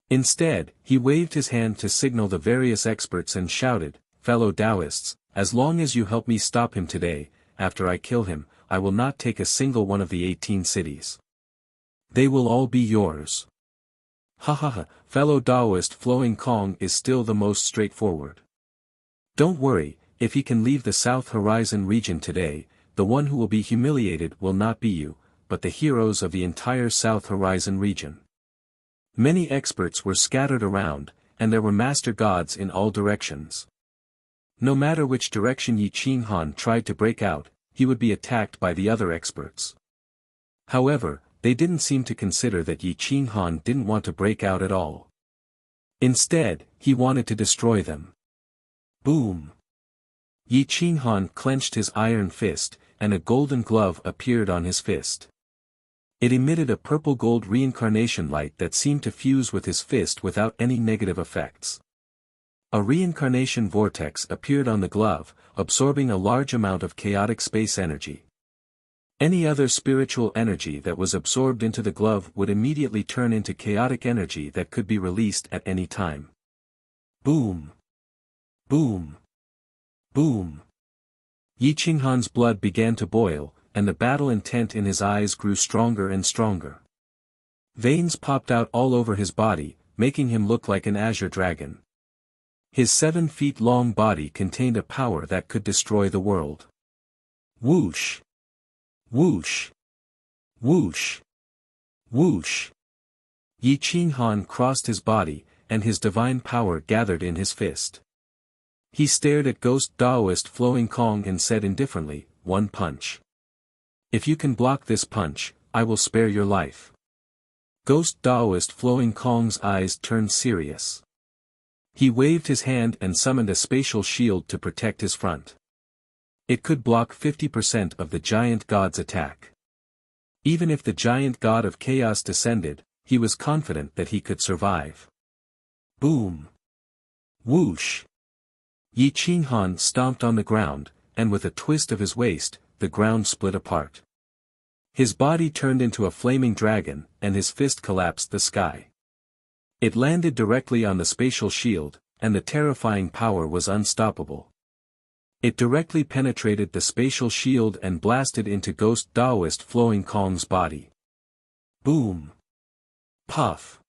Instead, he waved his hand to signal the various experts and shouted, "Fellow Taoists, as long as you help me stop him today, after I kill him, I will not take a single one of the 18 cities. They will all be yours." Ha ha ha, fellow Taoist Flowing Kong is still the most straightforward. Don't worry, if he can leave the South Horizon region today, the one who will be humiliated will not be you, but the heroes of the entire South Horizon region. Many experts were scattered around, and there were master gods in all directions. No matter which direction Yi Qinghan tried to break out, he would be attacked by the other experts. However, they didn't seem to consider that Yi Qinghan didn't want to break out at all. Instead, he wanted to destroy them. Boom! Yi Qinghan clenched his iron fist, and a golden glove appeared on his fist. It emitted a purple-gold reincarnation light that seemed to fuse with his fist without any negative effects. A reincarnation vortex appeared on the glove, absorbing a large amount of chaotic space energy. Any other spiritual energy that was absorbed into the glove would immediately turn into chaotic energy that could be released at any time. Boom! Boom! Boom! Yi Qinghan's blood began to boil, and the battle intent in his eyes grew stronger and stronger. Veins popped out all over his body, making him look like an azure dragon. His 7 feet long body contained a power that could destroy the world. Whoosh! Whoosh! Whoosh! Whoosh! Yi Qinghan crossed his body, and his divine power gathered in his fist. He stared at Ghost Taoist Flowing Kong and said indifferently, "One punch. If you can block this punch, I will spare your life." Ghost Taoist Flowing Kong's eyes turned serious. He waved his hand and summoned a spatial shield to protect his front. It could block 50% of the giant god's attack. Even if the giant god of chaos descended, he was confident that he could survive. Boom! Whoosh! Yi Qinghan stomped on the ground, and with a twist of his waist, the ground split apart. His body turned into a flaming dragon, and his fist collapsed the sky. It landed directly on the spatial shield, and the terrifying power was unstoppable. It directly penetrated the spatial shield and blasted into Ghost Daoist Flowing Kong's body. Boom! Puff!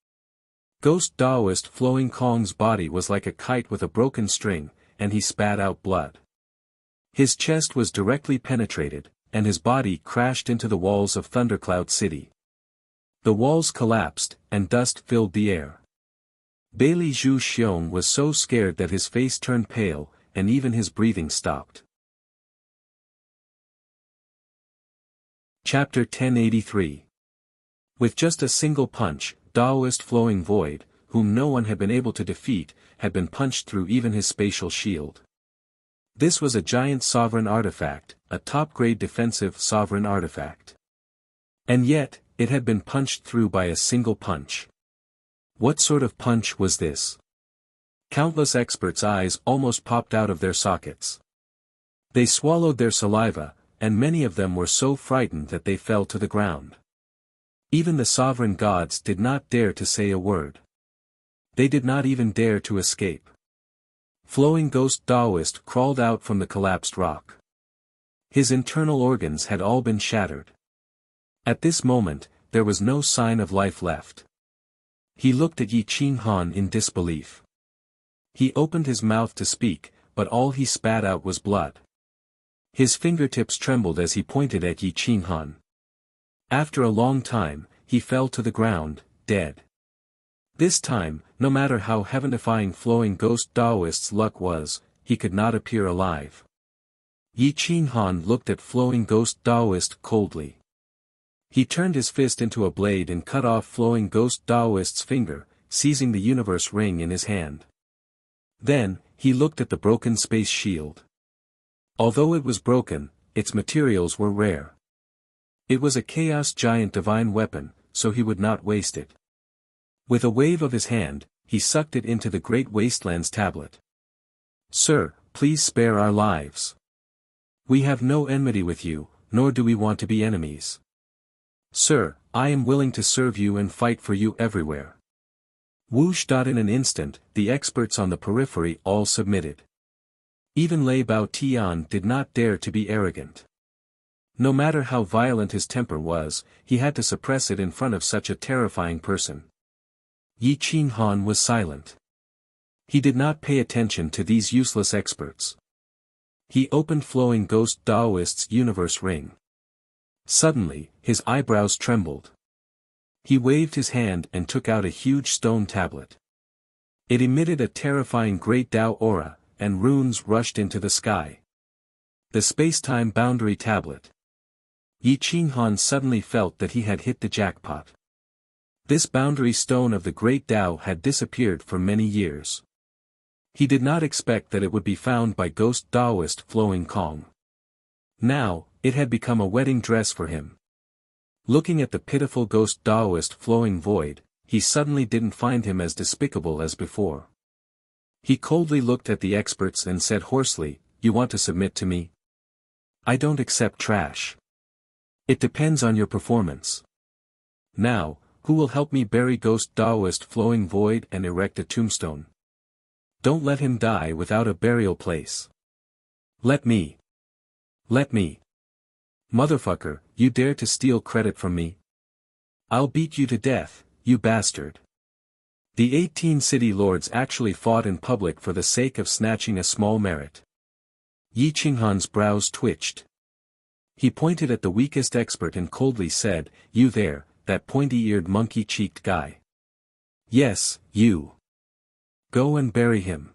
Ghost Daoist Flowing Kong's body was like a kite with a broken string, and he spat out blood. His chest was directly penetrated, and his body crashed into the walls of Thundercloud City. The walls collapsed, and dust filled the air. Bailey Zhu Xiong was so scared that his face turned pale, and even his breathing stopped. Chapter 1083. With just a single punch, Daoist Flowing Void, whom no one had been able to defeat, had been punched through even his spatial shield. This was a giant sovereign artifact, a top-grade defensive sovereign artifact. And yet, it had been punched through by a single punch. What sort of punch was this? Countless experts' eyes almost popped out of their sockets. They swallowed their saliva, and many of them were so frightened that they fell to the ground. Even the sovereign gods did not dare to say a word. They did not even dare to escape. Flowing Ghost Daoist crawled out from the collapsed rock. His internal organs had all been shattered. At this moment, there was no sign of life left. He looked at Yi Qinghan in disbelief. He opened his mouth to speak, but all he spat out was blood. His fingertips trembled as he pointed at Yi Qinghan. After a long time, he fell to the ground, dead. This time, no matter how heaven-defying Flowing Ghost Daoist's luck was, he could not appear alive. Yi Qinghan looked at Flowing Ghost Daoist coldly. He turned his fist into a blade and cut off Flowing Ghost Daoist's finger, seizing the universe ring in his hand. Then, he looked at the broken space shield. Although it was broken, its materials were rare. It was a chaos giant divine weapon, so he would not waste it. With a wave of his hand, he sucked it into the Great Wasteland's tablet. "Sir, please spare our lives. We have no enmity with you, nor do we want to be enemies. Sir, I am willing to serve you and fight for you everywhere." Whoosh! In an instant, the experts on the periphery all submitted. Even Lei Bao Tian did not dare to be arrogant. No matter how violent his temper was, he had to suppress it in front of such a terrifying person. Yi Qinghan was silent. He did not pay attention to these useless experts. He opened Flowing Ghost Daoist's universe ring. Suddenly, his eyebrows trembled. He waved his hand and took out a huge stone tablet. It emitted a terrifying great Dao aura, and runes rushed into the sky. The space-time boundary tablet. Yi Qinghan suddenly felt that he had hit the jackpot. This boundary stone of the great Dao had disappeared for many years. He did not expect that it would be found by Ghost Daoist Flowing Kong. Now, it had become a wedding dress for him. Looking at the pitiful Ghost Daoist Flowing Void, he suddenly didn't find him as despicable as before. He coldly looked at the experts and said hoarsely, "You want to submit to me? I don't accept trash. It depends on your performance. Now, who will help me bury Ghost Daoist Flowing Void and erect a tombstone? Don't let him die without a burial place. Let me. Let me. Motherfucker, you dare to steal credit from me? I'll beat you to death, you bastard." The 18 city lords actually fought in public for the sake of snatching a small merit. Yi Qinghan's brows twitched. He pointed at the weakest expert and coldly said, "You there, that pointy-eared monkey-cheeked guy. Yes, you. Go and bury him."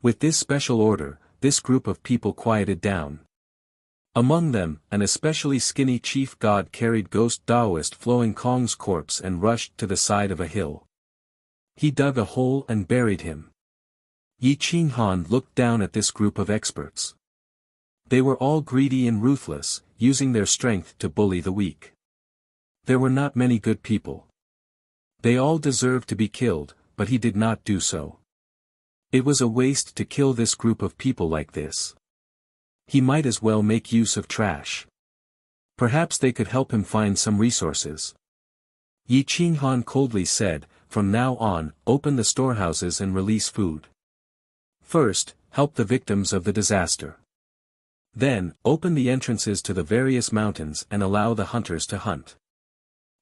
With this special order, this group of people quieted down. Among them, an especially skinny chief god carried Ghost Daoist Flowing Kong's corpse and rushed to the side of a hill. He dug a hole and buried him. Yi Qinghan looked down at this group of experts. They were all greedy and ruthless, using their strength to bully the weak. There were not many good people. They all deserved to be killed, but he did not do so. It was a waste to kill this group of people like this. He might as well make use of trash. Perhaps they could help him find some resources. Yi Qinghan coldly said, "From now on, open the storehouses and release food. First, help the victims of the disaster. Then, open the entrances to the various mountains and allow the hunters to hunt.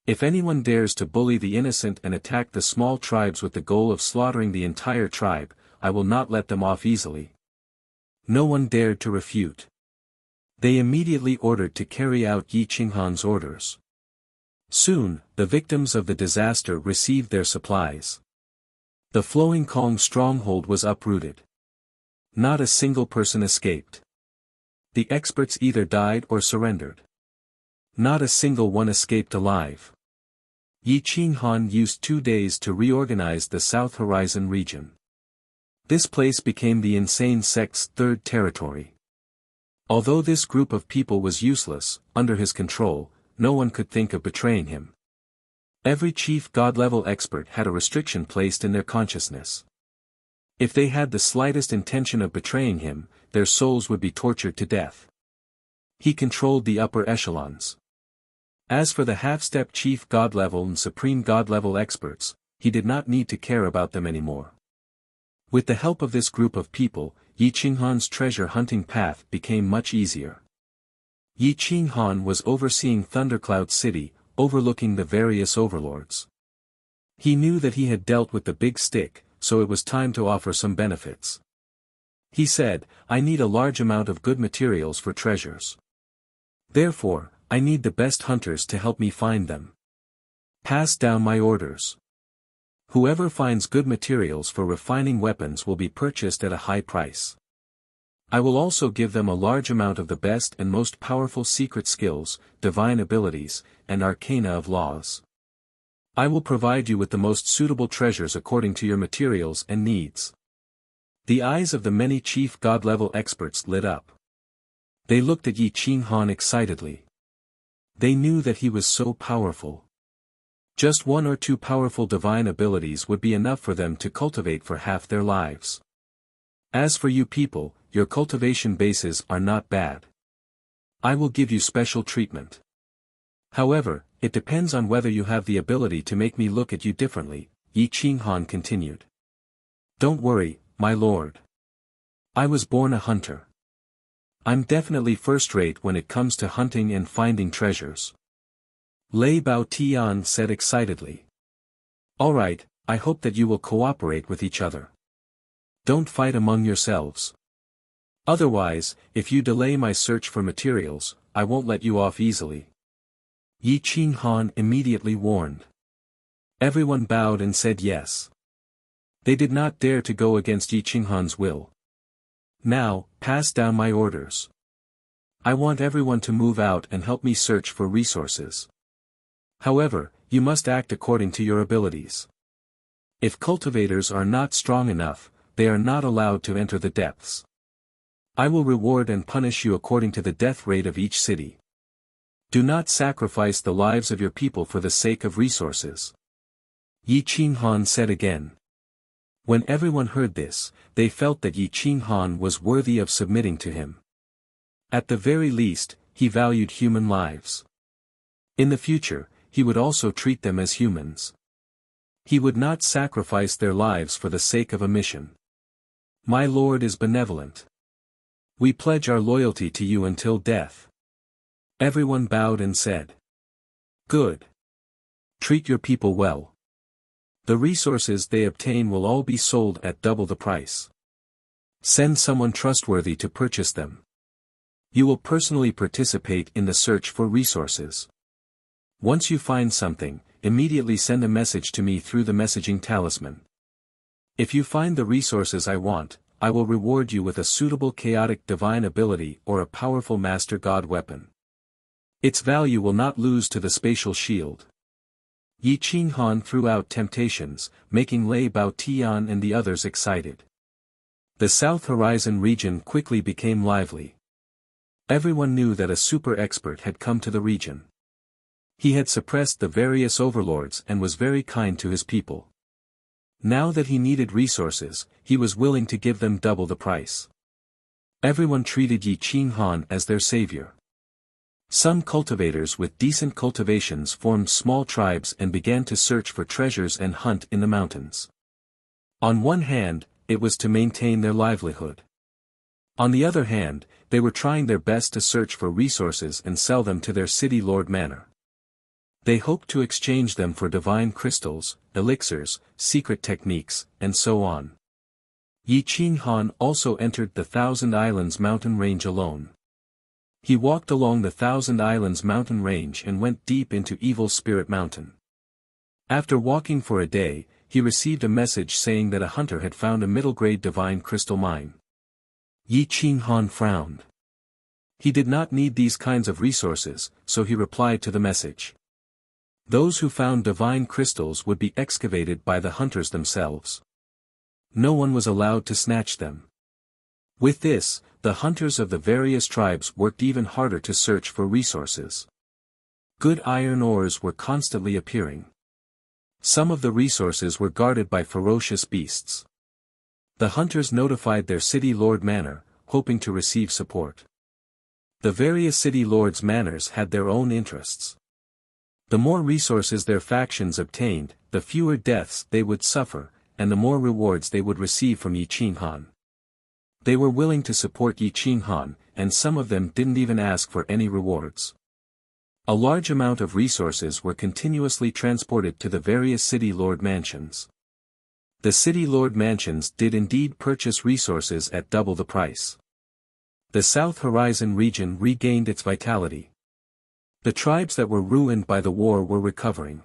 If anyone dares to bully the innocent and attack the small tribes with the goal of slaughtering the entire tribe, I will not let them off easily." No one dared to refute. They immediately ordered to carry out Yi Qinghan's orders. Soon, the victims of the disaster received their supplies. The Flowing Kong stronghold was uprooted. Not a single person escaped. The experts either died or surrendered. Not a single one escaped alive. Yi Qinghan used 2 days to reorganize the South Horizon region. This place became the insane sect's third territory. Although this group of people was useless, under his control, no one could think of betraying him. Every chief god-level expert had a restriction placed in their consciousness. If they had the slightest intention of betraying him, their souls would be tortured to death. He controlled the upper echelons. As for the half-step chief god-level and supreme god-level experts, he did not need to care about them anymore. With the help of this group of people, Yi Qinghan's treasure hunting path became much easier. Yi Qinghan was overseeing Thundercloud City, overlooking the various overlords. He knew that he had dealt with the big stick, so it was time to offer some benefits. He said, "I need a large amount of good materials for treasures. Therefore, I need the best hunters to help me find them. Pass down my orders. Whoever finds good materials for refining weapons will be purchased at a high price. I will also give them a large amount of the best and most powerful secret skills, divine abilities, and arcana of laws. I will provide you with the most suitable treasures according to your materials and needs." The eyes of the many chief god-level experts lit up. They looked at Yi Qinghan excitedly. They knew that he was so powerful. Just 1 or 2 powerful divine abilities would be enough for them to cultivate for half their lives. As for you people, your cultivation bases are not bad. I will give you special treatment. However, it depends on whether you have the ability to make me look at you differently, Yi Qinghan continued. Don't worry, my lord. I was born a hunter. I'm definitely first-rate when it comes to hunting and finding treasures. Lei Baotian said excitedly. All right, I hope that you will cooperate with each other. Don't fight among yourselves. Otherwise, if you delay my search for materials, I won't let you off easily. Yi Qinghan immediately warned. Everyone bowed and said yes. They did not dare to go against Yi Qinghan's will. Now, pass down my orders. I want everyone to move out and help me search for resources. However, you must act according to your abilities. If cultivators are not strong enough, they are not allowed to enter the depths. I will reward and punish you according to the death rate of each city. Do not sacrifice the lives of your people for the sake of resources. Yi Qinghan said again. When everyone heard this, they felt that Yi Qinghan was worthy of submitting to him. At the very least, he valued human lives. In the future, he would also treat them as humans. He would not sacrifice their lives for the sake of a mission. My lord is benevolent. We pledge our loyalty to you until death. Everyone bowed and said. Good. Treat your people well. The resources they obtain will all be sold at double the price. Send someone trustworthy to purchase them. You will personally participate in the search for resources. Once you find something, immediately send a message to me through the messaging talisman. If you find the resources I want, I will reward you with a suitable chaotic divine ability or a powerful master god weapon. Its value will not lose to the spatial shield. Yi Qinghan threw out temptations, making Lei Baotian and the others excited. The South Horizon region quickly became lively. Everyone knew that a super expert had come to the region. He had suppressed the various overlords and was very kind to his people. Now that he needed resources, he was willing to give them double the price. Everyone treated Yi Qinghan as their savior. Some cultivators with decent cultivations formed small tribes and began to search for treasures and hunt in the mountains. On one hand, it was to maintain their livelihood. On the other hand, they were trying their best to search for resources and sell them to their city lord manor. They hoped to exchange them for divine crystals, elixirs, secret techniques, and so on. Yi Qinghan also entered the Thousand Islands mountain range alone. He walked along the Thousand Islands mountain range and went deep into Evil Spirit Mountain. After walking for a day, he received a message saying that a hunter had found a middle-grade divine crystal mine. Yi Qinghan frowned. He did not need these kinds of resources, so he replied to the message. Those who found divine crystals would be excavated by the hunters themselves. No one was allowed to snatch them. With this, the hunters of the various tribes worked even harder to search for resources. Good iron ores were constantly appearing. Some of the resources were guarded by ferocious beasts. The hunters notified their city lord manor, hoping to receive support. The various city lords' manors had their own interests. The more resources their factions obtained, the fewer deaths they would suffer, and the more rewards they would receive from Yi Qinghan. They were willing to support Yi Qinghan, and some of them didn't even ask for any rewards. A large amount of resources were continuously transported to the various city lord mansions. The city lord mansions did indeed purchase resources at double the price. The South Horizon region regained its vitality. The tribes that were ruined by the war were recovering.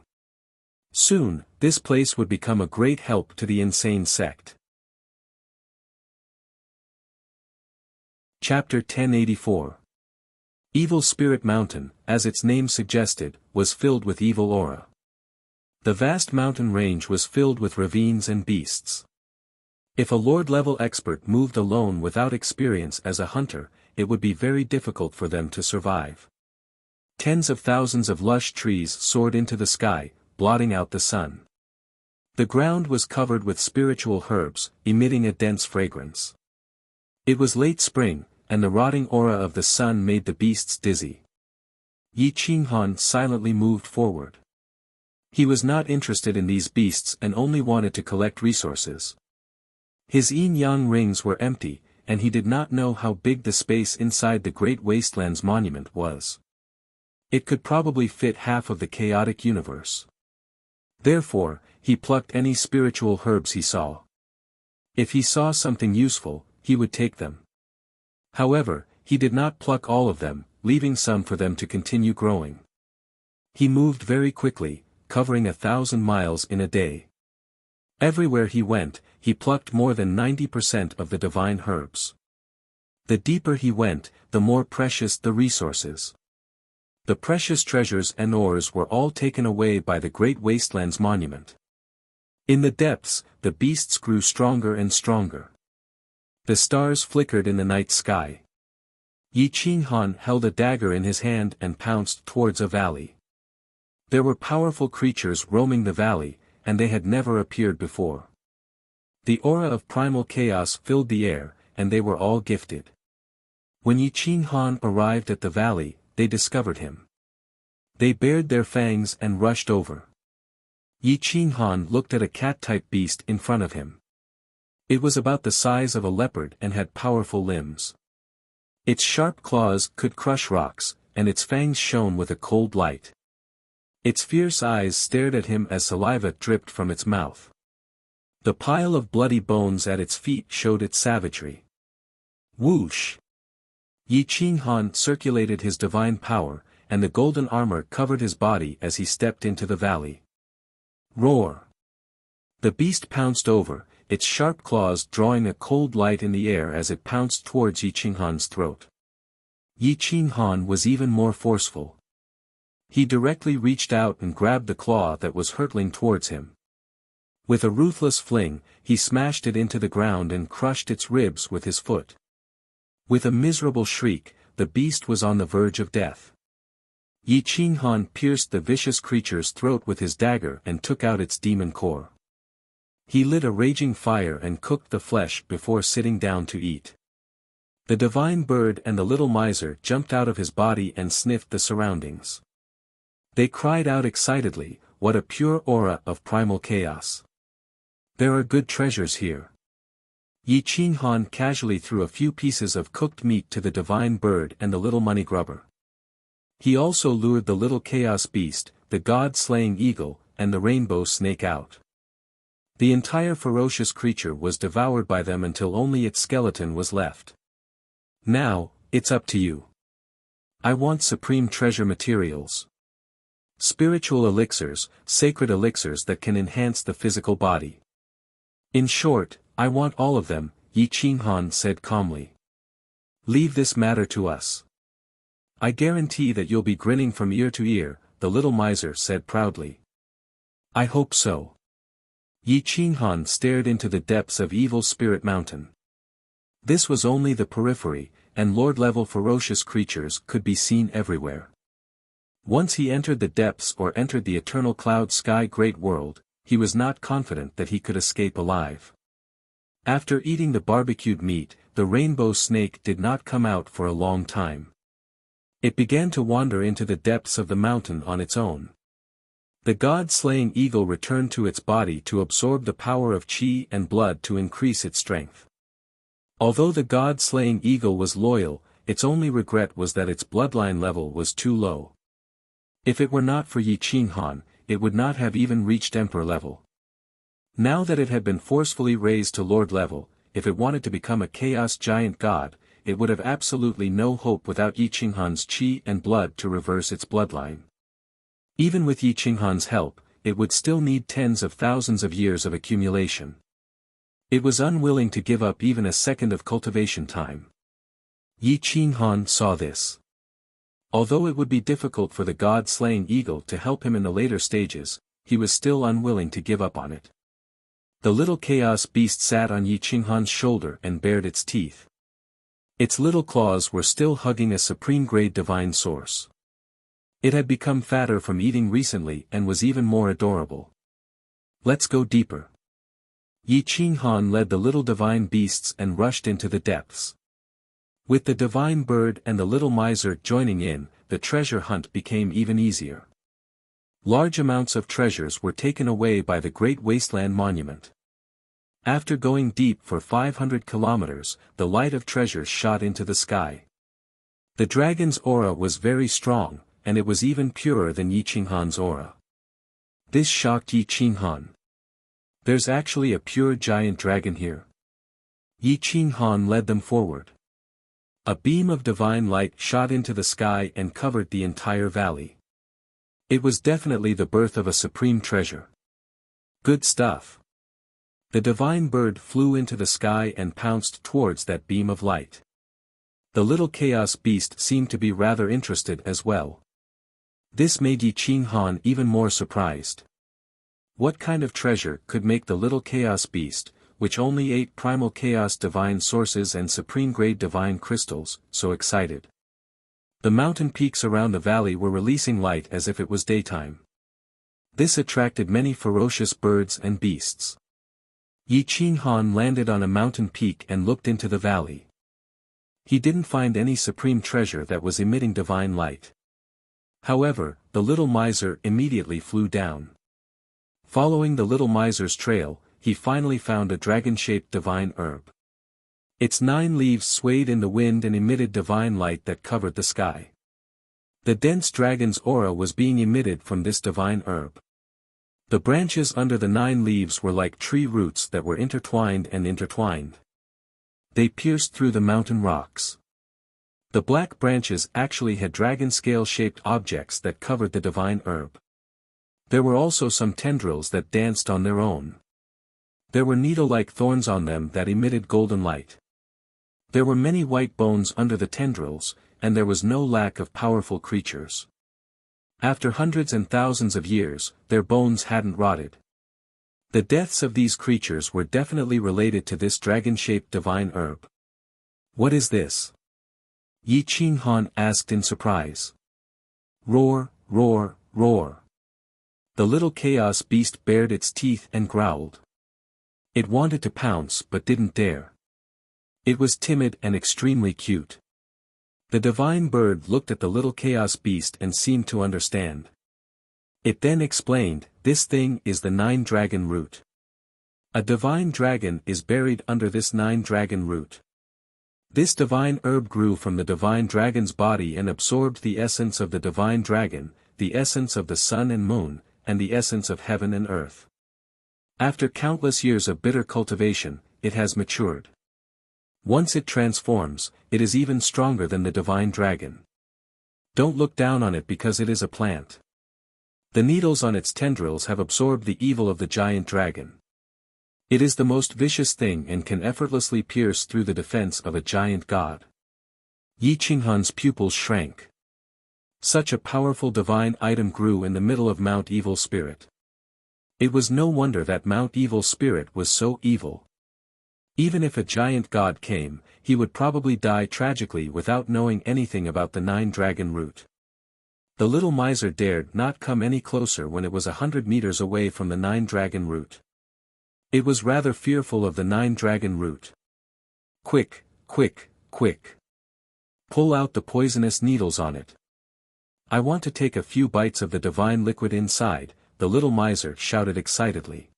Soon, this place would become a great help to the insane sect. Chapter 1084. Evil Spirit Mountain, as its name suggested, was filled with evil aura. The vast mountain range was filled with ravines and beasts. If a lord-level expert moved alone without experience as a hunter, it would be very difficult for them to survive. Tens of thousands of lush trees soared into the sky, blotting out the sun. The ground was covered with spiritual herbs, emitting a dense fragrance. It was late spring, and the rotting aura of the sun made the beasts dizzy. Yi Qinghan silently moved forward. He was not interested in these beasts and only wanted to collect resources. His yin-yang rings were empty, and he did not know how big the space inside the Great Wastelands Monument was. It could probably fit half of the chaotic universe. Therefore, he plucked any spiritual herbs he saw. If he saw something useful, he would take them. However, he did not pluck all of them, leaving some for them to continue growing. He moved very quickly, covering 1,000 miles in a day. Everywhere he went, he plucked more than 90% of the divine herbs. The deeper he went, the more precious the resources. The precious treasures and ores were all taken away by the Great Wastelands Monument. In the depths, the beasts grew stronger and stronger. The stars flickered in the night sky. Yi Qinghan held a dagger in his hand and pounced towards a valley. There were powerful creatures roaming the valley, and they had never appeared before. The aura of primal chaos filled the air, and they were all gifted. When Yi Qinghan arrived at the valley, they discovered him. They bared their fangs and rushed over. Yi Qinghan looked at a cat-type beast in front of him. It was about the size of a leopard and had powerful limbs. Its sharp claws could crush rocks, and its fangs shone with a cold light. Its fierce eyes stared at him as saliva dripped from its mouth. The pile of bloody bones at its feet showed its savagery. Whoosh! Yi Qinghan circulated his divine power, and the golden armor covered his body as he stepped into the valley. Roar! The beast pounced over, its sharp claws drawing a cold light in the air as it pounced towards Yi Qinghan's throat. Yi Qinghan was even more forceful. He directly reached out and grabbed the claw that was hurtling towards him. With a ruthless fling, he smashed it into the ground and crushed its ribs with his foot. With a miserable shriek, the beast was on the verge of death. Yi Qinghan pierced the vicious creature's throat with his dagger and took out its demon core. He lit a raging fire and cooked the flesh before sitting down to eat. The divine bird and the little miser jumped out of his body and sniffed the surroundings. They cried out excitedly, "What a pure aura of primal chaos! There are good treasures here." Yi Qinghan casually threw a few pieces of cooked meat to the divine bird and the little money grubber. He also lured the little chaos beast, the god-slaying eagle, and the rainbow snake out. The entire ferocious creature was devoured by them until only its skeleton was left. "Now, it's up to you. I want supreme treasure materials. Spiritual elixirs, sacred elixirs that can enhance the physical body. In short, I want all of them," Yi Qinghan said calmly. "Leave this matter to us. I guarantee that you'll be grinning from ear to ear," the little miser said proudly. "I hope so." Yi Qinghan stared into the depths of Evil Spirit Mountain. This was only the periphery, and lord-level ferocious creatures could be seen everywhere. Once he entered the depths or entered the eternal cloud sky great world, he was not confident that he could escape alive. After eating the barbecued meat, the rainbow snake did not come out for a long time. It began to wander into the depths of the mountain on its own. The god-slaying eagle returned to its body to absorb the power of qi and blood to increase its strength. Although the god-slaying eagle was loyal, its only regret was that its bloodline level was too low. If it were not for Yi Qinghan, it would not have even reached emperor level. Now that it had been forcefully raised to lord level, if it wanted to become a chaos giant god, it would have absolutely no hope without Yi Qinghan's qi and blood to reverse its bloodline. Even with Yi Qinghan's help, it would still need tens of thousands of years of accumulation. It was unwilling to give up even a second of cultivation time. Yi Qinghan saw this. Although it would be difficult for the god-slaying eagle to help him in the later stages, he was still unwilling to give up on it. The little chaos beast sat on Yi Qinghan's shoulder and bared its teeth. Its little claws were still hugging a supreme-grade divine source. It had become fatter from eating recently and was even more adorable. "Let's go deeper." Yi Qinghan led the little divine beasts and rushed into the depths. With the divine bird and the little miser joining in, the treasure hunt became even easier. Large amounts of treasures were taken away by the Great Wasteland Monument. After going deep for 500 kilometers, the light of treasures shot into the sky. The dragon's aura was very strong, and it was even purer than Yi Qinghan's aura. This shocked Yi Qinghan. "There's actually a pure giant dragon here." Yi Qinghan led them forward. A beam of divine light shot into the sky and covered the entire valley. It was definitely the birth of a supreme treasure. Good stuff. The divine bird flew into the sky and pounced towards that beam of light. The little chaos beast seemed to be rather interested as well. This made Yi Qinghan even more surprised. What kind of treasure could make the little chaos beast, which only ate primal chaos divine sources and supreme-grade divine crystals, so excited? The mountain peaks around the valley were releasing light as if it was daytime. This attracted many ferocious birds and beasts. Yi Qinghan landed on a mountain peak and looked into the valley. He didn't find any supreme treasure that was emitting divine light. However, the little miser immediately flew down. Following the little miser's trail, he finally found a dragon-shaped divine herb. Its 9 leaves swayed in the wind and emitted divine light that covered the sky. The dense dragon's aura was being emitted from this divine herb. The branches under the 9 leaves were like tree roots that were intertwined and intertwined. They pierced through the mountain rocks. The black branches actually had dragon scale-shaped objects that covered the divine herb. There were also some tendrils that danced on their own. There were needle-like thorns on them that emitted golden light. There were many white bones under the tendrils, and there was no lack of powerful creatures. After hundreds and thousands of years, their bones hadn't rotted. The deaths of these creatures were definitely related to this dragon-shaped divine herb. "What is this?" Yi Qinghan asked in surprise. "Roar, roar, roar." The little chaos beast bared its teeth and growled. It wanted to pounce but didn't dare. It was timid and extremely cute. The divine bird looked at the little chaos beast and seemed to understand. It then explained, "This thing is the 9-dragon root. A divine dragon is buried under this 9-dragon root. This divine herb grew from the divine dragon's body and absorbed the essence of the divine dragon, the essence of the sun and moon, and the essence of heaven and earth. After countless years of bitter cultivation, it has matured. Once it transforms, it is even stronger than the divine dragon. Don't look down on it because it is a plant. The needles on its tendrils have absorbed the evil of the giant dragon. It is the most vicious thing and can effortlessly pierce through the defense of a giant god." Yi Qinghan's pupils shrank. Such a powerful divine item grew in the middle of Mount Evil Spirit. It was no wonder that Mount Evil Spirit was so evil. Even if a giant god came, he would probably die tragically without knowing anything about the 9-dragon root. The little miser dared not come any closer when it was 100 meters away from the 9-dragon root. It was rather fearful of the 9-dragon root. "Quick, quick, quick. Pull out the poisonous needles on it. I want to take a few bites of the divine liquid inside," the little miser shouted excitedly.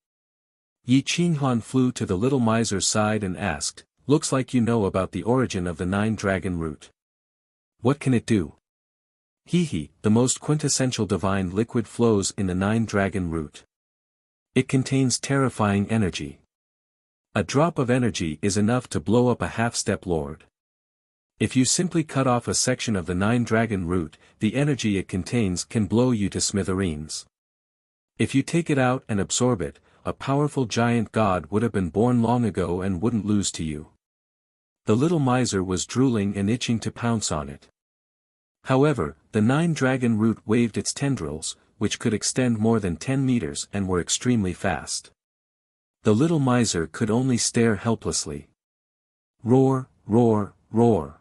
Yi Qinghan flew to the little miser's side and asked, "Looks like you know about the origin of the 9-dragon root. What can it do?" "Hee, the most quintessential divine liquid flows in the 9-dragon root. It contains terrifying energy. A drop of energy is enough to blow up a half-step lord. If you simply cut off a section of the 9-dragon root, the energy it contains can blow you to smithereens. If you take it out and absorb it, a powerful giant god would have been born long ago and wouldn't lose to you." The little miser was drooling and itching to pounce on it. However, the 9-dragon root waved its tendrils, which could extend more than 10 meters and were extremely fast. The little miser could only stare helplessly. Roar, roar, roar.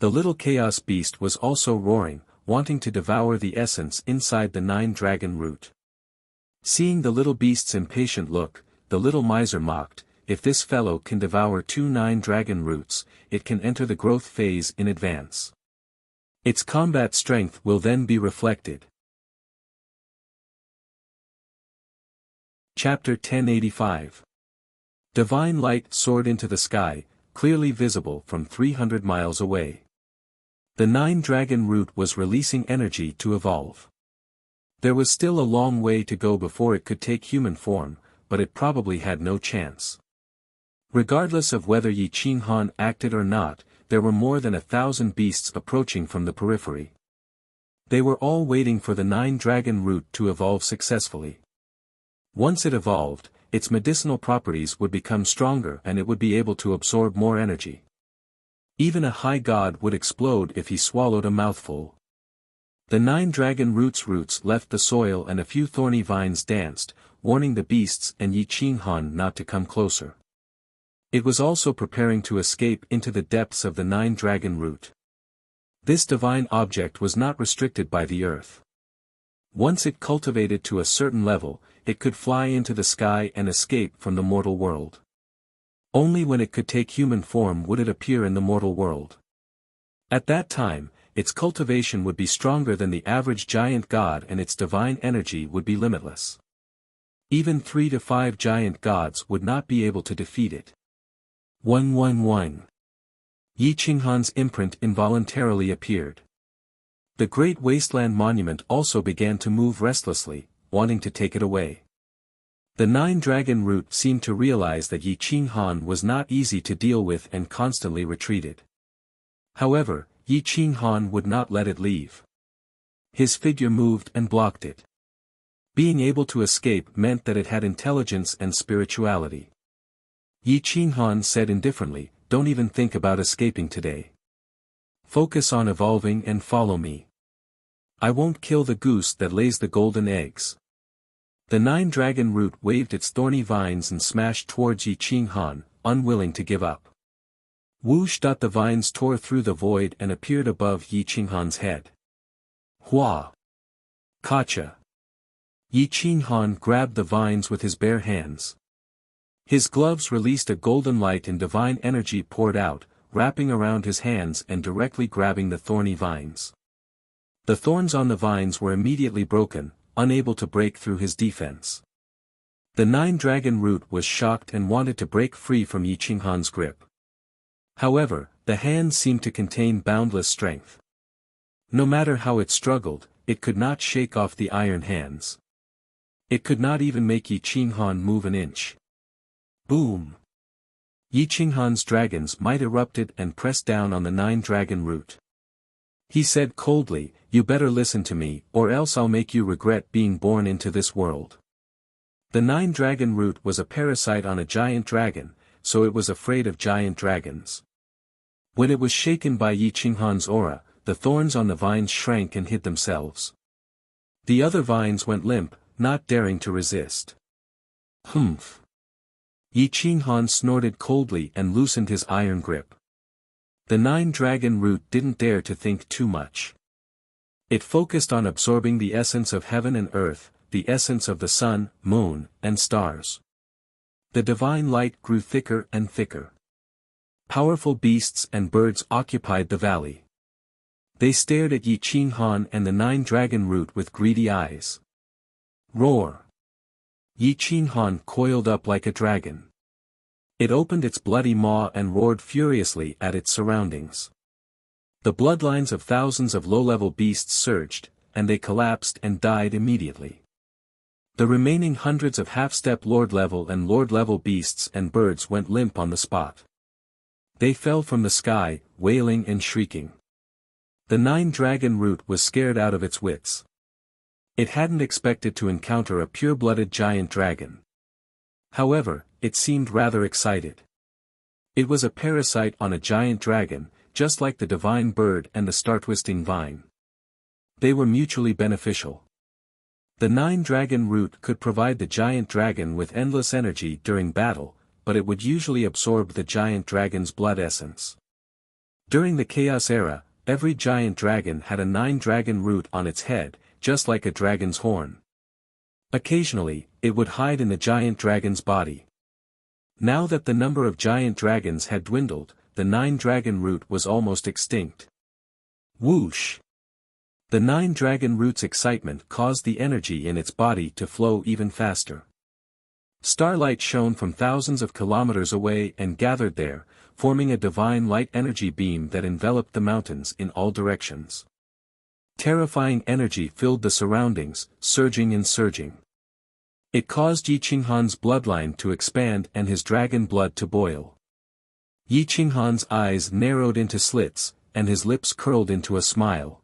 The little chaos beast was also roaring, wanting to devour the essence inside the 9-dragon root. Seeing the little beast's impatient look, the little miser mocked, "If this fellow can devour 2 9-dragon roots, it can enter the growth phase in advance. Its combat strength will then be reflected." Chapter 1085. Divine light soared into the sky, clearly visible from 300 miles away. The 9-dragon root was releasing energy to evolve. There was still a long way to go before it could take human form, but it probably had no chance. Regardless of whether Yi Qinghan acted or not, there were more than 1,000 beasts approaching from the periphery. They were all waiting for the 9-dragon root to evolve successfully. Once it evolved, its medicinal properties would become stronger and it would be able to absorb more energy. Even a high god would explode if he swallowed a mouthful. The 9-dragon roots left the soil and a few thorny vines danced, warning the beasts and Yi Qinghan not to come closer. It was also preparing to escape into the depths of the 9-dragon root. This divine object was not restricted by the earth. Once it cultivated to a certain level, it could fly into the sky and escape from the mortal world. Only when it could take human form would it appear in the mortal world. At that time, its cultivation would be stronger than the average giant god and its divine energy would be limitless. Even 3 to 5 giant gods would not be able to defeat it. 111. Yi Qinghan's imprint involuntarily appeared. The Great Wasteland Monument also began to move restlessly, wanting to take it away. The 9-dragon root seemed to realize that Yi Qinghan was not easy to deal with and constantly retreated. However, Yi Qinghan would not let it leave. His figure moved and blocked it. Being able to escape meant that it had intelligence and spirituality. Yi Qinghan said indifferently, "Don't even think about escaping today. Focus on evolving and follow me. I won't kill the goose that lays the golden eggs." The 9-dragon root waved its thorny vines and smashed towards Yi Qinghan, unwilling to give up. Whoosh! The vines tore through the void and appeared above Yi Qinghan's head. Hua! Gotcha! Yi Qinghan grabbed the vines with his bare hands. His gloves released a golden light and divine energy poured out, wrapping around his hands and directly grabbing the thorny vines. The thorns on the vines were immediately broken, unable to break through his defense. The nine-dragon root was shocked and wanted to break free from Yi Qinghan's grip. However, the hand seemed to contain boundless strength. No matter how it struggled, it could not shake off the iron hands. It could not even make Yi Qinghan move an inch. Boom! Yi Qinghan's dragon's might erupted and pressed down on the nine-dragon root. He said coldly, "You better listen to me, or else I'll make you regret being born into this world." The nine-dragon root was a parasite on a giant dragon, so it was afraid of giant dragons. When it was shaken by Yi Qinghan's aura, the thorns on the vines shrank and hid themselves. The other vines went limp, not daring to resist. Humph! Yi Qinghan snorted coldly and loosened his iron grip. The nine-dragon root didn't dare to think too much. It focused on absorbing the essence of heaven and earth, the essence of the sun, moon, and stars. The divine light grew thicker and thicker. Powerful beasts and birds occupied the valley. They stared at Yi Qinghan and the nine-dragon root with greedy eyes. Roar! Yi Qinghan coiled up like a dragon. It opened its bloody maw and roared furiously at its surroundings. The bloodlines of thousands of low-level beasts surged, and they collapsed and died immediately. The remaining hundreds of half-step lord-level and lord-level beasts and birds went limp on the spot. They fell from the sky, wailing and shrieking. The nine-dragon root was scared out of its wits. It hadn't expected to encounter a pure-blooded giant dragon. However, it seemed rather excited. It was a parasite on a giant dragon, just like the divine bird and the star-twisting vine. They were mutually beneficial. The nine-dragon root could provide the giant dragon with endless energy during battle, but it would usually absorb the giant dragon's blood essence. During the Chaos Era, every giant dragon had a nine-dragon root on its head, just like a dragon's horn. Occasionally, it would hide in the giant dragon's body. Now that the number of giant dragons had dwindled, the nine-dragon root was almost extinct. Whoosh! The nine-dragon root's excitement caused the energy in its body to flow even faster. Starlight shone from thousands of kilometers away and gathered there, forming a divine light energy beam that enveloped the mountains in all directions. Terrifying energy filled the surroundings, surging and surging. It caused Yi Qinghan's bloodline to expand and his dragon blood to boil. Yi Qinghan's eyes narrowed into slits, and his lips curled into a smile.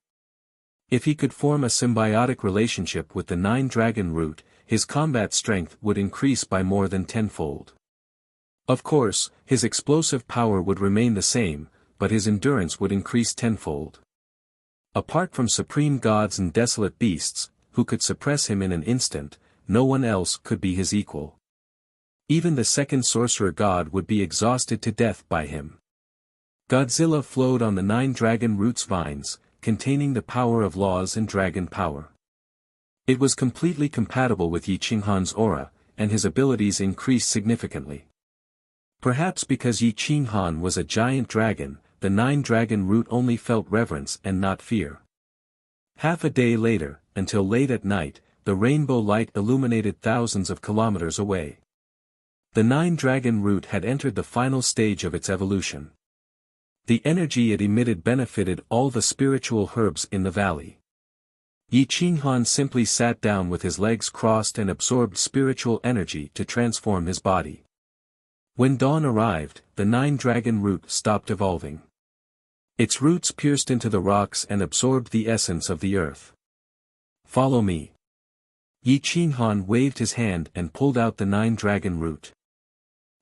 If he could form a symbiotic relationship with the nine-dragon root, his combat strength would increase by more than tenfold. Of course, his explosive power would remain the same, but his endurance would increase tenfold. Apart from supreme gods and desolate beasts, who could suppress him in an instant, no one else could be his equal. Even the second sorcerer god would be exhausted to death by him. Godzilla flowed on the nine-dragon root's vines, containing the power of laws and dragon power. It was completely compatible with Yi Qinghan's aura, and his abilities increased significantly. Perhaps because Yi Qinghan was a giant dragon, the nine-dragon root only felt reverence and not fear. Half a day later, until late at night, the rainbow light illuminated thousands of kilometers away. The nine-dragon root had entered the final stage of its evolution. The energy it emitted benefited all the spiritual herbs in the valley. Yi Qinghan simply sat down with his legs crossed and absorbed spiritual energy to transform his body. When dawn arrived, the nine-dragon root stopped evolving. Its roots pierced into the rocks and absorbed the essence of the earth. Follow me. Yi Qinghan waved his hand and pulled out the nine-dragon root.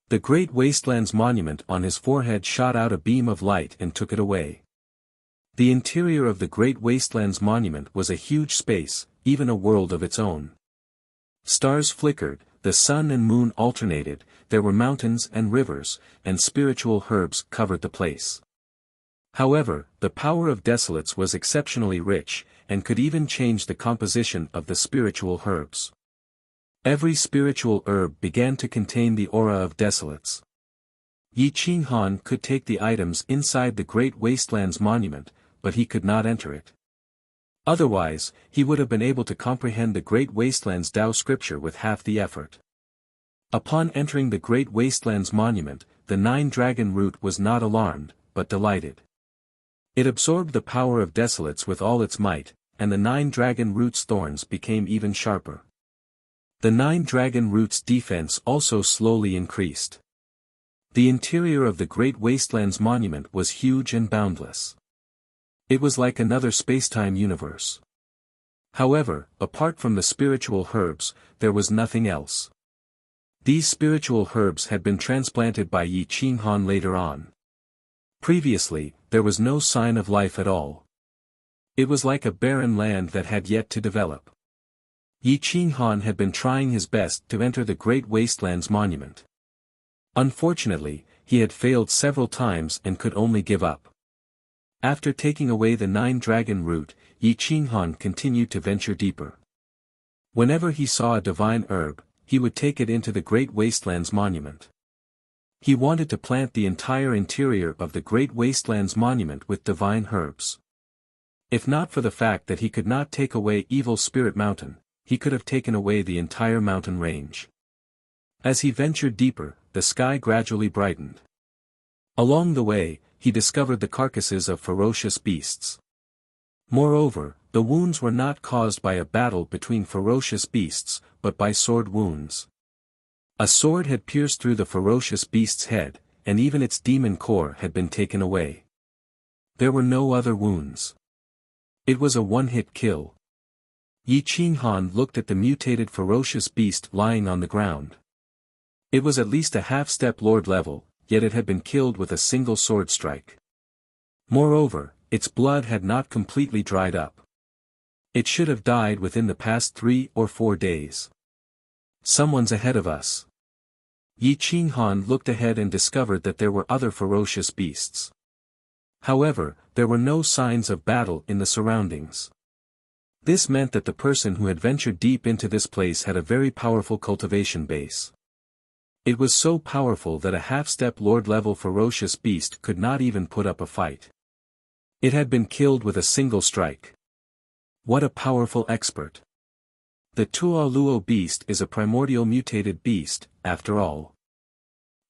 The Great Wasteland's monument on his forehead shot out a beam of light and took it away. The interior of the Great Wasteland's monument was a huge space, even a world of its own. Stars flickered, the sun and moon alternated, there were mountains and rivers, and spiritual herbs covered the place. However, the power of desolates was exceptionally rich, and could even change the composition of the spiritual herbs. Every spiritual herb began to contain the aura of desolates. Yi Qinghan could take the items inside the Great Wastelands Monument, but he could not enter it. Otherwise, he would have been able to comprehend the Great Wastelands Tao scripture with half the effort. Upon entering the Great Wastelands Monument, the nine-dragon root was not alarmed, but delighted. It absorbed the power of desolates with all its might, and the nine-dragon root's thorns became even sharper. The nine-dragon root's defense also slowly increased. The interior of the Great Wastelands Monument was huge and boundless. It was like another spacetime universe. However, apart from the spiritual herbs, there was nothing else. These spiritual herbs had been transplanted by Yi Qinghan later on. Previously, there was no sign of life at all. It was like a barren land that had yet to develop. Yi Qinghan had been trying his best to enter the Great Wastelands Monument. Unfortunately, he had failed several times and could only give up. After taking away the nine-dragon root, Yi Qinghan continued to venture deeper. Whenever he saw a divine herb, he would take it into the Great Wastelands Monument. He wanted to plant the entire interior of the Great Wastelands Monument with divine herbs. If not for the fact that he could not take away Evil Spirit Mountain, he could have taken away the entire mountain range. As he ventured deeper, the sky gradually brightened. Along the way, he discovered the carcasses of ferocious beasts. Moreover, the wounds were not caused by a battle between ferocious beasts, but by sword wounds. A sword had pierced through the ferocious beast's head, and even its demon core had been taken away. There were no other wounds. It was a one-hit kill. Yi Qinghan looked at the mutated ferocious beast lying on the ground. It was at least a half-step lord level, yet it had been killed with a single sword strike. Moreover, its blood had not completely dried up. It should have died within the past 3 or 4 days. Someone's ahead of us. Yi Qinghan looked ahead and discovered that there were other ferocious beasts. However, there were no signs of battle in the surroundings. This meant that the person who had ventured deep into this place had a very powerful cultivation base. It was so powerful that a half-step lord-level ferocious beast could not even put up a fight. It had been killed with a single strike. What a powerful expert. The Tualuo beast is a primordial mutated beast, after all.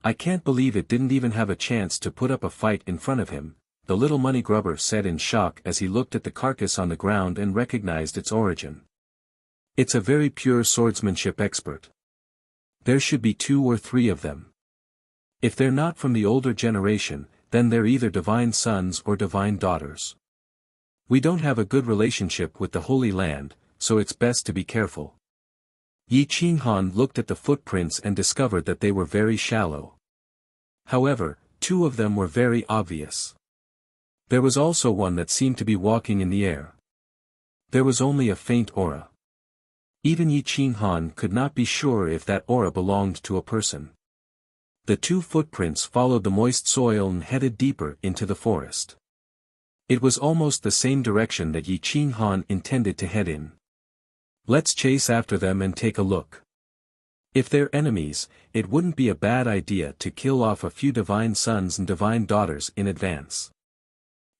I can't believe it didn't even have a chance to put up a fight in front of him, the little money grubber said in shock as he looked at the carcass on the ground and recognized its origin. It's a very pure swordsmanship expert. There should be 2 or 3 of them. If they're not from the older generation, then they're either divine sons or divine daughters. We don't have a good relationship with the Holy Land, so it's best to be careful. Yi Qinghan looked at the footprints and discovered that they were very shallow. However, 2 of them were very obvious. There was also one that seemed to be walking in the air. There was only a faint aura. Even Yi Qinghan could not be sure if that aura belonged to a person. The 2 footprints followed the moist soil and headed deeper into the forest. It was almost the same direction that Yi Qinghan intended to head in. Let's chase after them and take a look. If they're enemies, it wouldn't be a bad idea to kill off a few divine sons and divine daughters in advance.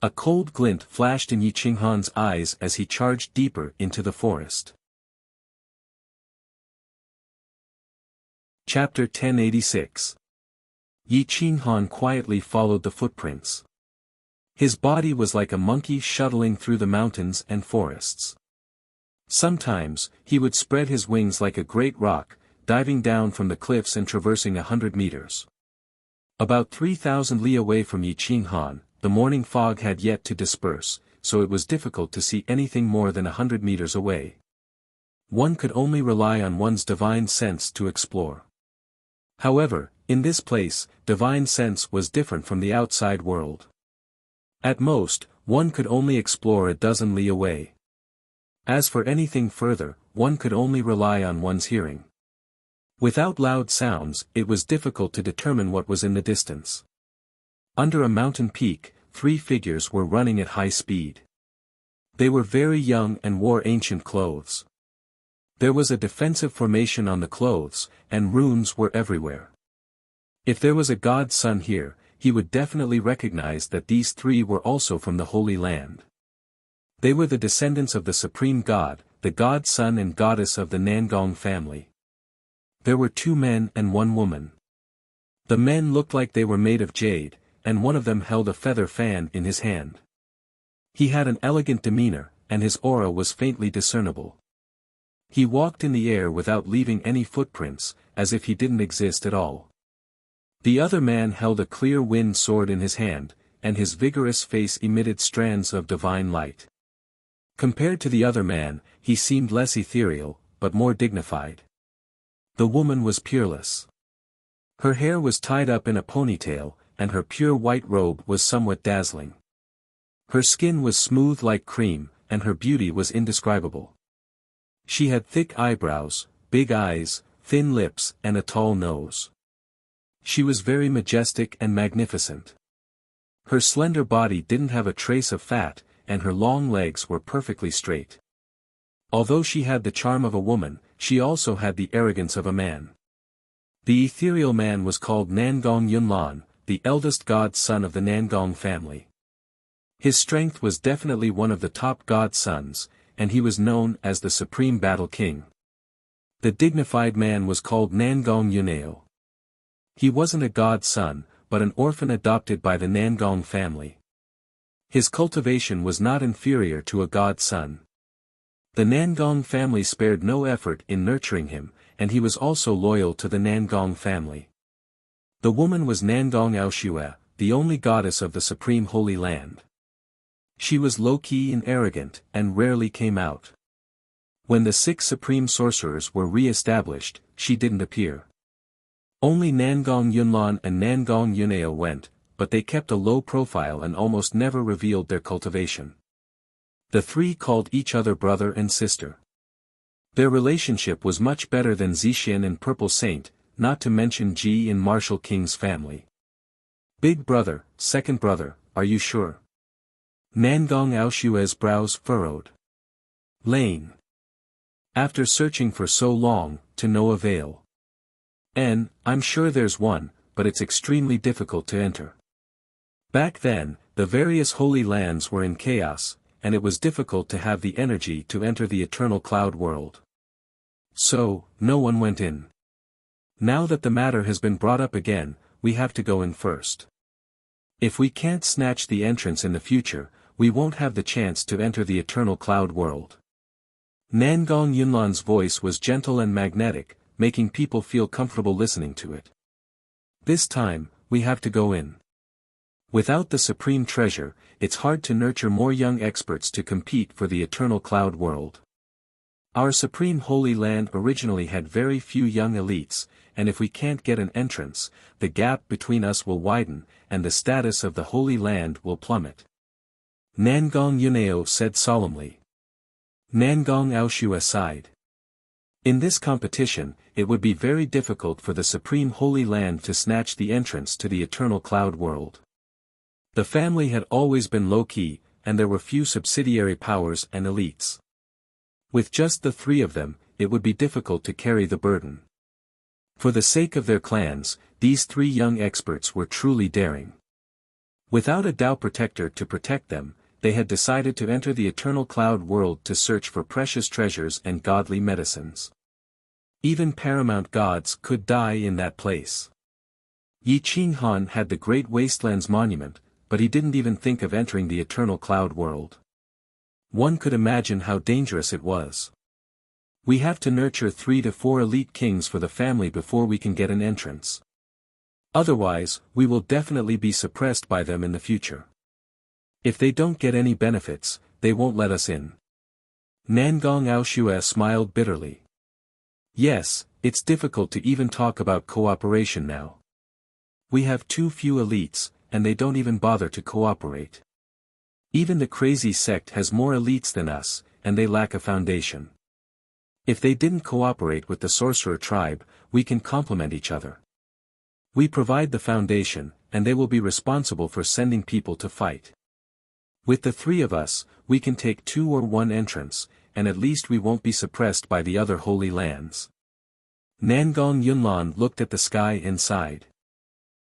A cold glint flashed in Yi Qinghan's eyes as he charged deeper into the forest. Chapter 1086. Yi Qinghan quietly followed the footprints. His body was like a monkey shuttling through the mountains and forests. Sometimes, he would spread his wings like a great rock, diving down from the cliffs and traversing 100 meters. About 3,000 li away from Yi Qinghan, the morning fog had yet to disperse, so it was difficult to see anything more than 100 meters away. One could only rely on one's divine sense to explore. However, in this place, divine sense was different from the outside world. At most, one could only explore a dozen li away. As for anything further, one could only rely on one's hearing. Without loud sounds, it was difficult to determine what was in the distance. Under a mountain peak, 3 figures were running at high speed. They were very young and wore ancient clothes. There was a defensive formation on the clothes, and runes were everywhere. If there was a god's son here, he would definitely recognize that these three were also from the Holy Land. They were the descendants of the supreme god, the god's son and goddess of the Nangong family. There were 2 men and 1 woman. The men looked like they were made of jade, and one of them held a feather fan in his hand. He had an elegant demeanor, and his aura was faintly discernible. He walked in the air without leaving any footprints, as if he didn't exist at all. The other man held a clear wind sword in his hand, and his vigorous face emitted strands of divine light. Compared to the other man, he seemed less ethereal, but more dignified. The woman was peerless. Her hair was tied up in a ponytail, and her pure white robe was somewhat dazzling. Her skin was smooth like cream, and her beauty was indescribable. She had thick eyebrows, big eyes, thin lips, and a tall nose. She was very majestic and magnificent. Her slender body didn't have a trace of fat, and her long legs were perfectly straight. Although she had the charm of a woman, she also had the arrogance of a man. The ethereal man was called Nangong Yunlan, the eldest god's son of the Nangong family. His strength was definitely one of the top god's sons, and he was known as the Supreme Battle King. The dignified man was called Nangong Yuneo. He wasn't a god's son, but an orphan adopted by the Nangong family. His cultivation was not inferior to a god's son. The Nangong family spared no effort in nurturing him, and he was also loyal to the Nangong family. The woman was Nangong Aoshue, the only goddess of the Supreme Holy Land. She was low-key and arrogant, and rarely came out. When the 6 supreme sorcerers were re-established, she didn't appear. Only Nangong Yunlan and Nangong Yuneo went, but they kept a low profile and almost never revealed their cultivation. The 3 called each other brother and sister. Their relationship was much better than Zixin and Purple Saint, not to mention Ji in Martial King's family. Big brother, second brother, are you sure? Nangong Aoshue's brows furrowed. Lane. After searching for so long, to no avail. I'm sure there's one, but it's extremely difficult to enter. Back then, the various holy lands were in chaos, and it was difficult to have the energy to enter the eternal cloud world. So, no one went in. Now that the matter has been brought up again, we have to go in first. If we can't snatch the entrance in the future, we won't have the chance to enter the eternal cloud world. Nangong Yunlan's voice was gentle and magnetic, making people feel comfortable listening to it. This time, we have to go in. Without the supreme treasure, it's hard to nurture more young experts to compete for the eternal cloud world. Our supreme holy land originally had very few young elites, and if we can't get an entrance, the gap between us will widen, and the status of the holy land will plummet. Nangong Yuneo said solemnly. Nangong Aoshue sighed. In this competition, it would be very difficult for the supreme holy land to snatch the entrance to the eternal cloud world. The family had always been low-key, and there were few subsidiary powers and elites. With just the 3 of them, it would be difficult to carry the burden. For the sake of their clans, these 3 young experts were truly daring. Without a Tao protector to protect them, they had decided to enter the eternal cloud world to search for precious treasures and godly medicines. Even paramount gods could die in that place. Yi Qinghan had the Great Wastelands Monument, but he didn't even think of entering the eternal cloud world. One could imagine how dangerous it was. We have to nurture 3 to 4 elite kings for the family before we can get an entrance. Otherwise, we will definitely be suppressed by them in the future. If they don't get any benefits, they won't let us in. Nangong Aoshue smiled bitterly. Yes, it's difficult to even talk about cooperation now. We have too few elites, and they don't even bother to cooperate. Even the crazy sect has more elites than us, and they lack a foundation. If they didn't cooperate with the sorcerer tribe, we can complement each other. We provide the foundation, and they will be responsible for sending people to fight. With the 3 of us, we can take 2 or 1 entrance, and at least we won't be suppressed by the other holy lands. Nangong Yunlan looked at the sky and sighed.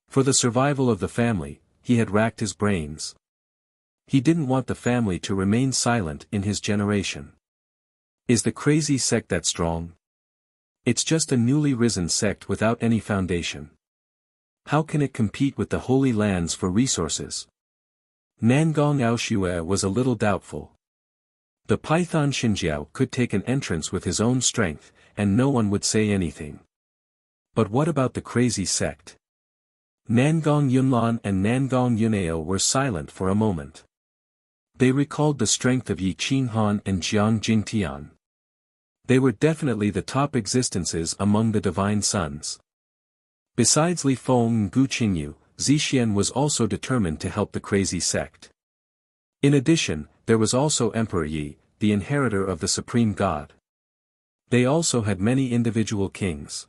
For the survival of the family, he had racked his brains. He didn't want the family to remain silent in his generation. Is the crazy sect that strong? It's just a newly risen sect without any foundation. How can it compete with the holy lands for resources? Nangong Aoshue was a little doubtful. The Python Xinjiao could take an entrance with his own strength, and no one would say anything. But what about the crazy sect? Nangong Yunlan and Nangong Yunao were silent for a moment. They recalled the strength of Yi Qinghan and Jiang Jingtian. They were definitely the top existences among the divine sons. Besides Li Feng and Gu Qingyu, Zixian was also determined to help the crazy sect. In addition, there was also Emperor Yi, the inheritor of the supreme god. They also had many individual kings.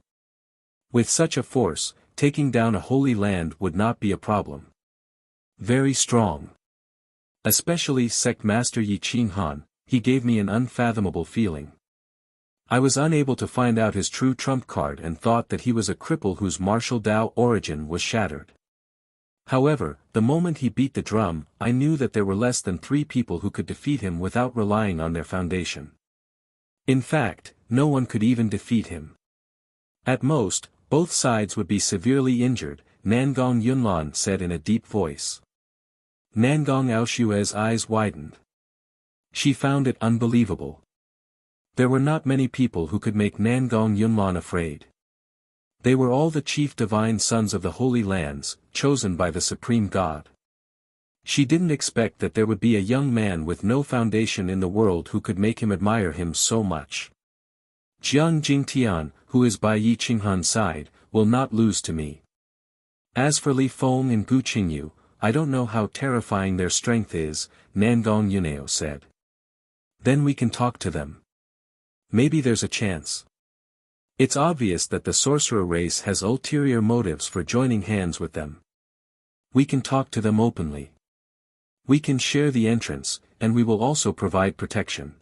With such a force, taking down a holy land would not be a problem. Very strong. Especially sect master Yi Qinghan, he gave me an unfathomable feeling. I was unable to find out his true trump card and thought that he was a cripple whose martial Dao origin was shattered. However, the moment he beat the drum, I knew that there were less than 3 people who could defeat him without relying on their foundation. In fact, no one could even defeat him. At most, both sides would be severely injured, Nangong Yunlan said in a deep voice. Nangong Aoshue's eyes widened. She found it unbelievable. There were not many people who could make Nangong Yunlan afraid. They were all the chief divine sons of the Holy Lands, chosen by the Supreme God. She didn't expect that there would be a young man with no foundation in the world who could make him admire him so much. Jiang Jingtian, who is by Yi Qinghan's side, will not lose to me. As for Li Feng and Gu Qingyu, I don't know how terrifying their strength is, Nangong Yunao said. Then we can talk to them. Maybe there's a chance. It's obvious that the sorcerer race has ulterior motives for joining hands with them. We can talk to them openly. We can share the entrance, and we will also provide protection.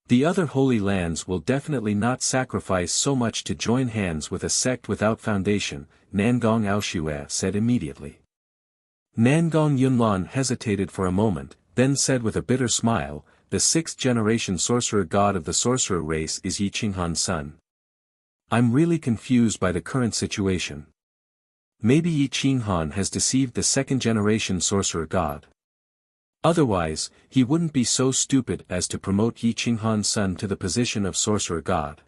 The other holy lands will definitely not sacrifice so much to join hands with a sect without foundation, Nangong Aoshue said immediately. Nangong Yunlan hesitated for a moment, then said with a bitter smile, the 6th-generation sorcerer god of the sorcerer race is Yi Qinghan's son. I'm really confused by the current situation. Maybe Yi Qinghan has deceived the 2nd-generation sorcerer god. Otherwise, he wouldn't be so stupid as to promote Yi Qinghan's son to the position of sorcerer god.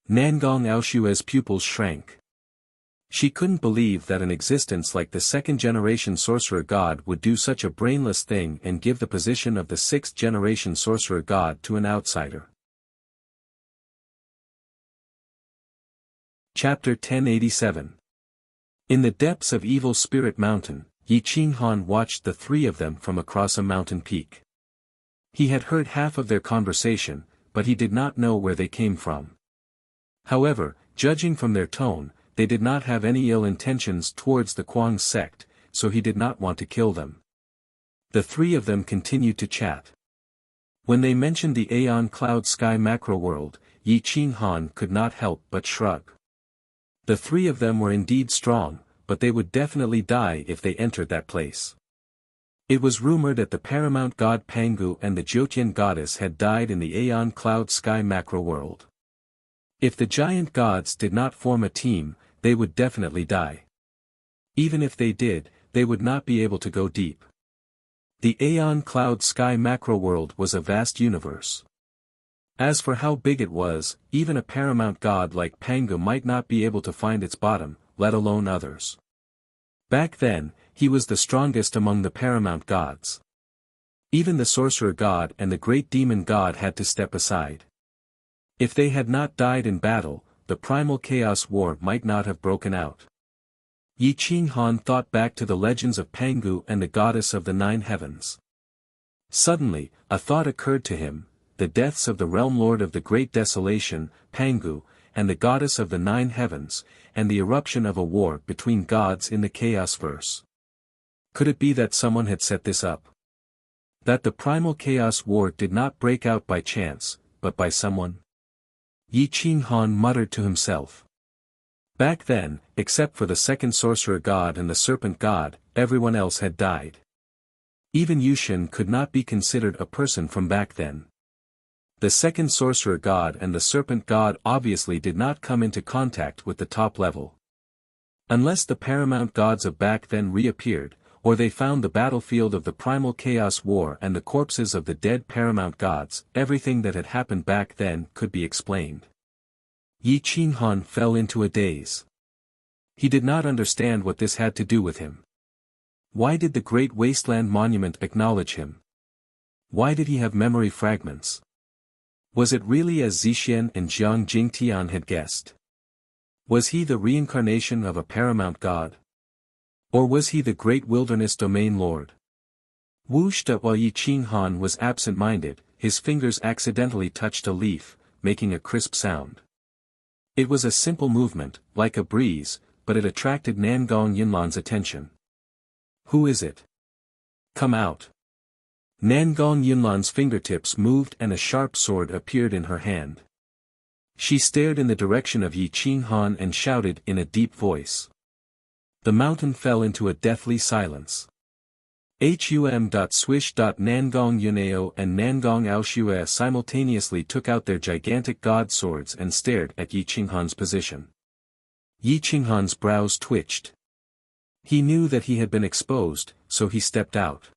Nangong Aoshue's pupils shrank. She couldn't believe that an existence like the 2nd-generation sorcerer god would do such a brainless thing and give the position of the 6th-generation sorcerer god to an outsider. Chapter 1087. In the depths of Evil Spirit Mountain, Yi Qinghan watched the 3 of them from across a mountain peak. He had heard half of their conversation, but he did not know where they came from. However, judging from their tone, they did not have any ill intentions towards the Kuang sect, so he did not want to kill them. The 3 of them continued to chat. When they mentioned the Aeon Cloud Sky macro world, Yi Qinghan could not help but shrug. The 3 of them were indeed strong, but they would definitely die if they entered that place. It was rumored that the paramount god Pangu and the Jyotian goddess had died in the Aeon Cloud Sky macro world. If the giant gods did not form a team, they would definitely die. Even if they did, they would not be able to go deep. The Aeon Cloud Sky macro world was a vast universe. As for how big it was, even a paramount god like Pangu might not be able to find its bottom, let alone others. Back then, he was the strongest among the paramount gods. Even the sorcerer god and the great demon god had to step aside. If they had not died in battle, the primal chaos war might not have broken out. Yi Qinghan thought back to the legends of Pangu and the goddess of the 9 heavens. Suddenly, a thought occurred to him, the deaths of the realm lord of the great desolation, Pangu, and the goddess of the 9 heavens, and the eruption of a war between gods in the chaos verse. Could it be that someone had set this up? That the primal chaos war did not break out by chance, but by someone? Yi Qinghan muttered to himself. Back then, except for the second sorcerer god and the serpent god, everyone else had died. Even Yushin could not be considered a person from back then. The second sorcerer god and the serpent god obviously did not come into contact with the top level. Unless the paramount gods of back then reappeared, or they found the battlefield of the primal chaos war and the corpses of the dead paramount gods, everything that had happened back then could be explained. Yi Qinghan fell into a daze. He did not understand what this had to do with him. Why did the Great Wasteland Monument acknowledge him? Why did he have memory fragments? Was it really as Zixian and Jiang Jingtian had guessed? Was he the reincarnation of a paramount god? Or was he the great wilderness domain lord? Whooshed while Yi Qinghan was absent-minded, his fingers accidentally touched a leaf, making a crisp sound. It was a simple movement, like a breeze, but it attracted Nangong Yunlan's attention. Who is it? Come out. Nangong Yunlan's fingertips moved and a sharp sword appeared in her hand. She stared in the direction of Yi Qinghan and shouted in a deep voice. The mountain fell into a deathly silence. Hum.swish. Nangong Yunao and Nangong Aoshue simultaneously took out their gigantic god swords and stared at Yi Qinghan's position. Yi Qinghan's brows twitched. He knew that he had been exposed, so he stepped out.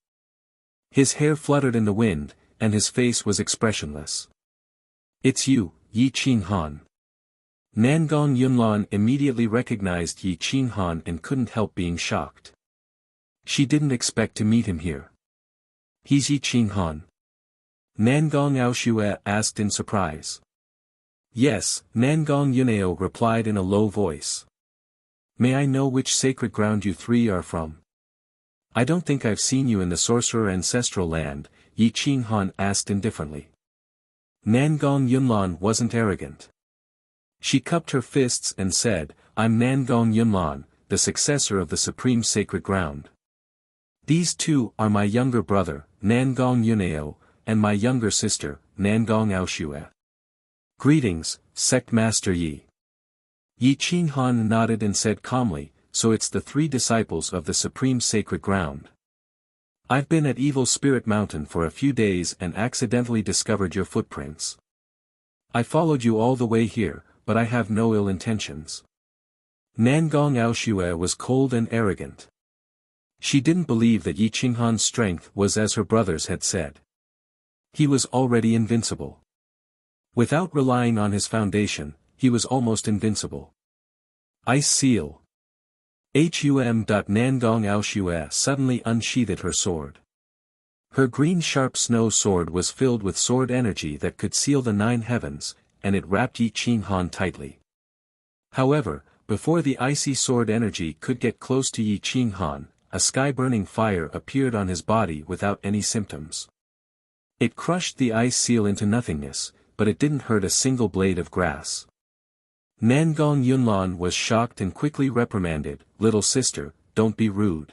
His hair fluttered in the wind, and his face was expressionless. It's you, Yi Qinghan. Nangong Yunlan immediately recognized Yi Qinghan and couldn't help being shocked. She didn't expect to meet him here. He's Yi Qinghan? Nangong Aoshue asked in surprise. Yes, Nangong Yunao replied in a low voice. May I know which sacred ground you three are from? I don't think I've seen you in the sorcerer ancestral land, Yi Qinghan asked indifferently. Nangong Yunlan wasn't arrogant. She cupped her fists and said, I'm Nangong Yunlan, the successor of the supreme sacred ground. These two are my younger brother, Nangong Yunao, and my younger sister, Nangong Aoshue. Greetings, Sect Master Yi. Yi Qinghan nodded and said calmly, so it's the three disciples of the supreme sacred ground. I've been at Evil Spirit Mountain for a few days and accidentally discovered your footprints. I followed you all the way here, but I have no ill intentions. Nangong Aoshue was cold and arrogant. She didn't believe that Yi Qinghan's strength was as her brothers had said. He was already invincible. Without relying on his foundation, he was almost invincible. Ice Seal. Nangong Aoshue suddenly unsheathed her sword. Her green sharp snow sword was filled with sword energy that could seal the 9 heavens, and it wrapped Yi Qinghan tightly. However, before the icy sword energy could get close to Yi Qinghan, a sky-burning fire appeared on his body without any symptoms. It crushed the ice seal into nothingness, but it didn't hurt a single blade of grass. Nangong Yunlan was shocked and quickly reprimanded, little sister, don't be rude.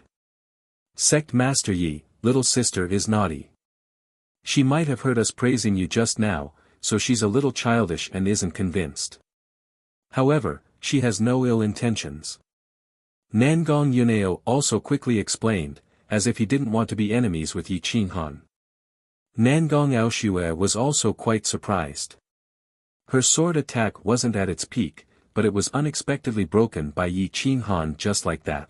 Sect Master Yi, little sister is naughty. She might have heard us praising you just now, so she's a little childish and isn't convinced. However, she has no ill intentions. Nangong Yunao also quickly explained, as if he didn't want to be enemies with Yi Qinghan. Nangong Aoshue was also quite surprised. Her sword attack wasn't at its peak, but it was unexpectedly broken by Yi Qinghan just like that.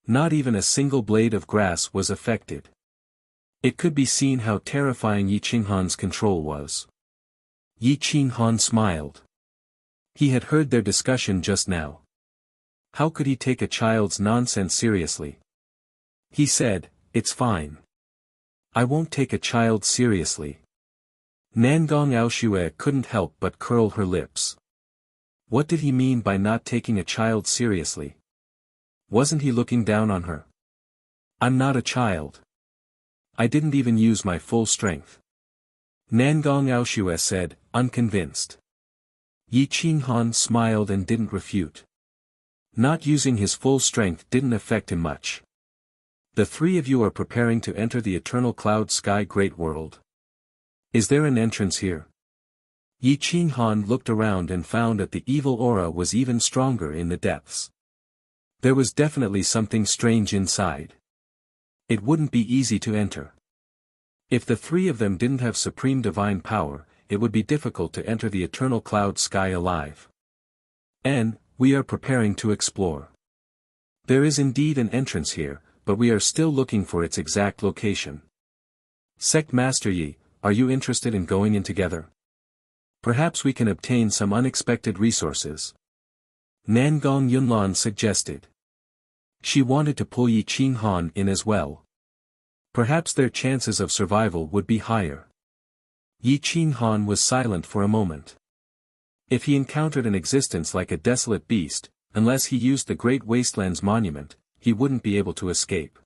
Not even a single blade of grass was affected. It could be seen how terrifying Yi Qinghan's control was. Yi Qinghan smiled. He had heard their discussion just now. How could he take a child's nonsense seriously? He said, it's fine. I won't take a child seriously. Nangong Aoshue couldn't help but curl her lips. What did he mean by not taking a child seriously? Wasn't he looking down on her? I'm not a child. I didn't even use my full strength. Nangong Aoshue said, unconvinced. Yi Qinghan smiled and didn't refute. Not using his full strength didn't affect him much. The three of you are preparing to enter the eternal cloud sky great world. Is there an entrance here? Yi Qinghan looked around and found that the evil aura was even stronger in the depths. There was definitely something strange inside. It wouldn't be easy to enter. If the three of them didn't have supreme divine power, it would be difficult to enter the eternal cloud sky alive. And, we are preparing to explore. There is indeed an entrance here, but we are still looking for its exact location. Sect Master Yi, are you interested in going in together? Perhaps we can obtain some unexpected resources. Nangong Yunlan suggested. She wanted to pull Yi Qinghan in as well. Perhaps their chances of survival would be higher. Yi Qinghan was silent for a moment. If he encountered an existence like a desolate beast, unless he used the Great Wasteland's monument, he wouldn't be able to escape.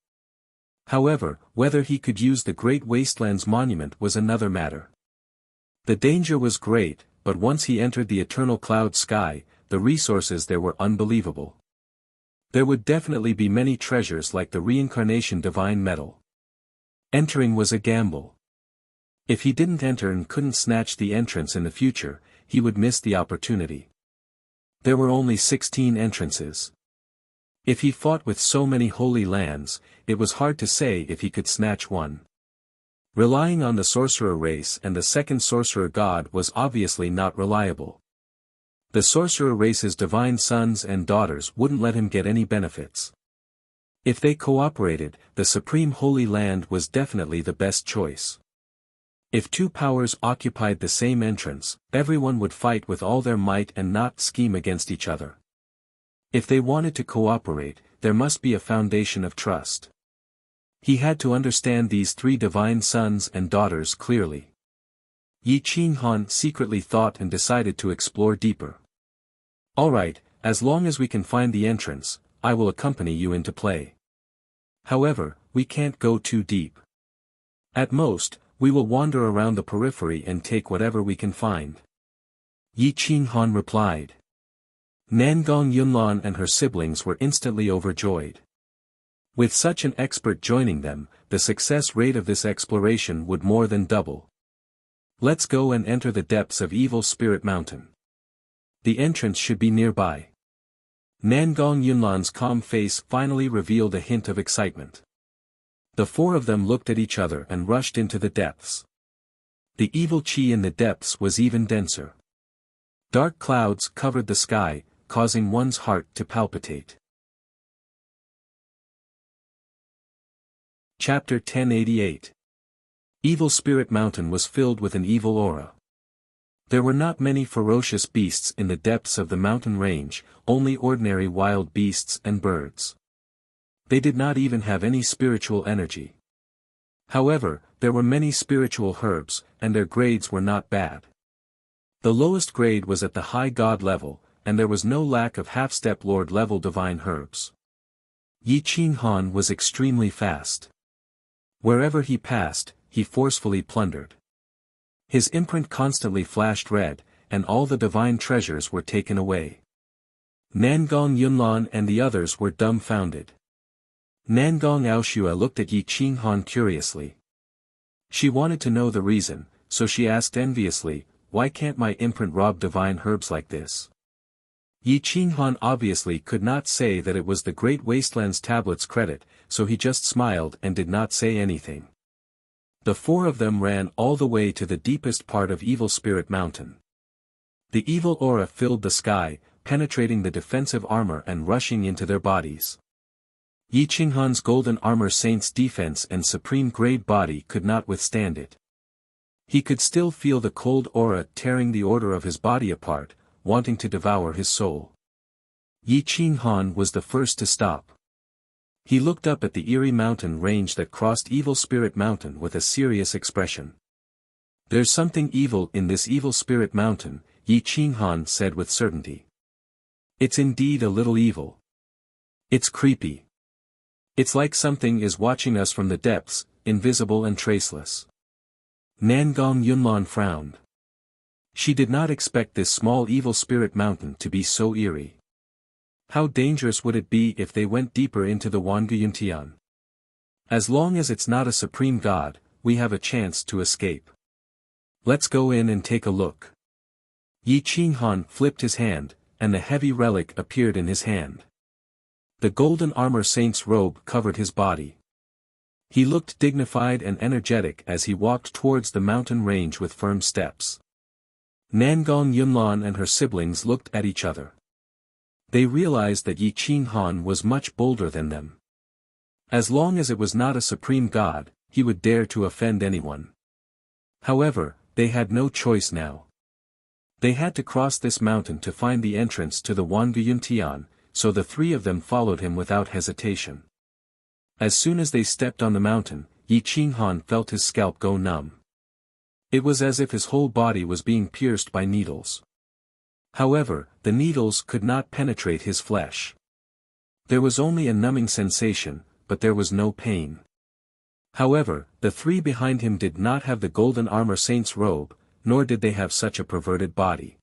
However, whether he could use the Great Wasteland's monument was another matter. The danger was great, but once he entered the eternal cloud sky, the resources there were unbelievable. There would definitely be many treasures like the reincarnation divine metal. Entering was a gamble. If he didn't enter and couldn't snatch the entrance in the future, he would miss the opportunity. There were only 16 entrances. If he fought with so many holy lands, it was hard to say if he could snatch one. Relying on the sorcerer race and the second sorcerer god was obviously not reliable. The sorcerer race's divine sons and daughters wouldn't let him get any benefits. If they cooperated, the supreme holy land was definitely the best choice. If two powers occupied the same entrance, everyone would fight with all their might and not scheme against each other. If they wanted to cooperate, there must be a foundation of trust. He had to understand these three divine sons and daughters clearly. Yi Qinghan secretly thought and decided to explore deeper. Alright, as long as we can find the entrance, I will accompany you into play. However, we can't go too deep. At most, we will wander around the periphery and take whatever we can find. Yi Qinghan replied. Nangong Yunlan and her siblings were instantly overjoyed. With such an expert joining them, the success rate of this exploration would more than double. Let's go and enter the depths of Evil Spirit Mountain. The entrance should be nearby. Nangong Yunlan's calm face finally revealed a hint of excitement. The four of them looked at each other and rushed into the depths. The evil qi in the depths was even denser. Dark clouds covered the sky, causing one's heart to palpitate. Chapter 1088. Evil Spirit Mountain was filled with an evil aura. There were not many ferocious beasts in the depths of the mountain range, only ordinary wild beasts and birds. They did not even have any spiritual energy. However, there were many spiritual herbs, and their grades were not bad. The lowest grade was at the high god level, and there was no lack of half-step lord level divine herbs. Yi Qinghan was extremely fast. Wherever he passed, he forcefully plundered. His imprint constantly flashed red, and all the divine treasures were taken away. Nangong Yunlan and the others were dumbfounded. Nangong Aoshua looked at Yi Qinghan curiously. She wanted to know the reason, so she asked enviously, why can't my imprint rob divine herbs like this? Yi Qinghan obviously could not say that it was the Great Wasteland's tablet's credit, so he just smiled and did not say anything. The four of them ran all the way to the deepest part of Evil Spirit Mountain. The evil aura filled the sky, penetrating the defensive armor and rushing into their bodies. Yi Qinghan's golden armor saint's defense and supreme grade body could not withstand it. He could still feel the cold aura tearing the order of his body apart, wanting to devour his soul. Yi Qinghan was the first to stop. He looked up at the eerie mountain range that crossed Evil Spirit Mountain with a serious expression. There's something evil in this Evil Spirit Mountain, Yi Qinghan said with certainty. It's indeed a little evil. It's creepy. It's like something is watching us from the depths, invisible and traceless. Nangong Yunlan frowned. She did not expect this small Evil Spirit Mountain to be so eerie. How dangerous would it be if they went deeper into the Wanguyuntian? As long as it's not a supreme god, we have a chance to escape. Let's go in and take a look. Yi Qinghan flipped his hand, and the heavy relic appeared in his hand. The golden armor saint's robe covered his body. He looked dignified and energetic as he walked towards the mountain range with firm steps. Nangong Yunlan and her siblings looked at each other. They realized that Yi Qinghan was much bolder than them. As long as it was not a supreme god, he would dare to offend anyone. However, they had no choice now. They had to cross this mountain to find the entrance to the Wanguyuntian, so the three of them followed him without hesitation. As soon as they stepped on the mountain, Yi Qinghan felt his scalp go numb. It was as if his whole body was being pierced by needles. However, the needles could not penetrate his flesh. There was only a numbing sensation, but there was no pain. However, the three behind him did not have the golden armor saint's robe, nor did they have such a perverted body.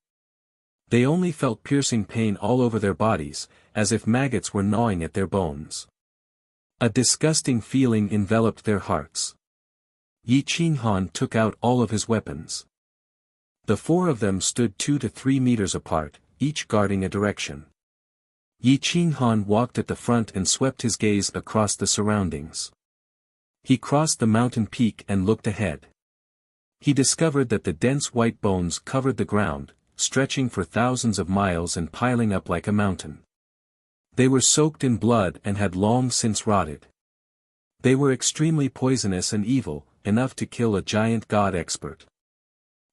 They only felt piercing pain all over their bodies, as if maggots were gnawing at their bones. A disgusting feeling enveloped their hearts. Yi Qinghan took out all of his weapons. The four of them stood 2 to 3 meters apart, each guarding a direction. Yi Qinghan walked at the front and swept his gaze across the surroundings. He crossed the mountain peak and looked ahead. He discovered that the dense white bones covered the ground, stretching for thousands of miles and piling up like a mountain. They were soaked in blood and had long since rotted. They were extremely poisonous and evil, enough to kill a giant god expert.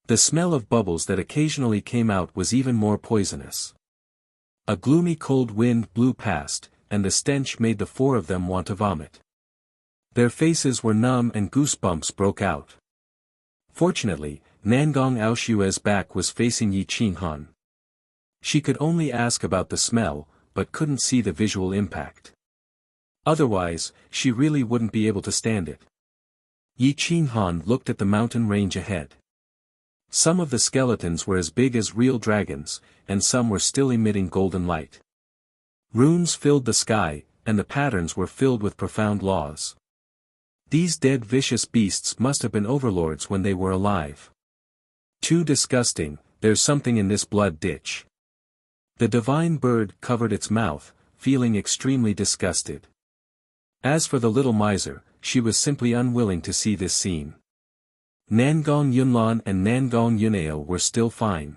The smell of bubbles that occasionally came out was even more poisonous. A gloomy cold wind blew past, and the stench made the four of them want to vomit. Their faces were numb and goosebumps broke out. Fortunately, Nangong Aoshue's back was facing Yi Qinghan. She could only ask about the smell, but couldn't see the visual impact. Otherwise, she really wouldn't be able to stand it. Yi Qinghan looked at the mountain range ahead. Some of the skeletons were as big as real dragons, and some were still emitting golden light. Runes filled the sky, and the patterns were filled with profound laws. These dead vicious beasts must have been overlords when they were alive. Too disgusting, there's something in this blood ditch. The divine bird covered its mouth, feeling extremely disgusted. As for the little miser, she was simply unwilling to see this scene. Nangong Yunlan and Nangong Yunao were still fine.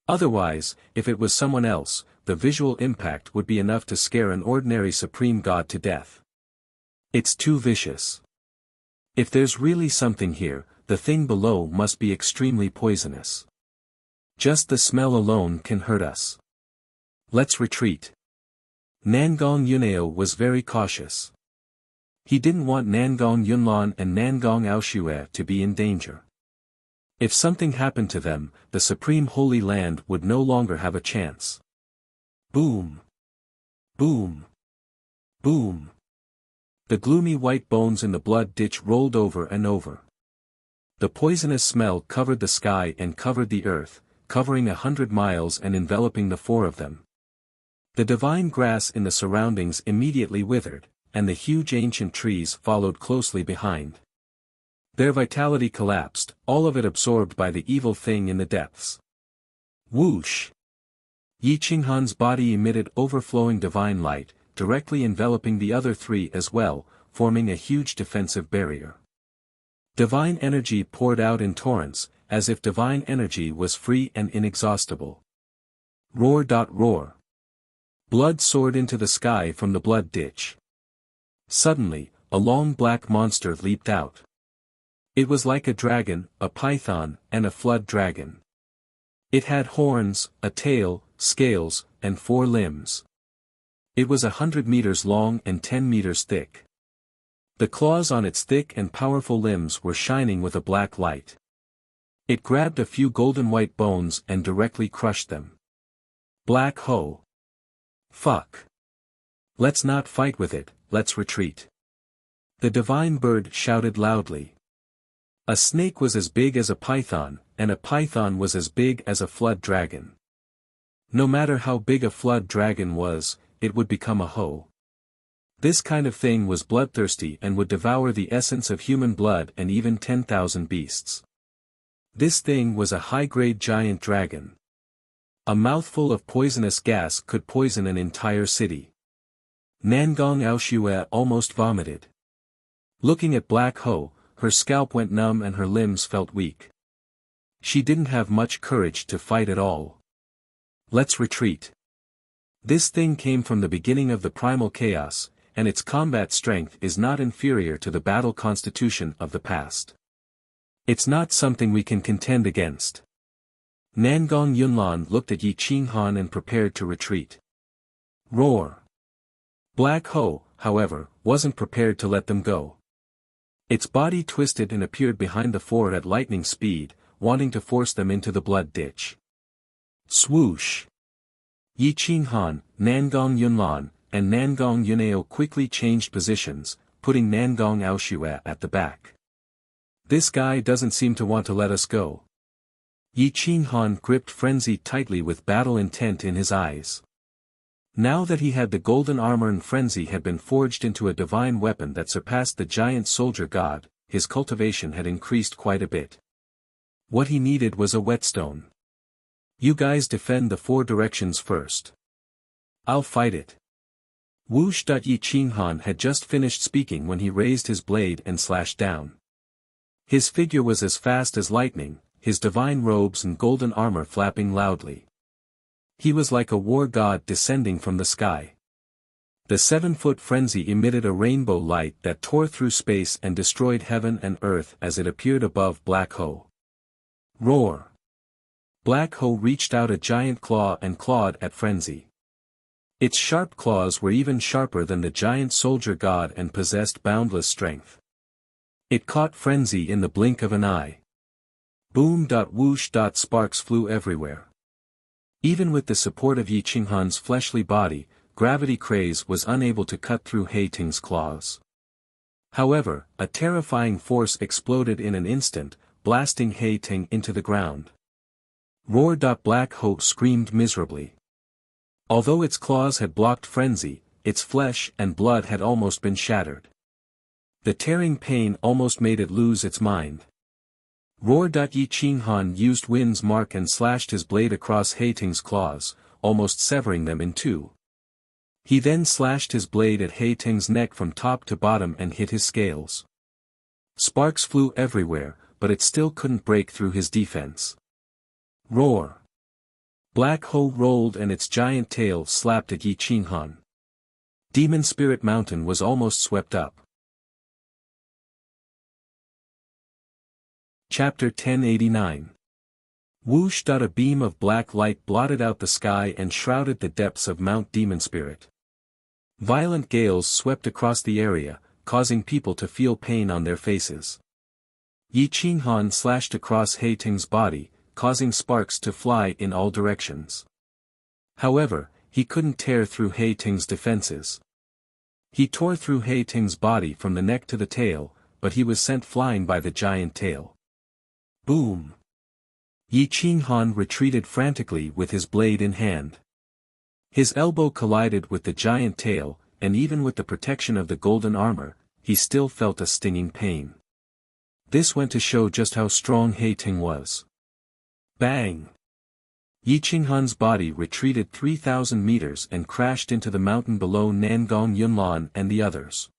Otherwise, if it was someone else, the visual impact would be enough to scare an ordinary supreme god to death. It's too vicious. If there's really something here, the thing below must be extremely poisonous. Just the smell alone can hurt us. Let's retreat. Nangong Yunao was very cautious. He didn't want Nangong Yunlan and Nangong Aoshue to be in danger. If something happened to them, the Supreme Holy Land would no longer have a chance. Boom! Boom! Boom! The gloomy white bones in the blood ditch rolled over and over. The poisonous smell covered the sky and covered the earth, covering 100 miles and enveloping the four of them. The divine grass in the surroundings immediately withered, and the huge ancient trees followed closely behind. Their vitality collapsed, all of it absorbed by the evil thing in the depths. Whoosh! Yi Qinghan's body emitted overflowing divine light, directly enveloping the other three as well, forming a huge defensive barrier. Divine energy poured out in torrents, as if divine energy was free and inexhaustible. Roar! Roar! Blood soared into the sky from the blood ditch. Suddenly, a long black monster leaped out. It was like a dragon, a python, and a flood dragon. It had horns, a tail, scales, and 4 limbs. It was 100 meters long and 10 meters thick. The claws on its thick and powerful limbs were shining with a black light. It grabbed a few golden white bones and directly crushed them. Black Ho! Fuck! Let's not fight with it, let's retreat. The divine bird shouted loudly. A snake was as big as a python, and a python was as big as a flood dragon. No matter how big a flood dragon was, it would become a hoe. This kind of thing was bloodthirsty and would devour the essence of human blood and even 10,000 beasts. This thing was a high-grade giant dragon. A mouthful of poisonous gas could poison an entire city. Nangong Aoshue almost vomited. Looking at Black Ho, her scalp went numb and her limbs felt weak. She didn't have much courage to fight at all. Let's retreat. This thing came from the beginning of the primal chaos, and its combat strength is not inferior to the battle constitution of the past. It's not something we can contend against. Nangong Yunlan looked at Yi Qinghan and prepared to retreat. Roar! Black Ho, however, wasn't prepared to let them go. Its body twisted and appeared behind the fort at lightning speed, wanting to force them into the blood ditch. Swoosh! Yi Qinghan, Nangong Yunlan, and Nangong Yunao quickly changed positions, putting Nangong Aoshue at the back. This guy doesn't seem to want to let us go. Yi Qinghan gripped Frenzy tightly with battle intent in his eyes. Now that he had the golden armor and Frenzy had been forged into a divine weapon that surpassed the giant soldier god, his cultivation had increased quite a bit. What he needed was a whetstone. You guys defend the 4 directions first. I'll fight it. Whoosh! Yi Qinghan had just finished speaking when he raised his blade and slashed down. His figure was as fast as lightning, his divine robes and golden armor flapping loudly. He was like a war god descending from the sky. The 7-foot Frenzy emitted a rainbow light that tore through space and destroyed heaven and earth as it appeared above Black Ho. Roar! Black Ho reached out a giant claw and clawed at Frenzy. Its sharp claws were even sharper than the giant soldier god and possessed boundless strength. It caught Frenzy in the blink of an eye. Boom! Whoosh! Sparks flew everywhere. Even with the support of Yi Qinghan's fleshly body, gravity craze was unable to cut through He Ting's claws. However, a terrifying force exploded in an instant, blasting He Ting into the ground. Roar! Black Ho screamed miserably. Although its claws had blocked Frenzy, its flesh and blood had almost been shattered. The tearing pain almost made it lose its mind. Roar! Yi Qinghan used Wind's mark and slashed his blade across He Ting's claws, almost severing them in 2. He then slashed his blade at He Ting's neck from top to bottom and hit his scales. Sparks flew everywhere, but it still couldn't break through his defense. Roar! Black Ho rolled and its giant tail slapped at Yi Qinghan. Demon Spirit Mountain was almost swept up. Chapter 1089. Whoosh! A beam of black light blotted out the sky and shrouded the depths of Mount Demon Spirit. Violent gales swept across the area, causing people to feel pain on their faces. Yi Qinghan slashed across He Ting's body, causing sparks to fly in all directions. However, he couldn't tear through He Ting's defenses. He tore through He Ting's body from the neck to the tail, but he was sent flying by the giant tail. Boom! Yi Qinghan retreated frantically with his blade in hand. His elbow collided with the giant tail, and even with the protection of the golden armor, he still felt a stinging pain. This went to show just how strong He Ting was. Bang! Yi Qinghan's body retreated 3,000 meters and crashed into the mountain below Nangong Yunlan and the others.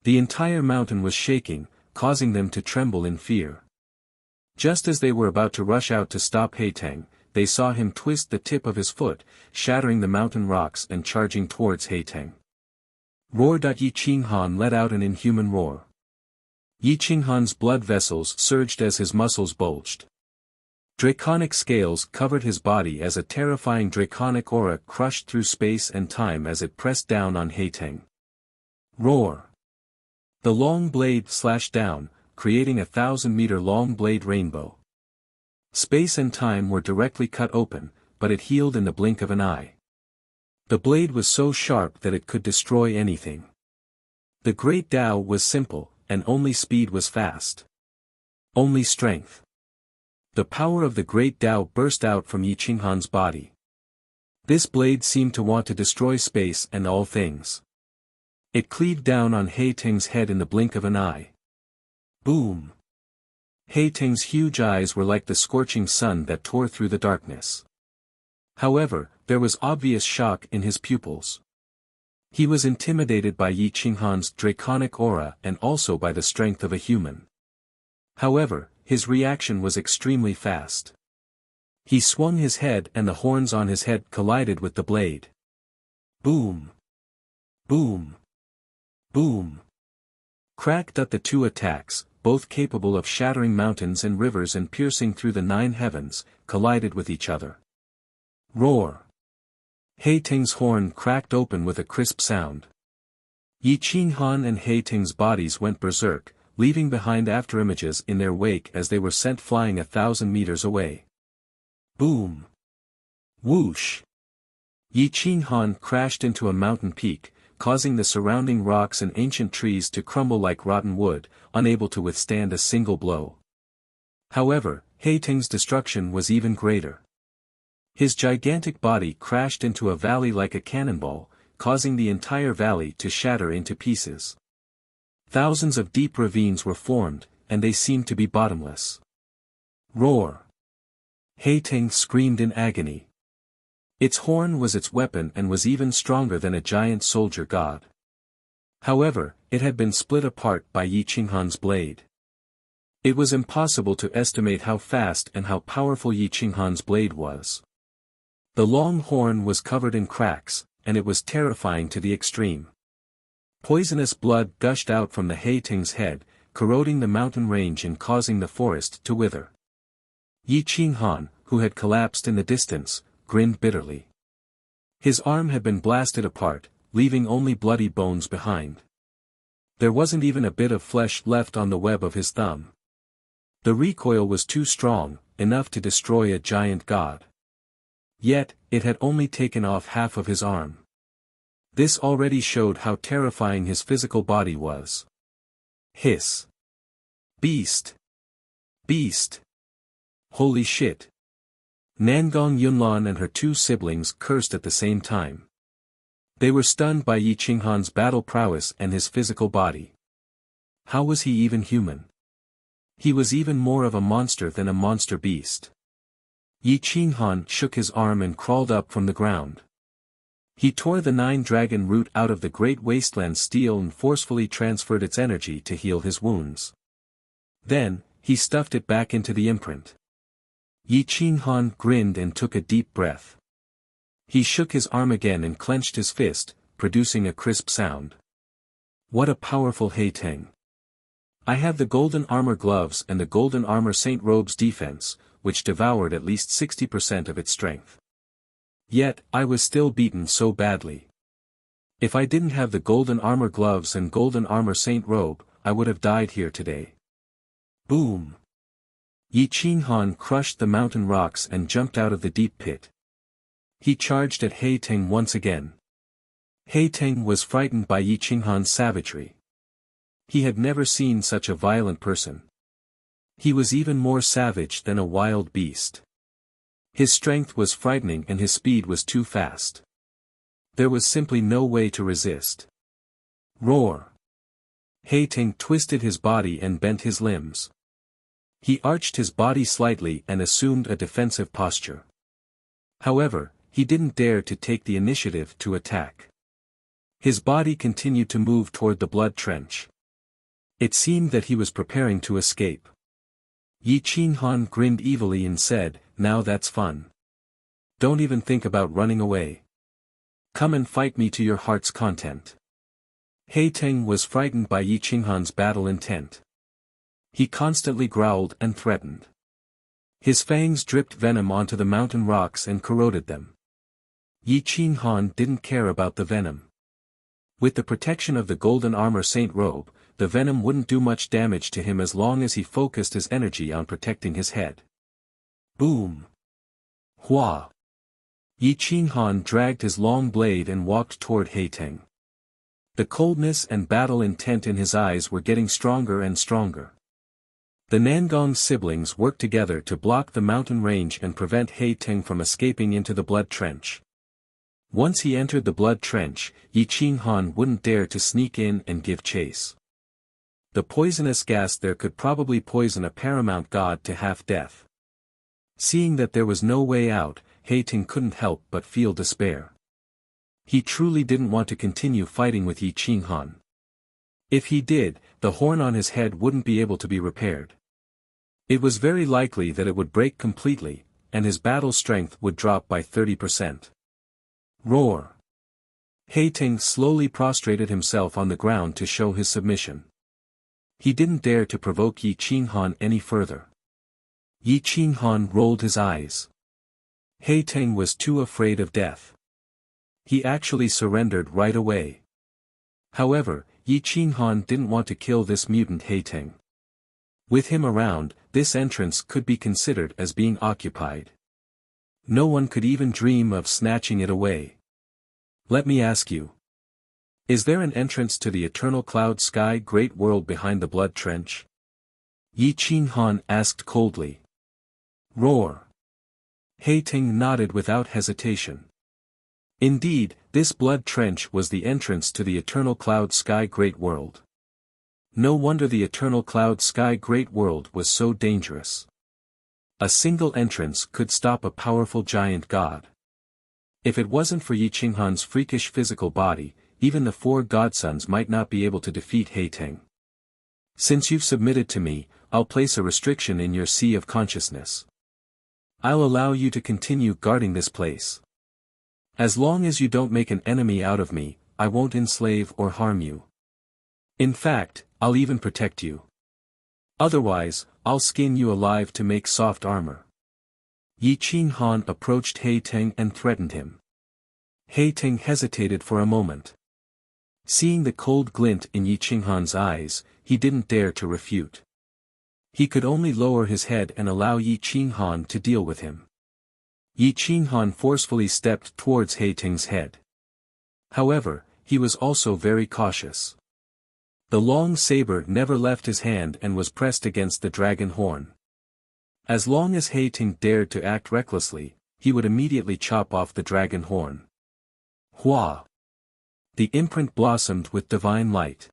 The entire mountain was shaking, causing them to tremble in fear. Just as they were about to rush out to stop He Ting, they saw him twist the tip of his foot, shattering the mountain rocks and charging towards He Ting. Roar! Yi Qinghan let out an inhuman roar. Yi Qinghan's blood vessels surged as his muscles bulged. Draconic scales covered his body as a terrifying draconic aura crushed through space and time as it pressed down on He Ting. Roar! The long blade slashed down, creating a 1,000-meter long blade rainbow. Space and time were directly cut open, but it healed in the blink of an eye. The blade was so sharp that it could destroy anything. The Great Tao was simple, and only speed was fast. Only strength. The power of the Great Tao burst out from Yi Qinghan's body. This blade seemed to want to destroy space and all things. It cleaved down on He Ting's head in the blink of an eye. Boom! He Ting's huge eyes were like the scorching sun that tore through the darkness. However, there was obvious shock in his pupils. He was intimidated by Yi Qinghan's draconic aura and also by the strength of a human. However, his reaction was extremely fast. He swung his head and the horns on his head collided with the blade. Boom! Boom! Boom! Cracked at the two attacks, both capable of shattering mountains and rivers and piercing through the 9 heavens, collided with each other. Roar! He Ting's horn cracked open with a crisp sound. Yi Qinghan and He Ting's bodies went berserk, leaving behind afterimages in their wake as they were sent flying 1,000 meters away. Boom! Whoosh! Yi Qinghan crashed into a mountain peak, causing the surrounding rocks and ancient trees to crumble like rotten wood, unable to withstand a single blow. However, He Ting's destruction was even greater. His gigantic body crashed into a valley like a cannonball, causing the entire valley to shatter into pieces. Thousands of deep ravines were formed, and they seemed to be bottomless. Roar! He Ting screamed in agony. Its horn was its weapon and was even stronger than a giant soldier god. However, it had been split apart by Yi Qinghan's blade. It was impossible to estimate how fast and how powerful Yi Qinghan's blade was. The long horn was covered in cracks, and it was terrifying to the extreme. Poisonous blood gushed out from the He Ting's head, corroding the mountain range and causing the forest to wither. Yi Qinghan, who had collapsed in the distance, grinned bitterly. His arm had been blasted apart, leaving only bloody bones behind. There wasn't even a bit of flesh left on the web of his thumb. The recoil was too strong, enough to destroy a giant god. Yet, it had only taken off half of his arm. This already showed how terrifying his physical body was. Hiss! Beast! Beast! Holy shit! Nangong Yunlan and her 2 siblings cursed at the same time. They were stunned by Yi Qinghan's battle prowess and his physical body. How was he even human? He was even more of a monster than a monster beast. Yi Qinghan shook his arm and crawled up from the ground. He tore the 9-dragon root out of the great wasteland steel and forcefully transferred its energy to heal his wounds. Then, he stuffed it back into the imprint. Yi Qinghan grinned and took a deep breath. He shook his arm again and clenched his fist, producing a crisp sound. What a powerful He Ting! I have the golden armor gloves and the golden armor Saint Robe's defense, which devoured at least 60% of its strength. Yet, I was still beaten so badly. If I didn't have the golden armor gloves and golden armor Saint Robe, I would have died here today. Boom! Yi Qinghan crushed the mountain rocks and jumped out of the deep pit. He charged at He Ting once again. He Ting was frightened by Yi Qinghan's savagery. He had never seen such a violent person. He was even more savage than a wild beast. His strength was frightening and his speed was too fast. There was simply no way to resist. Roar! He Ting twisted his body and bent his limbs. He arched his body slightly and assumed a defensive posture. However, he didn't dare to take the initiative to attack. His body continued to move toward the blood trench. It seemed that he was preparing to escape. Yi Qinghan grinned evilly and said, "Now that's fun. Don't even think about running away. Come and fight me to your heart's content." He Ting was frightened by Yi Qinghan's battle intent. He constantly growled and threatened. His fangs dripped venom onto the mountain rocks and corroded them. Yi Qinghan didn't care about the venom. With the protection of the golden armor Saint Robe, the venom wouldn't do much damage to him as long as he focused his energy on protecting his head. Boom! Hua! Yi Qinghan dragged his long blade and walked toward He Ting. The coldness and battle intent in his eyes were getting stronger and stronger. The Nangong siblings worked together to block the mountain range and prevent He Ting from escaping into the blood trench. Once he entered the blood trench, Yi Qinghan wouldn't dare to sneak in and give chase. The poisonous gas there could probably poison a paramount god to half-death. Seeing that there was no way out, He Ting couldn't help but feel despair. He truly didn't want to continue fighting with Yi Qinghan. If he did, the horn on his head wouldn't be able to be repaired. It was very likely that it would break completely, and his battle strength would drop by 30%. Roar! He Ting slowly prostrated himself on the ground to show his submission. He didn't dare to provoke Yi Qinghan any further. Yi Qinghan rolled his eyes. He Ting was too afraid of death. He actually surrendered right away. However, Yi Qinghan didn't want to kill this mutant He Ting. With him around, this entrance could be considered as being occupied. No one could even dream of snatching it away. Let me ask you. Is there an entrance to the eternal cloud sky great world behind the blood trench? Yi Qinghan asked coldly. Roar! He Ting nodded without hesitation. Indeed, this blood trench was the entrance to the eternal cloud sky great world. No wonder the eternal cloud sky great world was so dangerous. A single entrance could stop a powerful giant god. If it wasn't for Yi Qinghan's freakish physical body, even the 4 godsons might not be able to defeat He Ting. Since you've submitted to me, I'll place a restriction in your sea of consciousness. I'll allow you to continue guarding this place. As long as you don't make an enemy out of me, I won't enslave or harm you. In fact, I'll even protect you. Otherwise, I'll skin you alive to make soft armor. Yi Qinghan approached He Ting and threatened him. He Ting hesitated for a moment. Seeing the cold glint in Yi Qinghan's eyes, he didn't dare to refute. He could only lower his head and allow Yi Qinghan to deal with him. Yi Qinghan forcefully stepped towards He Ting's head. However, he was also very cautious. The long saber never left his hand and was pressed against the dragon horn. As long as He Ting dared to act recklessly, he would immediately chop off the dragon horn. Hua! The imprint blossomed with divine light.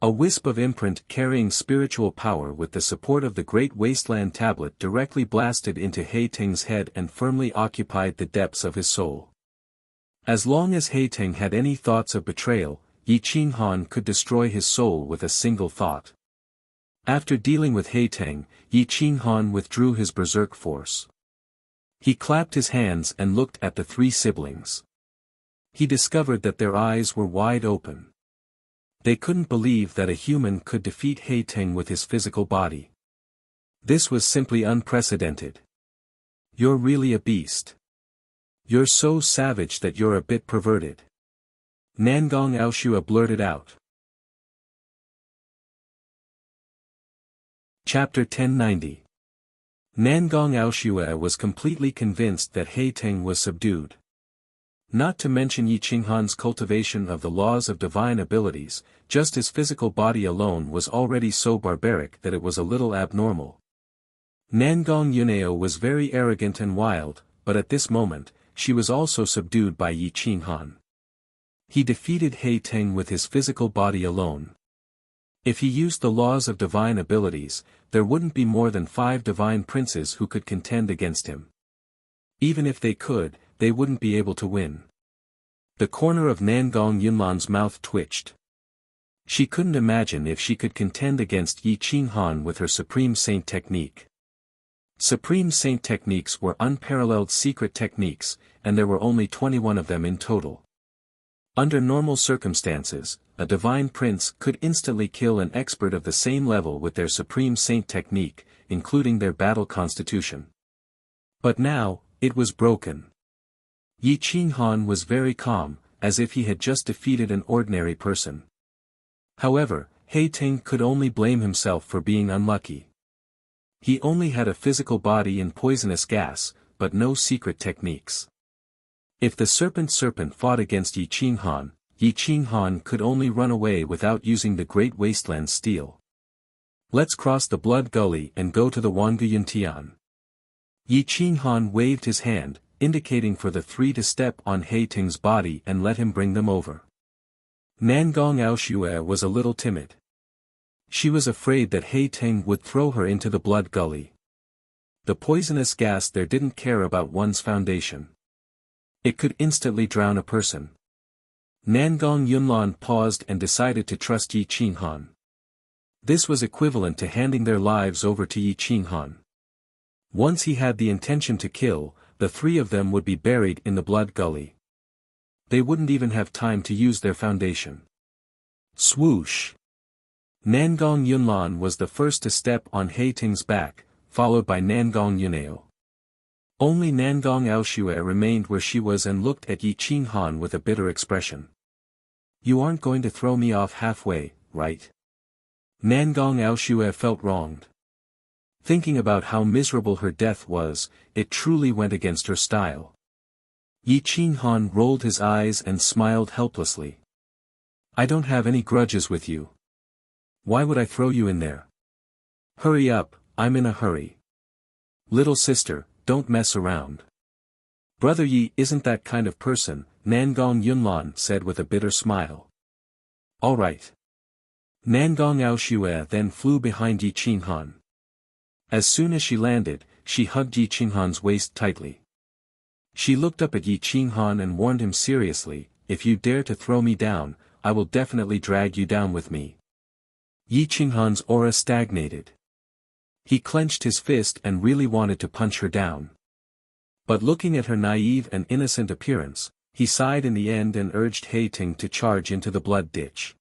A wisp of imprint carrying spiritual power with the support of the Great Wasteland Tablet directly blasted into He Ting's head and firmly occupied the depths of his soul. As long as He Ting had any thoughts of betrayal, Yi Qinghan could destroy his soul with a single thought. After dealing with He Ting, Yi Qinghan withdrew his berserk force. He clapped his hands and looked at the 3 siblings. He discovered that their eyes were wide open. They couldn't believe that a human could defeat He Ting with his physical body. This was simply unprecedented. You're really a beast. You're so savage that you're a bit perverted. Nangong Aoshua blurted out. Chapter 1090. Nangong Aoshua was completely convinced that He Ting was subdued. Not to mention Yi Qinghan's cultivation of the laws of divine abilities, just his physical body alone was already so barbaric that it was a little abnormal. Nangong Yunao was very arrogant and wild, but at this moment, she was also subdued by Yi Qinghan. He defeated He Ting with his physical body alone. If he used the laws of divine abilities, there wouldn't be more than 5 divine princes who could contend against him. Even if they could, they wouldn't be able to win. The corner of Nangong Yunlan's mouth twitched. She couldn't imagine if she could contend against Yi Qinghan with her Supreme Saint technique. Supreme Saint techniques were unparalleled secret techniques, and there were only 21 of them in total. Under normal circumstances, a divine prince could instantly kill an expert of the same level with their Supreme Saint technique, including their battle constitution. But now, it was broken. Yi Qinghan was very calm, as if he had just defeated an ordinary person. However, He Ting could only blame himself for being unlucky. He only had a physical body and poisonous gas, but no secret techniques. If the serpent fought against Yi Qinghan could only run away without using the Great Wasteland steel. Let's cross the Blood Gully and go to the Wanguyuntian. Yi Qinghan waved his hand, indicating for the three to step on Ting's body and let him bring them over. Nangong Aoshue was a little timid. She was afraid that Ting would throw her into the blood gully. The poisonous gas there didn't care about one's foundation. It could instantly drown a person. Nangong Yunlan paused and decided to trust Yi Qinghan. This was equivalent to handing their lives over to Yi Qinghan. Once he had the intention to kill, the three of them would be buried in the blood gully. They wouldn't even have time to use their foundation. Swoosh! Nangong Yunlan was the first to step on Ting's back, followed by Nangong Yuneo. Only Nangong Aoshue remained where she was and looked at Yi Qinghan with a bitter expression. You aren't going to throw me off halfway, right? Nangong Aoshue felt wronged. Thinking about how miserable her death was, it truly went against her style. Yi Qinghan rolled his eyes and smiled helplessly. I don't have any grudges with you. Why would I throw you in there? Hurry up, I'm in a hurry. Little sister, don't mess around. Brother Yi isn't that kind of person, Nangong Yunlan said with a bitter smile. All right. Nangong Aoshue then flew behind Yi Qinghan. As soon as she landed, she hugged Yi Qinghan's waist tightly. She looked up at Yi Qinghan and warned him seriously, if you dare to throw me down, I will definitely drag you down with me. Yi Qinghan's aura stagnated. He clenched his fist and really wanted to punch her down. But looking at her naive and innocent appearance, he sighed in the end and urged Ting to charge into the blood ditch.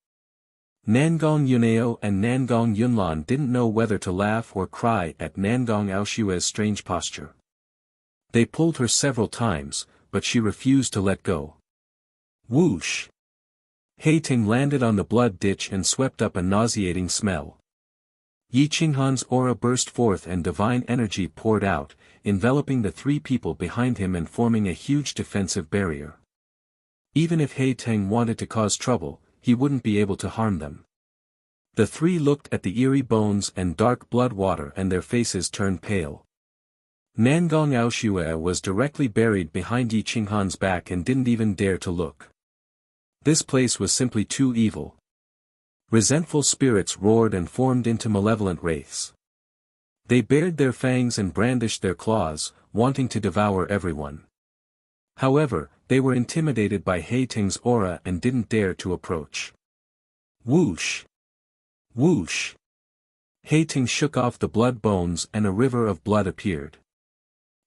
Nangong Yuneo and Nangong Yunlan didn't know whether to laugh or cry at Nangong Aoshue's strange posture. They pulled her several times, but she refused to let go. Whoosh! Ting landed on the blood ditch and swept up a nauseating smell. Yi Qinghan's aura burst forth and divine energy poured out, enveloping the three people behind him and forming a huge defensive barrier. Even if Ting wanted to cause trouble, he wouldn't be able to harm them. The three looked at the eerie bones and dark blood water and their faces turned pale. Nangong Aoshue was directly buried behind Yi Qinghan's back and didn't even dare to look. This place was simply too evil. Resentful spirits roared and formed into malevolent wraiths. They bared their fangs and brandished their claws, wanting to devour everyone. However, they were intimidated by Ting's aura and didn't dare to approach. Whoosh! Whoosh! Ting shook off the blood bones and a river of blood appeared.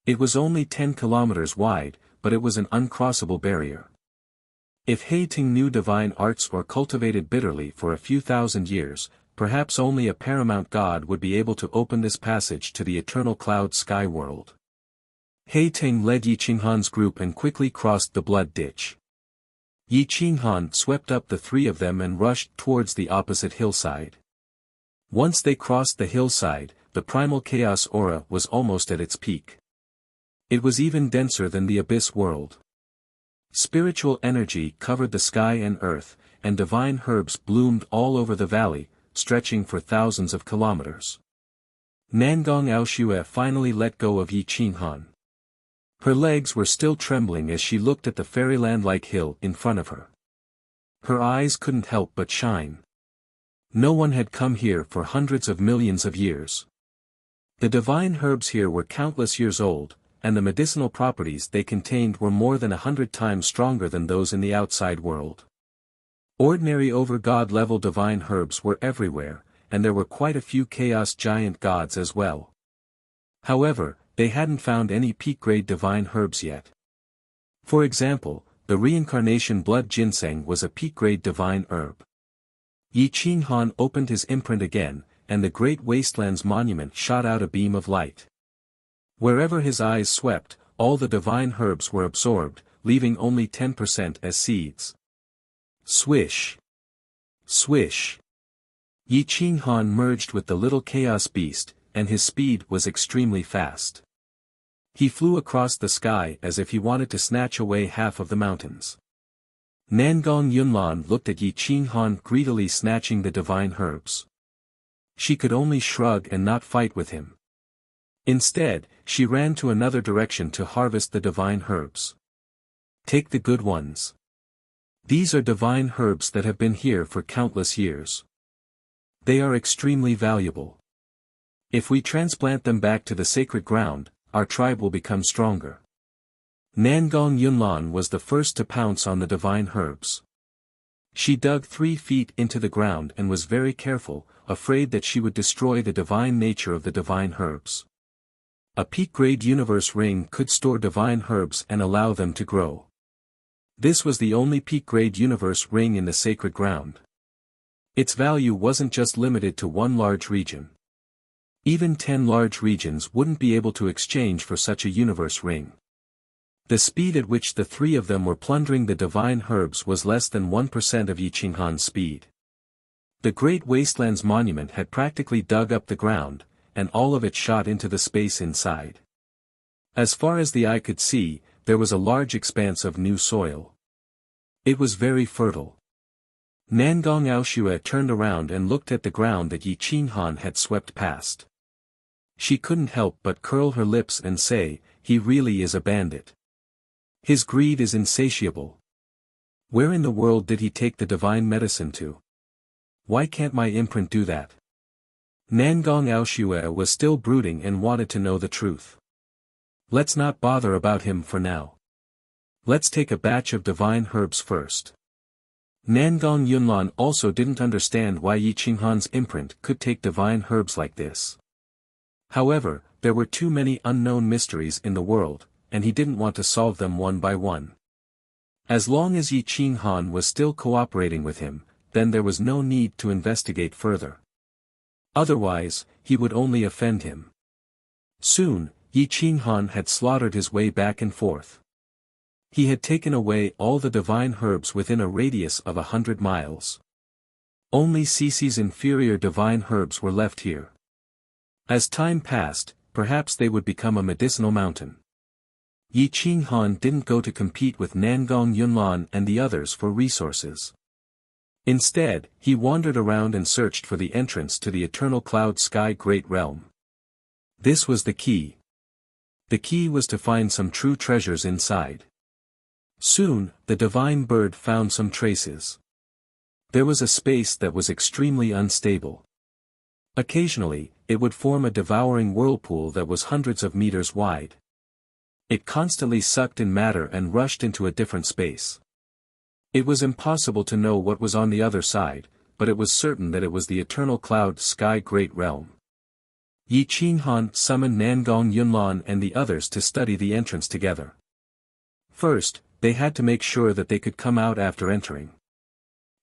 It was only 10 kilometers wide, but it was an uncrossable barrier. If Ting knew divine arts or cultivated bitterly for a few thousand years, perhaps only a paramount god would be able to open this passage to the eternal cloud sky world. Ting led Yi Qinghan's group and quickly crossed the blood ditch. Yi Qinghan swept up the three of them and rushed towards the opposite hillside. Once they crossed the hillside, the primal chaos aura was almost at its peak. It was even denser than the abyss world. Spiritual energy covered the sky and earth, and divine herbs bloomed all over the valley, stretching for thousands of kilometers. Nangong Aoshue finally let go of Yi Qinghan. Her legs were still trembling as she looked at the fairyland-like hill in front of her. Her eyes couldn't help but shine. No one had come here for hundreds of millions of years. The divine herbs here were countless years old, and the medicinal properties they contained were more than 100 times stronger than those in the outside world. Ordinary over-god level divine herbs were everywhere, and there were quite a few chaos giant gods as well. However, they hadn't found any peak-grade divine herbs yet. For example, the reincarnation blood ginseng was a peak-grade divine herb. Yi Qinghan opened his imprint again, and the great wasteland's monument shot out a beam of light. Wherever his eyes swept, all the divine herbs were absorbed, leaving only 10% as seeds. Swish! Swish! Yi Qinghan merged with the little chaos beast, and his speed was extremely fast. He flew across the sky as if he wanted to snatch away half of the mountains. Nangong Yunlan looked at Yi Qinghan greedily snatching the divine herbs. She could only shrug and not fight with him. Instead, she ran to another direction to harvest the divine herbs. Take the good ones. These are divine herbs that have been here for countless years. They are extremely valuable. If we transplant them back to the sacred ground, our tribe will become stronger. Nangong Yunlan was the first to pounce on the divine herbs. She dug 3 feet into the ground and was very careful, afraid that she would destroy the divine nature of the divine herbs. A peak-grade universe ring could store divine herbs and allow them to grow. This was the only peak-grade universe ring in the sacred ground. Its value wasn't just limited to one large region. Even 10 large regions wouldn't be able to exchange for such a universe ring. The speed at which the 3 of them were plundering the divine herbs was less than 1% of Yi Qinghan's speed. The Great Wastelands Monument had practically dug up the ground, and all of it shot into the space inside. As far as the eye could see, there was a large expanse of new soil. It was very fertile. Nangong Aoshue turned around and looked at the ground that Yi Qinghan had swept past. She couldn't help but curl her lips and say, "He really is a bandit. His greed is insatiable. Where in the world did he take the divine medicine to? Why can't my imprint do that?" Nangong Aoshue was still brooding and wanted to know the truth. Let's not bother about him for now. Let's take a batch of divine herbs first. Nangong Yunlan also didn't understand why Yi Qinghan's imprint could take divine herbs like this. However, there were too many unknown mysteries in the world, and he didn't want to solve them one by one. As long as Yi Qinghan was still cooperating with him, then there was no need to investigate further. Otherwise, he would only offend him. Soon, Yi Qinghan had slaughtered his way back and forth. He had taken away all the divine herbs within a radius of 100 miles. Only Cece's inferior divine herbs were left here. As time passed, perhaps they would become a medicinal mountain. Yi Qinghan didn't go to compete with Nangong Yunlan and the others for resources. Instead, he wandered around and searched for the entrance to the eternal cloud sky great realm. This was the key. The key was to find some true treasures inside. Soon, the divine bird found some traces. There was a space that was extremely unstable. Occasionally, it would form a devouring whirlpool that was hundreds of meters wide. It constantly sucked in matter and rushed into a different space. It was impossible to know what was on the other side, but it was certain that it was the eternal cloud sky great realm. Yi Qinghan summoned Nangong Yunlan and the others to study the entrance together. First, they had to make sure that they could come out after entering.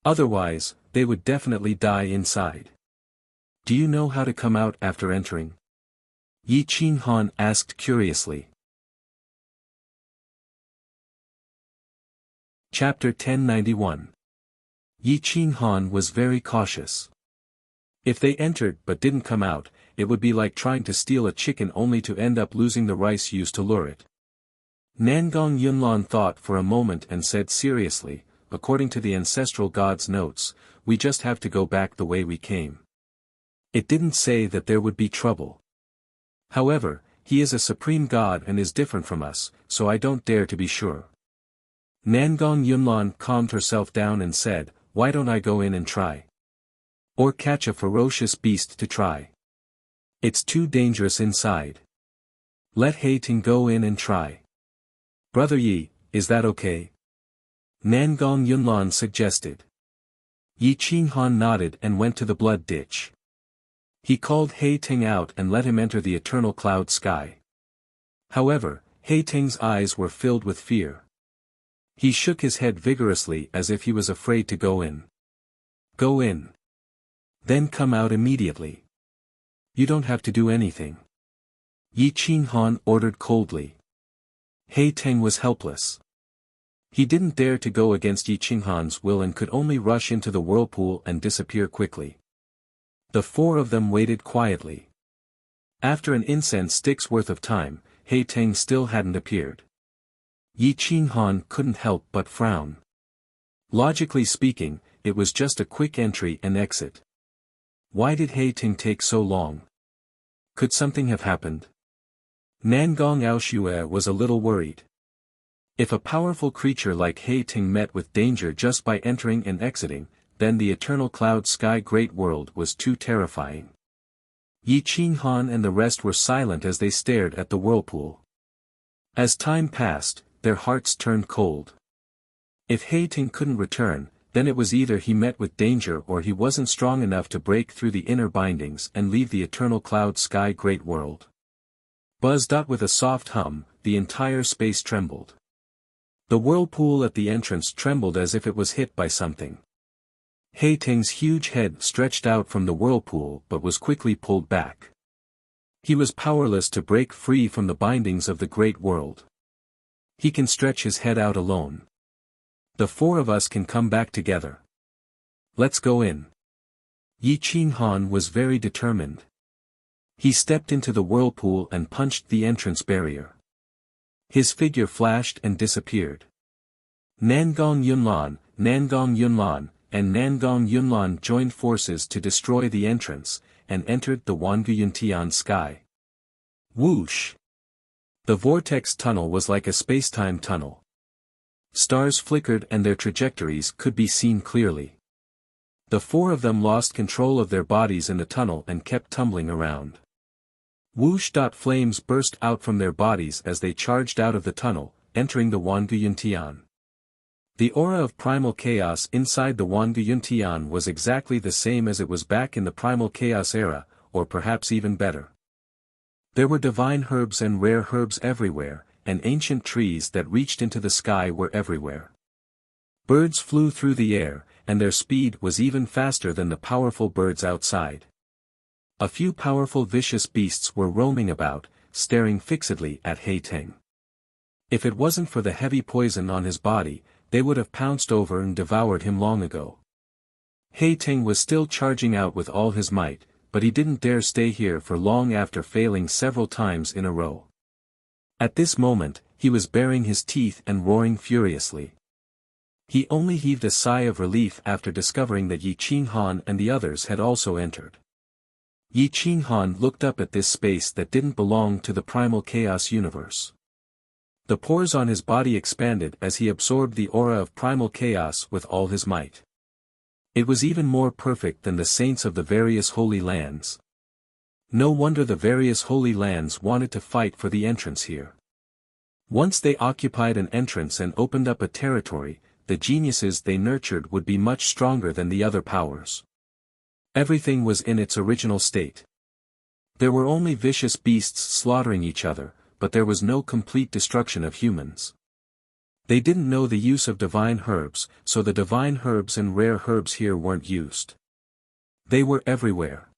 Otherwise, they would definitely die inside. "Do you know how to come out after entering?" Yi Qinghan asked curiously. Chapter 1091. Yi Qinghan was very cautious. If they entered but didn't come out, it would be like trying to steal a chicken only to end up losing the rice used to lure it. Nangong Yunlan thought for a moment and said seriously, "According to the ancestral god's notes, we just have to go back the way we came." It didn't say that there would be trouble. However, he is a supreme god and is different from us, so I don't dare to be sure. Nangong Yunlan calmed herself down and said, "Why don't I go in and try? Or catch a ferocious beast to try? It's too dangerous inside. Let Heiting go in and try." "Brother Yi, is that okay?" Nangong Yunlan suggested. Yi Qinghan nodded and went to the blood ditch. He called Heiting out and let him enter the eternal cloud sky. However, Heiting's eyes were filled with fear. He shook his head vigorously as if he was afraid to go in. "Go in. Then come out immediately. You don't have to do anything," Yi Qinghan ordered coldly. Heiting was helpless. He didn't dare to go against Yi Qinghan's will and could only rush into the whirlpool and disappear quickly. The 4 of them waited quietly. After an incense stick's worth of time, Heiting still hadn't appeared. Yi Qinghan couldn't help but frown. Logically speaking, it was just a quick entry and exit. Why did Heiting take so long? Could something have happened? Nangong Aoshue was a little worried. If a powerful creature like He Ting met with danger just by entering and exiting, then the eternal cloud sky great world was too terrifying. Yi Qinghan and the rest were silent as they stared at the whirlpool. As time passed, their hearts turned cold. If He Ting couldn't return, then it was either he met with danger or he wasn't strong enough to break through the inner bindings and leave the eternal cloud sky great world. Buzzed out with a soft hum, the entire space trembled. The whirlpool at the entrance trembled as if it was hit by something. He Ting's huge head stretched out from the whirlpool but was quickly pulled back. He was powerless to break free from the bindings of the great world. He can stretch his head out alone. The four of us can come back together. Let's go in. Yi Qinghan was very determined. He stepped into the whirlpool and punched the entrance barrier. His figure flashed and disappeared. Nangong Yunlan, and Nangong Yunlan joined forces to destroy the entrance, and entered the Wanguyuntian sky. Whoosh! The vortex tunnel was like a spacetime tunnel. Stars flickered and their trajectories could be seen clearly. The four of them lost control of their bodies in the tunnel and kept tumbling around. Whoosh! Flames burst out from their bodies as they charged out of the tunnel, entering the Wanguyuntian. The aura of primal chaos inside the Wanguyuntian was exactly the same as it was back in the primal chaos era, or perhaps even better. There were divine herbs and rare herbs everywhere, and ancient trees that reached into the sky were everywhere. Birds flew through the air, and their speed was even faster than the powerful birds outside. A few powerful vicious beasts were roaming about, staring fixedly at He Ting. If it wasn't for the heavy poison on his body, they would have pounced over and devoured him long ago. He Ting was still charging out with all his might, but he didn't dare stay here for long after failing several times in a row. At this moment, he was baring his teeth and roaring furiously. He only heaved a sigh of relief after discovering that Yi Qinghan and the others had also entered. Yi Qinghan looked up at this space that didn't belong to the primal chaos universe. The pores on his body expanded as he absorbed the aura of primal chaos with all his might. It was even more perfect than the saints of the various holy lands. No wonder the various holy lands wanted to fight for the entrance here. Once they occupied an entrance and opened up a territory, the geniuses they nurtured would be much stronger than the other powers. Everything was in its original state. There were only vicious beasts slaughtering each other, but there was no complete destruction of humans. They didn't know the use of divine herbs, so the divine herbs and rare herbs here weren't used. They were everywhere.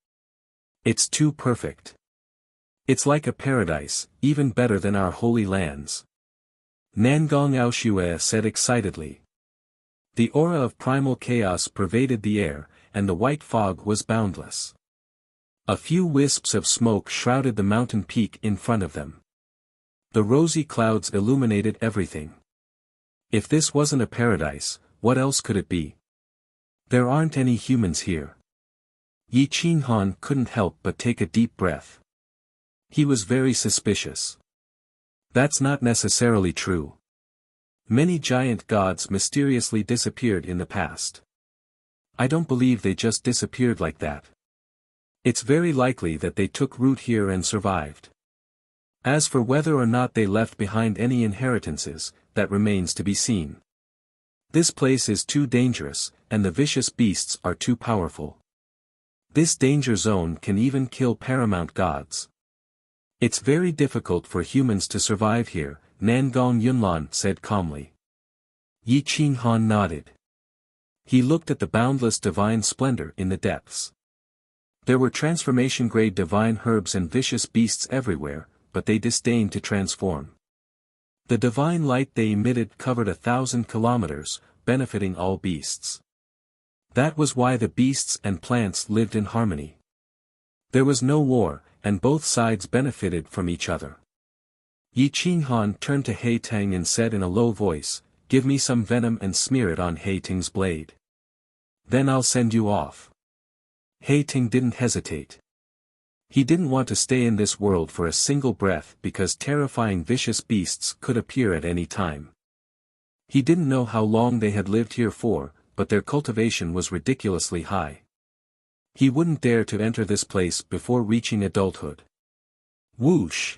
It's too perfect. It's like a paradise, even better than our holy lands. Nangong Aoshue said excitedly. The aura of primal chaos pervaded the air, and the white fog was boundless. A few wisps of smoke shrouded the mountain peak in front of them. The rosy clouds illuminated everything. If this wasn't a paradise, what else could it be? There aren't any humans here. Yi Qinghan couldn't help but take a deep breath. He was very suspicious. That's not necessarily true. Many giant gods mysteriously disappeared in the past. I don't believe they just disappeared like that. It's very likely that they took root here and survived. As for whether or not they left behind any inheritances, that remains to be seen. This place is too dangerous, and the vicious beasts are too powerful. This danger zone can even kill paramount gods. It's very difficult for humans to survive here, Nangong Yunlan said calmly. Yi Qinghan nodded. He looked at the boundless divine splendor in the depths. There were transformation-grade divine herbs and vicious beasts everywhere, but they disdained to transform. The divine light they emitted covered 1,000 kilometers, benefiting all beasts. That was why the beasts and plants lived in harmony. There was no war, and both sides benefited from each other. Yi Qinghan turned to He Ting and said in a low voice, "Give me some venom and smear it on He Ting's blade. Then I'll send you off." He Ting didn't hesitate. He didn't want to stay in this world for a single breath because terrifying vicious beasts could appear at any time. He didn't know how long they had lived here for, but their cultivation was ridiculously high. He wouldn't dare to enter this place before reaching adulthood. Whoosh!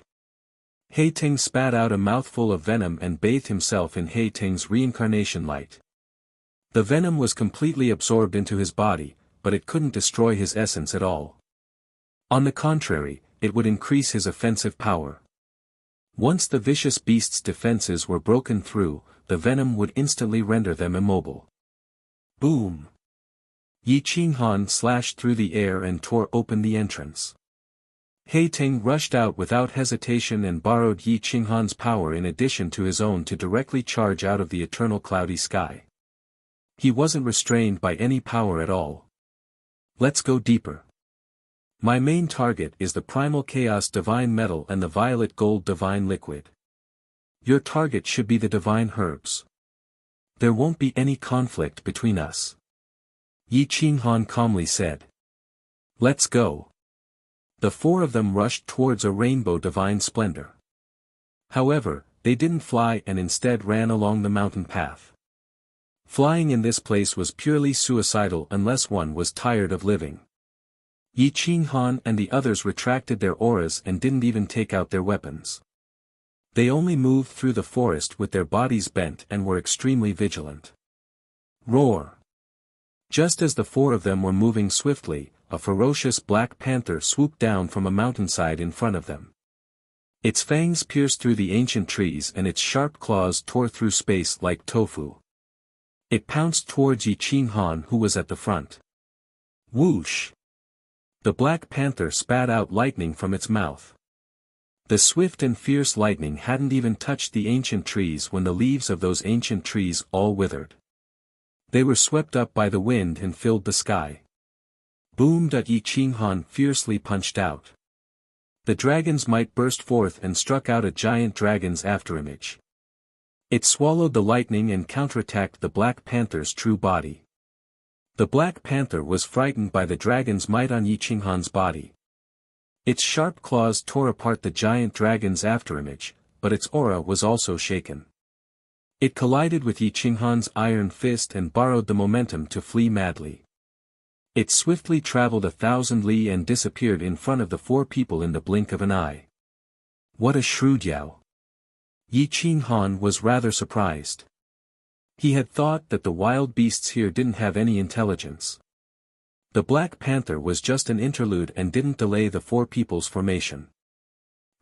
Hei Ting spat out a mouthful of venom and bathed himself in Hei Ting's reincarnation light. The venom was completely absorbed into his body, but it couldn't destroy his essence at all. On the contrary, it would increase his offensive power. Once the vicious beast's defenses were broken through, the venom would instantly render them immobile. Boom! Yi Qinghan slashed through the air and tore open the entrance. Hei Ting rushed out without hesitation and borrowed Yi Qinghan's power in addition to his own to directly charge out of the eternal cloudy sky. He wasn't restrained by any power at all. Let's go deeper. My main target is the Primal Chaos Divine Metal and the Violet Gold Divine Liquid. Your target should be the Divine Herbs. There won't be any conflict between us. Yi Qinghan calmly said. Let's go. The four of them rushed towards a rainbow divine splendor. However, they didn't fly and instead ran along the mountain path. Flying in this place was purely suicidal unless one was tired of living. Yi Qinghan and the others retracted their auras and didn't even take out their weapons. They only moved through the forest with their bodies bent and were extremely vigilant. Roar! Just as the four of them were moving swiftly, a ferocious black panther swooped down from a mountainside in front of them. Its fangs pierced through the ancient trees and its sharp claws tore through space like tofu. It pounced towards Yi Qinghan who was at the front. Whoosh! The black panther spat out lightning from its mouth. The swift and fierce lightning hadn't even touched the ancient trees when the leaves of those ancient trees all withered. They were swept up by the wind and filled the sky. Boom! Yi Qinghan fiercely punched out. The dragon's might burst forth and struck out a giant dragon's afterimage. It swallowed the lightning and counterattacked the Black Panther's true body. The Black Panther was frightened by the dragon's might on Yi Qinghan's body. Its sharp claws tore apart the giant dragon's afterimage, but its aura was also shaken. It collided with Yi Qinghan's iron fist and borrowed the momentum to flee madly. It swiftly traveled 1,000 li and disappeared in front of the four people in the blink of an eye. What a shrewd Yao! Yi Qinghan was rather surprised. He had thought that the wild beasts here didn't have any intelligence. The Black Panther was just an interlude and didn't delay the four people's formation.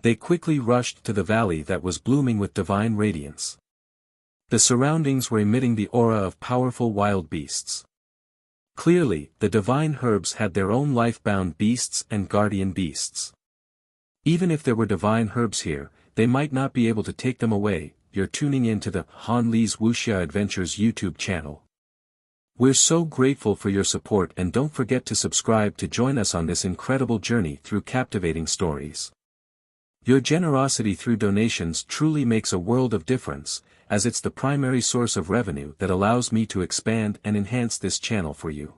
They quickly rushed to the valley that was blooming with divine radiance. The surroundings were emitting the aura of powerful wild beasts. Clearly, the divine herbs had their own life-bound beasts and guardian beasts. Even if there were divine herbs here, they might not be able to take them away. You're tuning in to the Han Li's Wuxia Adventures YouTube channel. We're so grateful for your support and don't forget to subscribe to join us on this incredible journey through captivating stories. Your generosity through donations truly makes a world of difference, as it's the primary source of revenue that allows me to expand and enhance this channel for you.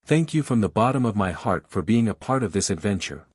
Thank you from the bottom of my heart for being a part of this adventure.